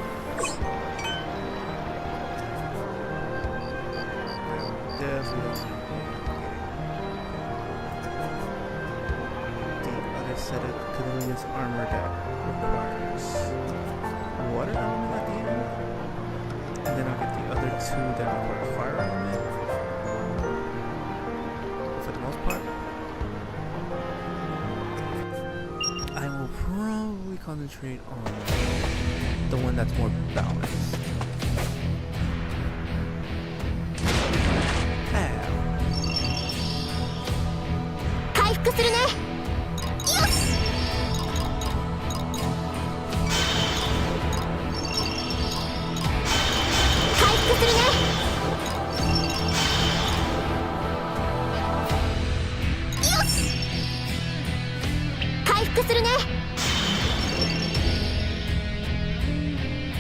Definitely. The other set of Camellia's armor that requires water element at the end. And then I'll get the other two that require fire element. concentrate on the one that's more balanced. Ow. 回復するね。よし。回復するね。よし。回復するね。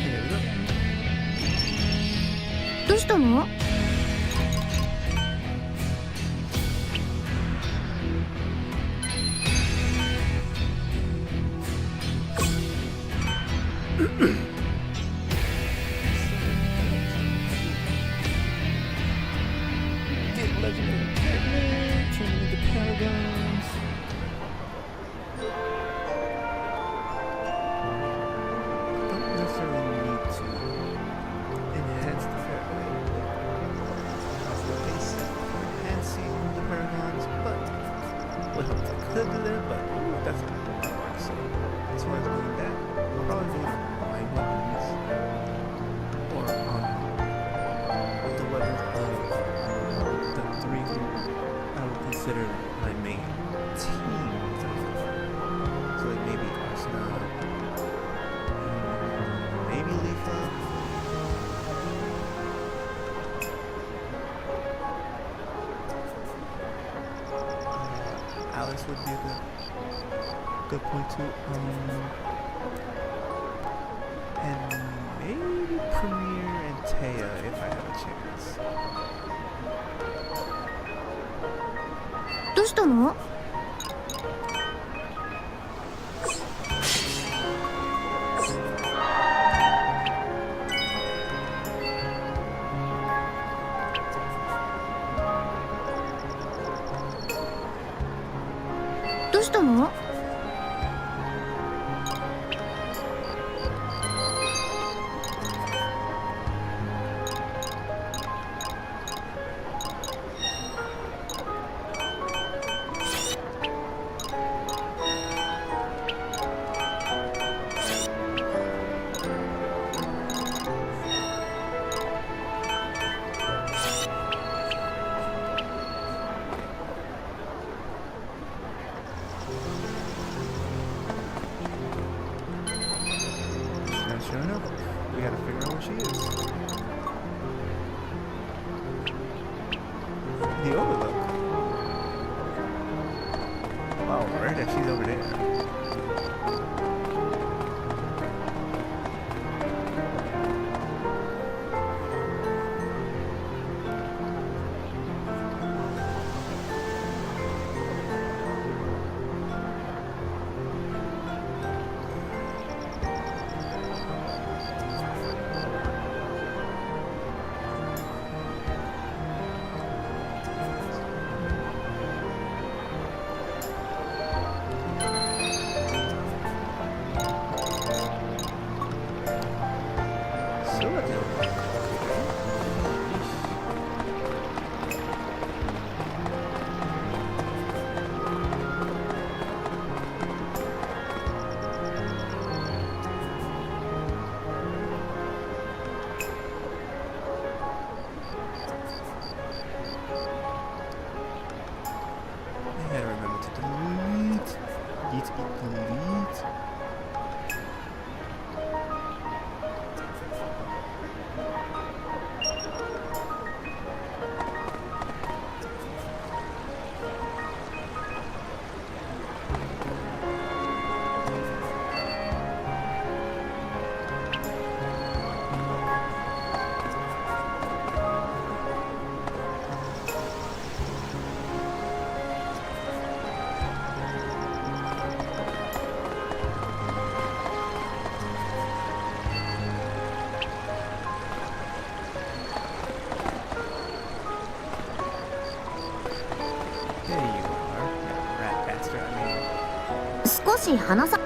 There we go. どうしたの？ Get legendary equipment, turning into paragons. Don't necessarily need to enhance the paragons. That's the basic for enhancing the paragons, but would help if I could do that, but that's not a lot of work, so as far as doing that, I'll probably do my weapons or on the weapons of the three who I would consider my main team. So like maybe Arsenal, maybe Leafa. Alice would be a good point too. And maybe Premier and Taya if I have a chance. どうしたの？ どうしたの？ She's not showing up. We gotta figure out where she is. The Overlook. Wow, right that she's over there. Still at the Overlook. I gotta remember to delete. Delete. There you are, you rat bastard. I mean, 少し離さ。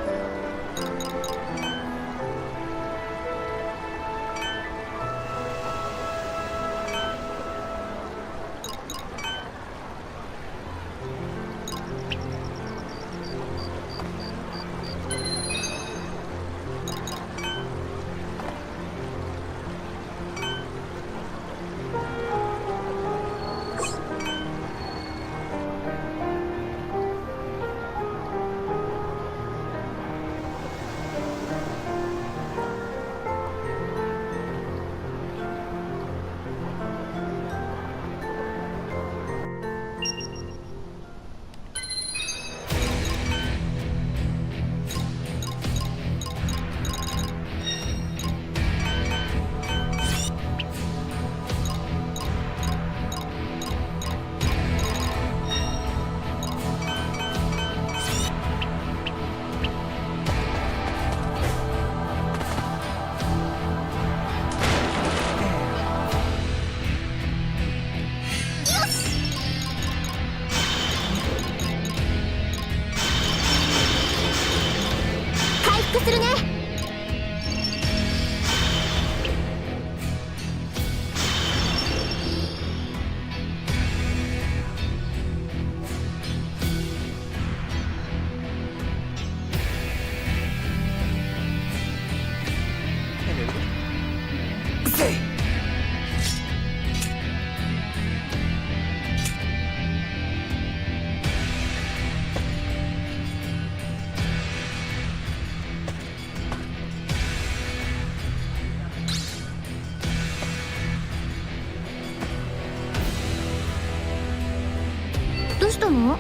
したの？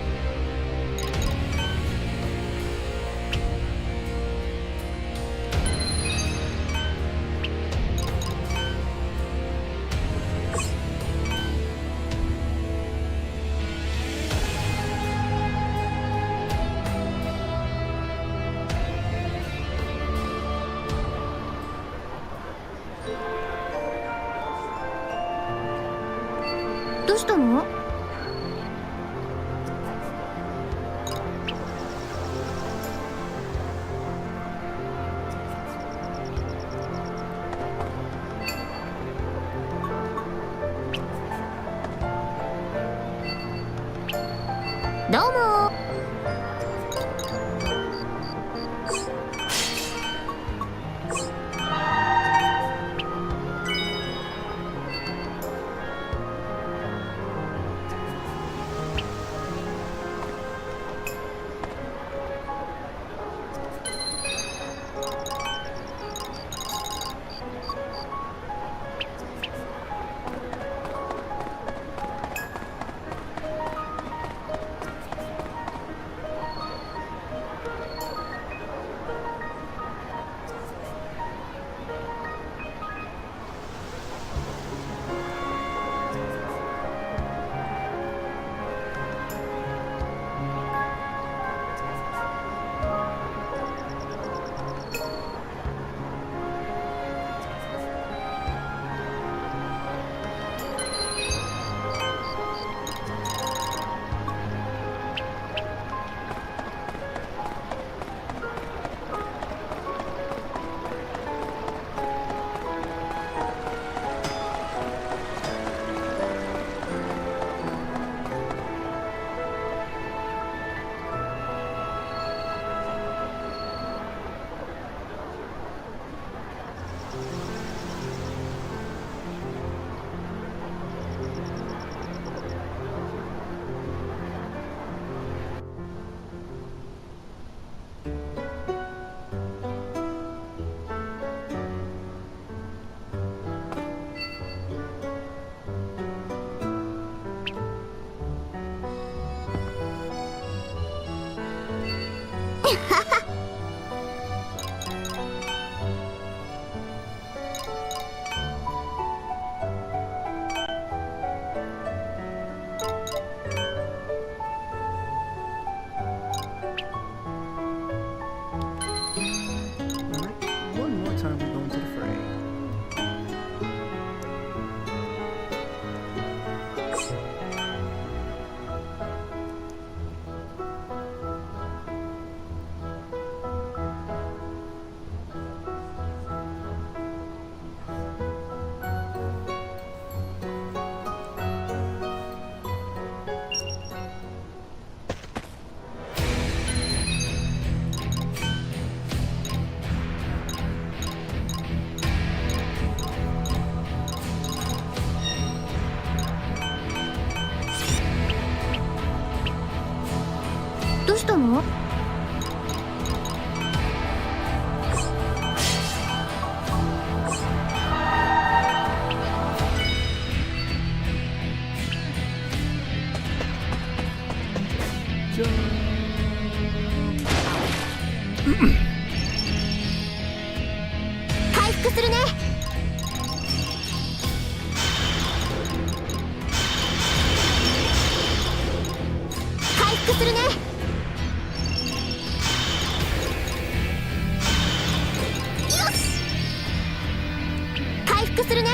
どうしたの？どうも。One more time we go into the fray.どうしたの？回復するね。回復するね。よし。回復するね。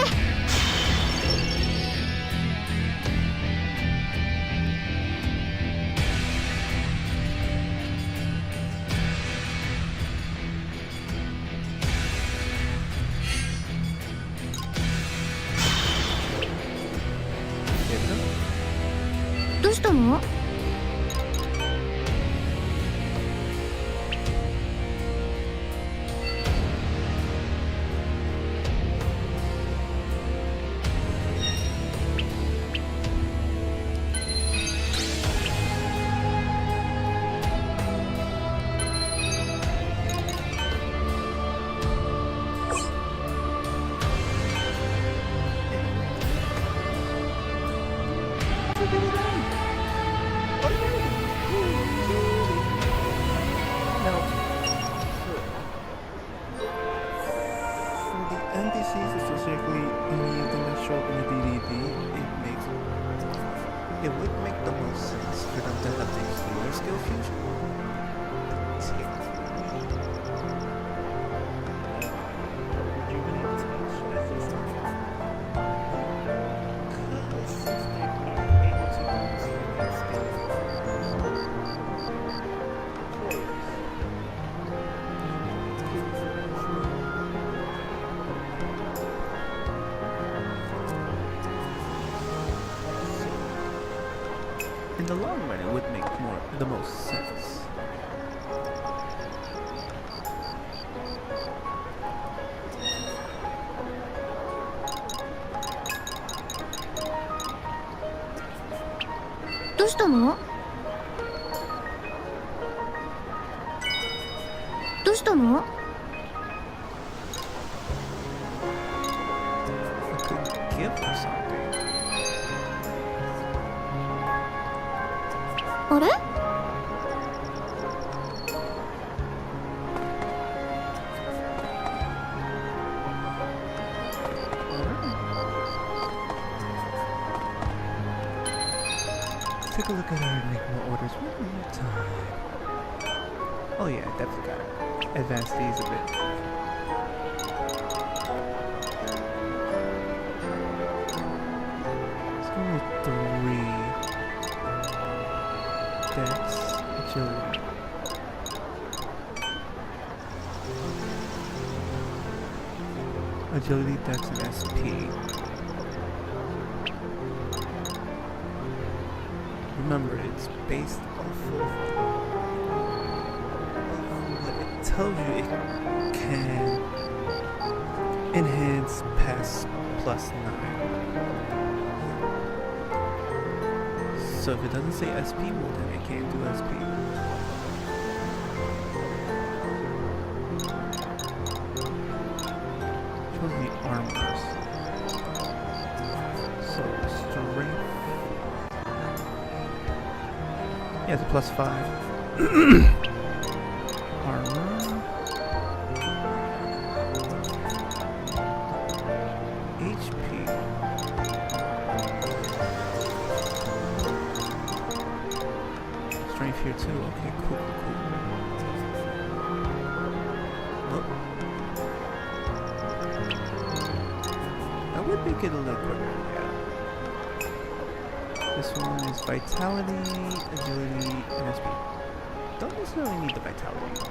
どうしたの？ NPCs, specifically any of them that show up in the DDD, it would make the most sense for them to have the healer skill fusion. In the long run, it would make the most sense. I could give her something. あれ Take a look at our Enigma orders one more time. Oh yeah, definitely gotta advance these a bit. Let's go with 3 Dex, Agility. Agility, Dex, and SP. Remember, it's based off of what it tells you it can enhance past +9. So if it doesn't say SP, well then it can't do SP. Shows the armors. So strength. Yeah, it's a +5. Armor. HP. Strength here too. Okay, cool. Oh. That would make it a little quicker, yeah. This one is Vitality, Agility, and SP. Don't necessarily need the Vitality.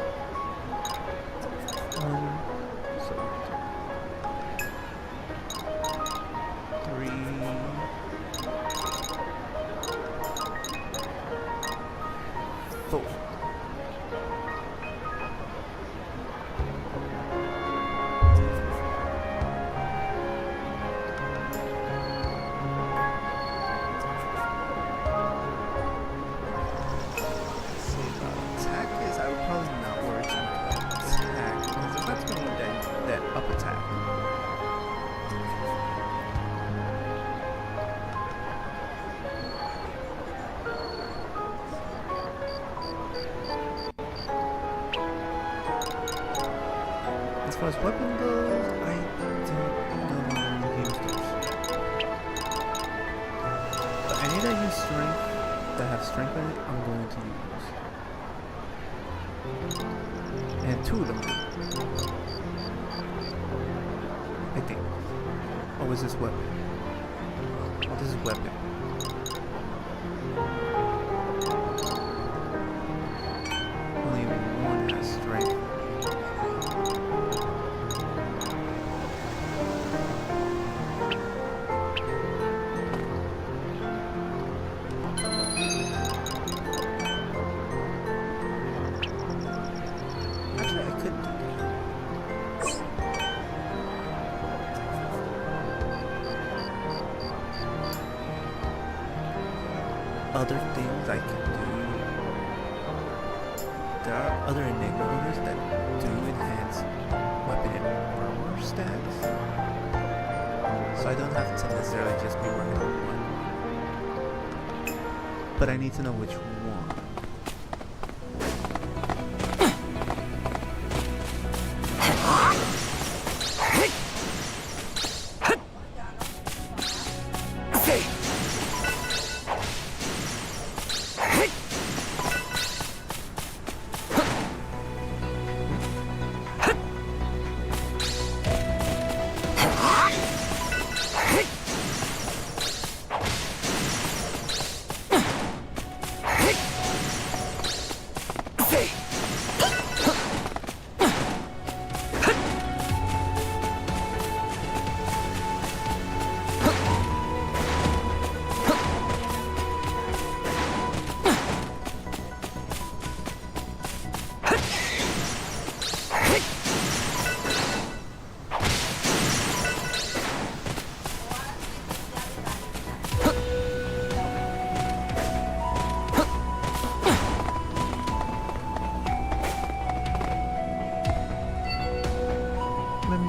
So 3. Four. As far as weapon goes, I don't know how to use those. But any that use strength, that have strength in it, I'm going to use. And 2 of them do. I think. Oh, is this weapon? Oh, this is weapon. Only one has strength. Other things I can do. There are other Enigma orders that do enhance weapon and armor stats. So I don't have to necessarily just be working on one. But I need to know which one.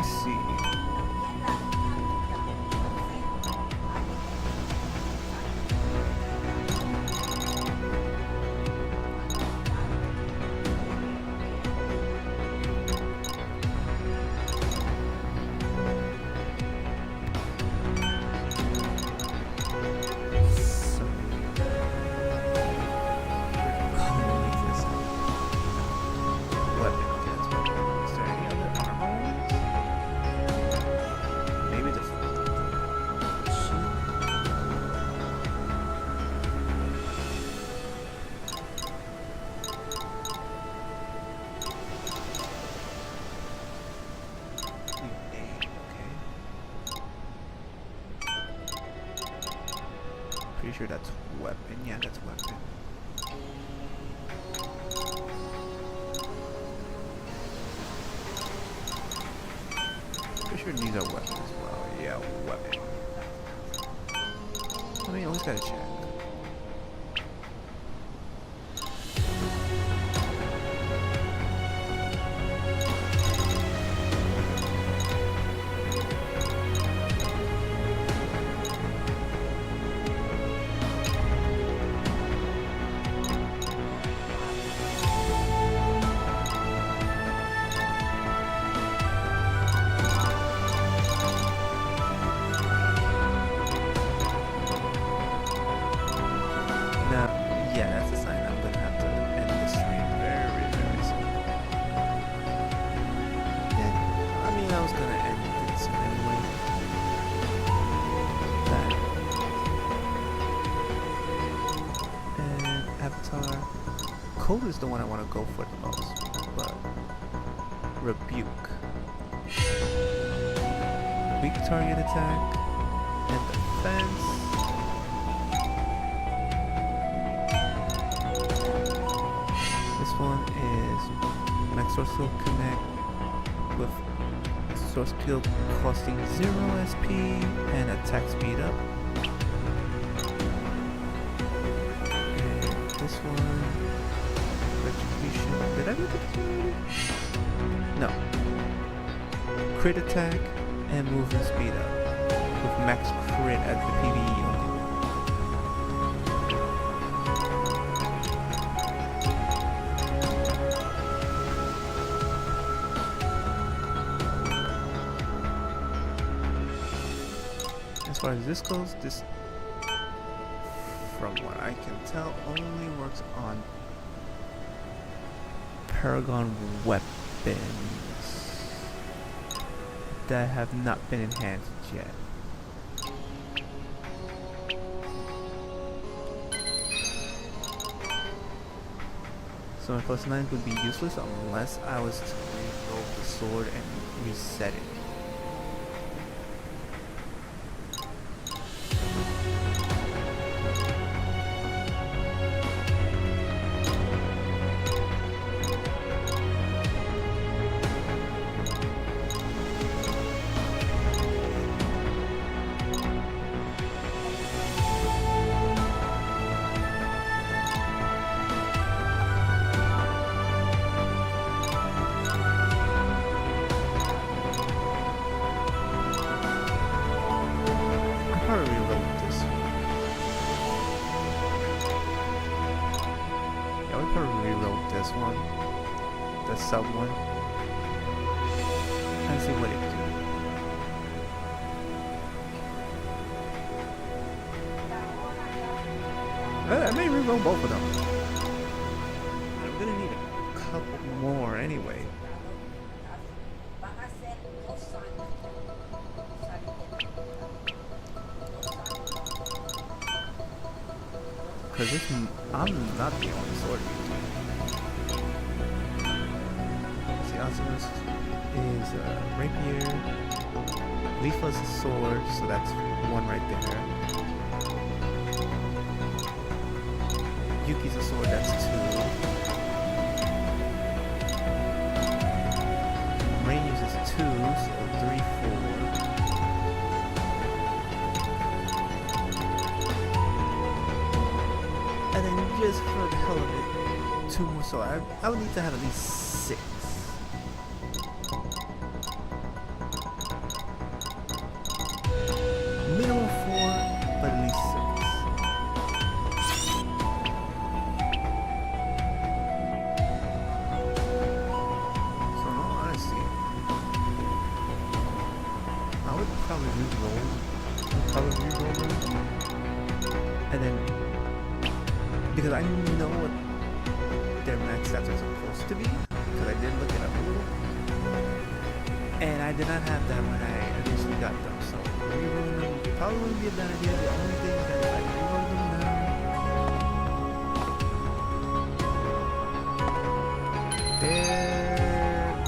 me see. Pretty sure that's weapon. Yeah, that's weapon. Pretty sure these are weapons as well. Yeah, weapon. I mean, always gotta check. Yeah, that's a sign I'm gonna have to end the stream very, very soon. Yeah, I mean, I was gonna end it soon anyway. That. And Avatar. Code is the one I want to go for the most, but Rebuke. Weak target attack and defense. This one is max source skill connect with source skill costing 0 SP and attack speed up. And this one, retribution. Did I do this already? No. Crit attack and movement speed up with max crit at the PvE only. As far as this goes, this, from what I can tell, only works on Paragon weapons that have not been enhanced yet. So my +9 would be useless unless I was to reroll the sword and reset it. This one, the sub one, and see what it do. I may reroll both of them. I'm gonna need a couple more anyway. Cause this, I'm not the only sword user. Awesomeness is rapier. Leafla's a sword, so that's one right there. Yuki's a sword, that's 2. Rain uses 2, so 3, 4. And then just for the hell of it, 2 more, so I would need to have at least 6. would probably re-roll. And then, because I know what their max stats are supposed to be, because I did look it up a little. And I did not have that when I initially got them, so re-rolling them probably wouldn't be a bad idea. The only thing is that if I re-roll them now,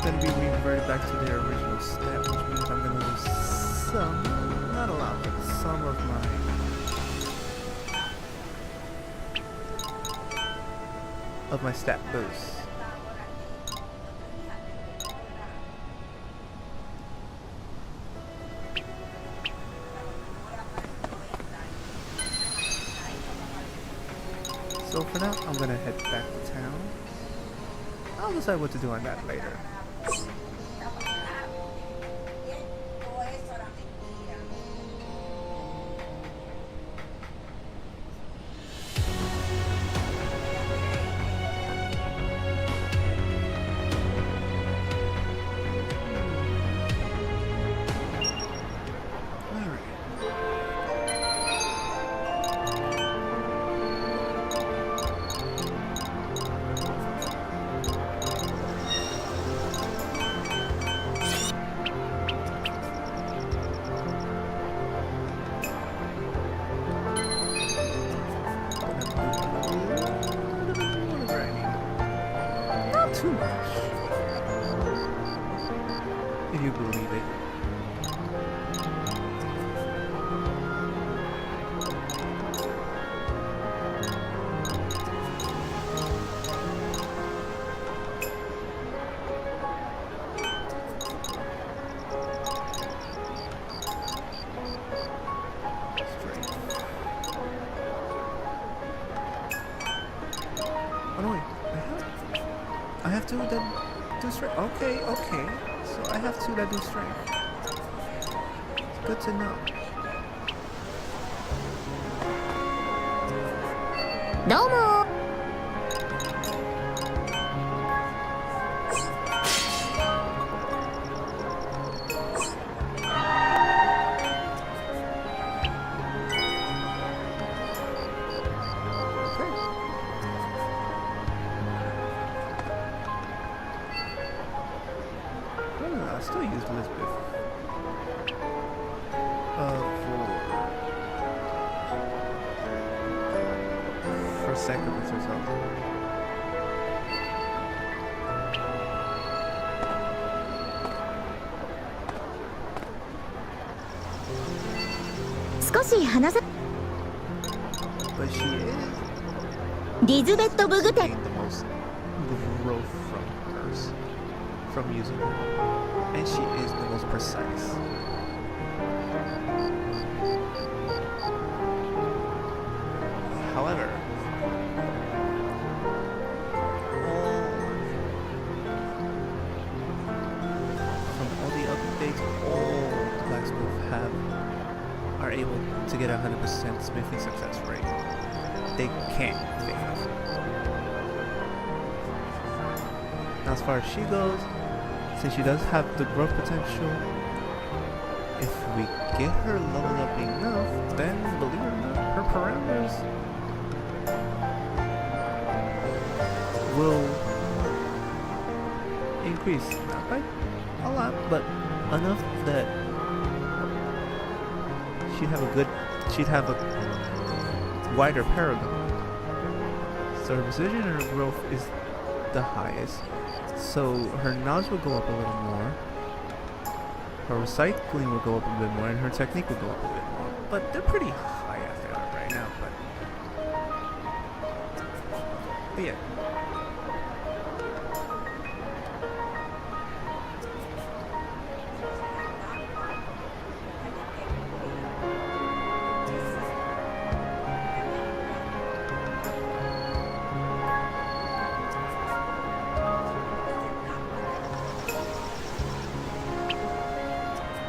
they're going to be reverted back to their original stat, which means I'm going to lose some, not a lot, but some of my stat boost. So for now, I'm gonna head back to town. I'll decide what to do on that later. Too much, if you believe it. Oh no, wait. I have two that do strength. Okay. So I have two that do strength. It's good to know. どうも I still used Elizabeth. For sacraments or something. 少し話さ But she is リズベット・ブグテ gained the most growth from using her. And she is the most precise. However, from all the updates, all the blacksmiths are able to get a 100% smithing success rate. They can't fail. Now, as far as she goes, since she does have the growth potential, if we get her leveled up enough, then believe it or not, her parameters will increase. Not by a lot, but enough that she'd have a wider paragon. So her precision and her growth is the highest. So her knowledge will go up a little more, her recycling will go up a bit more, and her technique will go up a bit more. But they're pretty high as they are right now, but yeah.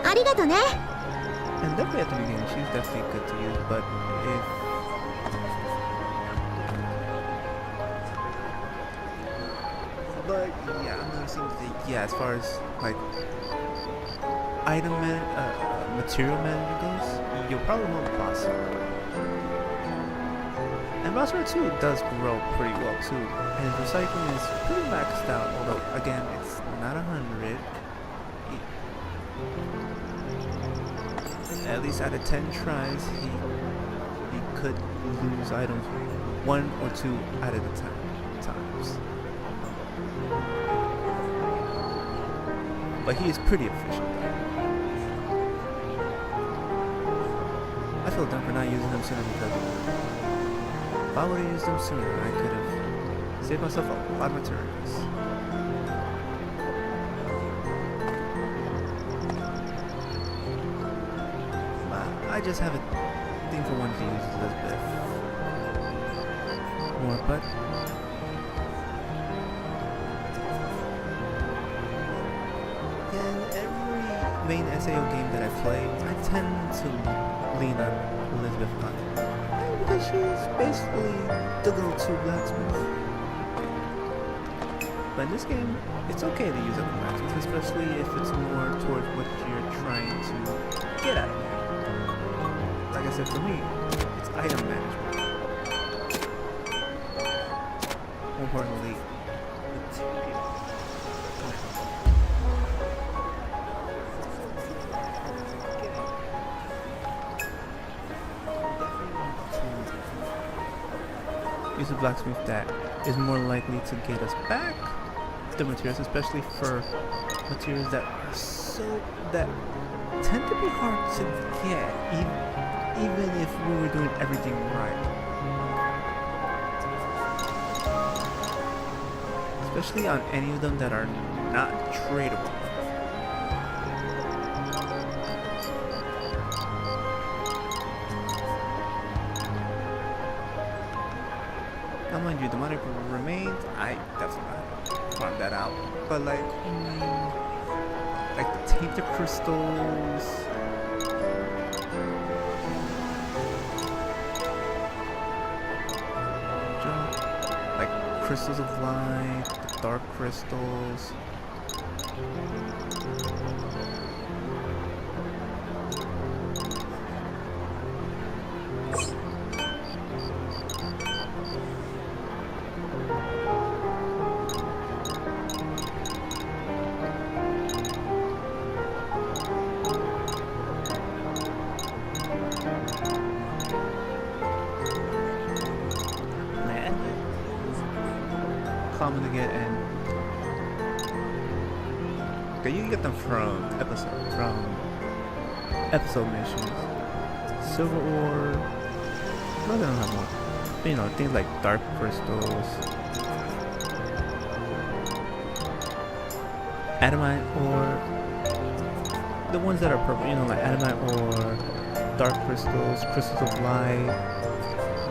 ありがとね And definitely at the beginning, she's definitely good to use, but yeah, I'm noticing that, yeah, as far as like item material management goes, you'll probably want boss art. And boss art too does grow pretty well too, and his recycling is pretty maxed out, although again it's not 100. At least out of 10 tries, he could lose items 1 or 2 out of the 10 times. But he is pretty efficient. I feel dumb for not using them sooner because if I would have used them sooner, I could have saved myself a lot of materials. But I just have a thing for one to use Elizabeth more, but yeah, every main SAO game that I play, I tend to lean on Elizabeth content. Because she's basically the go-to blacksmith. But in this game, it's okay to use other blacksmiths, especially if it's more towards what you're trying to get out of it. Like I said, for me, it's item management. More importantly, material. Use a blacksmith that is more likely to get us back the materials, especially for materials that are that tend to be hard to get, even if we were doing everything right. Especially on any of them that are not tradable. Now mind you, demonic remains, I definitely found that out. But like the tainted crystals, like crystals of light, the dark crystals. Common to get, and okay, you can get them from episode missions, silver ore. No, they don't have more. But, you know, things like dark crystals, adamite ore, the ones that are purple. You know, like adamite ore, dark crystals, crystals of light.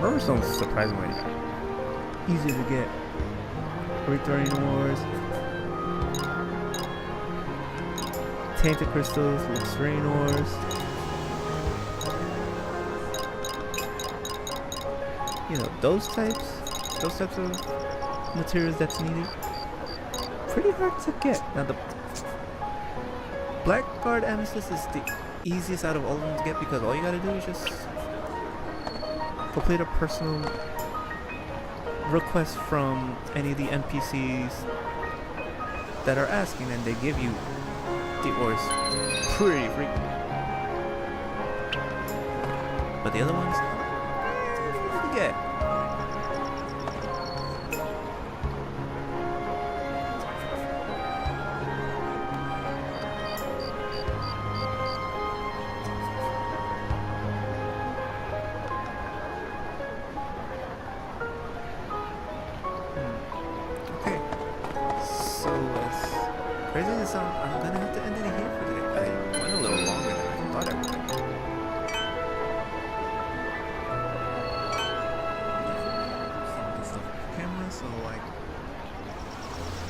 Murder stone's surprisingly easy to get. Recurring ores, tainted crystals, luxurian ores. You know, those types of materials that's needed. Pretty hard to get. Now the Blackguard Amethyst is the easiest out of all of them to get because all you gotta do is just complete a personal request from any of the NPCs that are asking, and they give you the ores pretty frequently. But the other ones, easy to get. Crazy as it sounds, I'm gonna have to end it here for today. I went a little longer than I thought I would. This stuff off camera, so like,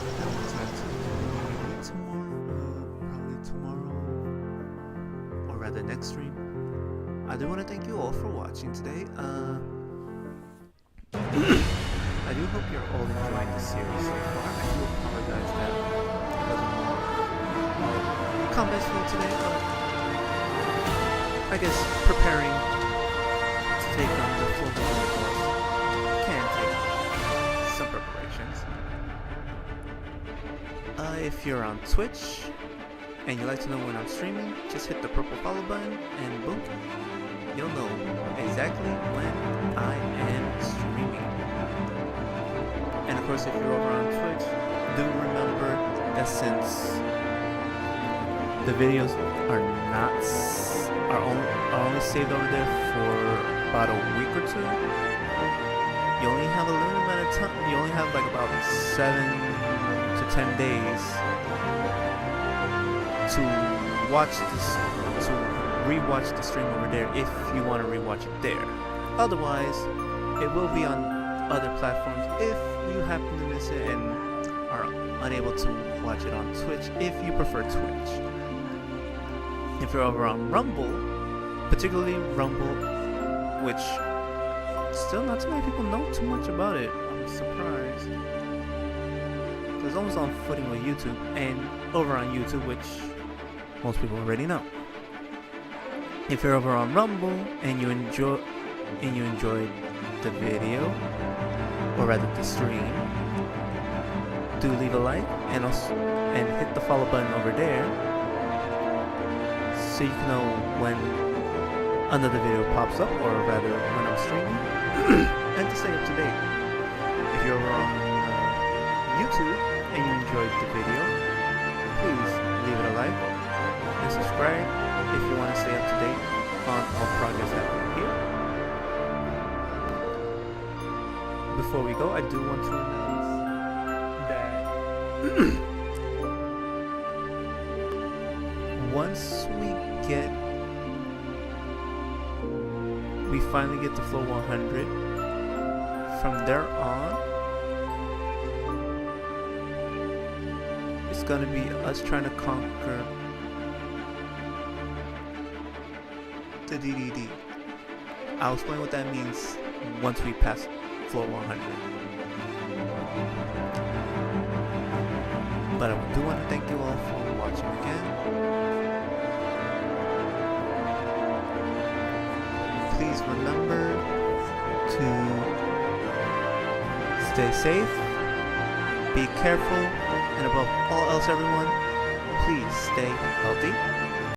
I don't have time to do probably tomorrow, or rather next stream. I do want to thank you all for watching today. I do hope you're all enjoying the series so far. I do apologize that combat food today, but I guess preparing to take on the full course can take some preparations. If you're on Twitch and you'd like to know when I'm streaming, just hit the purple follow button and boom, you'll know exactly when I am streaming. And of course, if you're over on Twitch, do remember that since the videos are only saved over there for about a week or two, you only have a limited amount of time. You only have like about 7 to 10 days to watch this, to rewatch the stream over there if you want to rewatch it there. Otherwise, it will be on other platforms if you happen to miss it and are unable to watch it on Twitch if you prefer Twitch. If you're over on Rumble, particularly Rumble, which still not too many people know too much about it, I'm surprised. It's almost on footing with YouTube, and over on YouTube, which most people already know. If you're over on Rumble and you enjoyed the video, or rather the stream, do leave a like and hit the follow button over there, so you can know when another video pops up, or rather when I'm streaming, and to stay up to date. If you're over on YouTube and you enjoyed the video, please leave it a like and subscribe if you want to stay up to date on all progress happening here. Before we go, I do want to announce that once we finally get to floor 100, from there on, it's gonna be us trying to conquer the DDD. I'll explain what that means once we pass floor 100. But I do want to thank you all for watching again. Please remember to stay safe, be careful, and above all else, everyone, please stay healthy.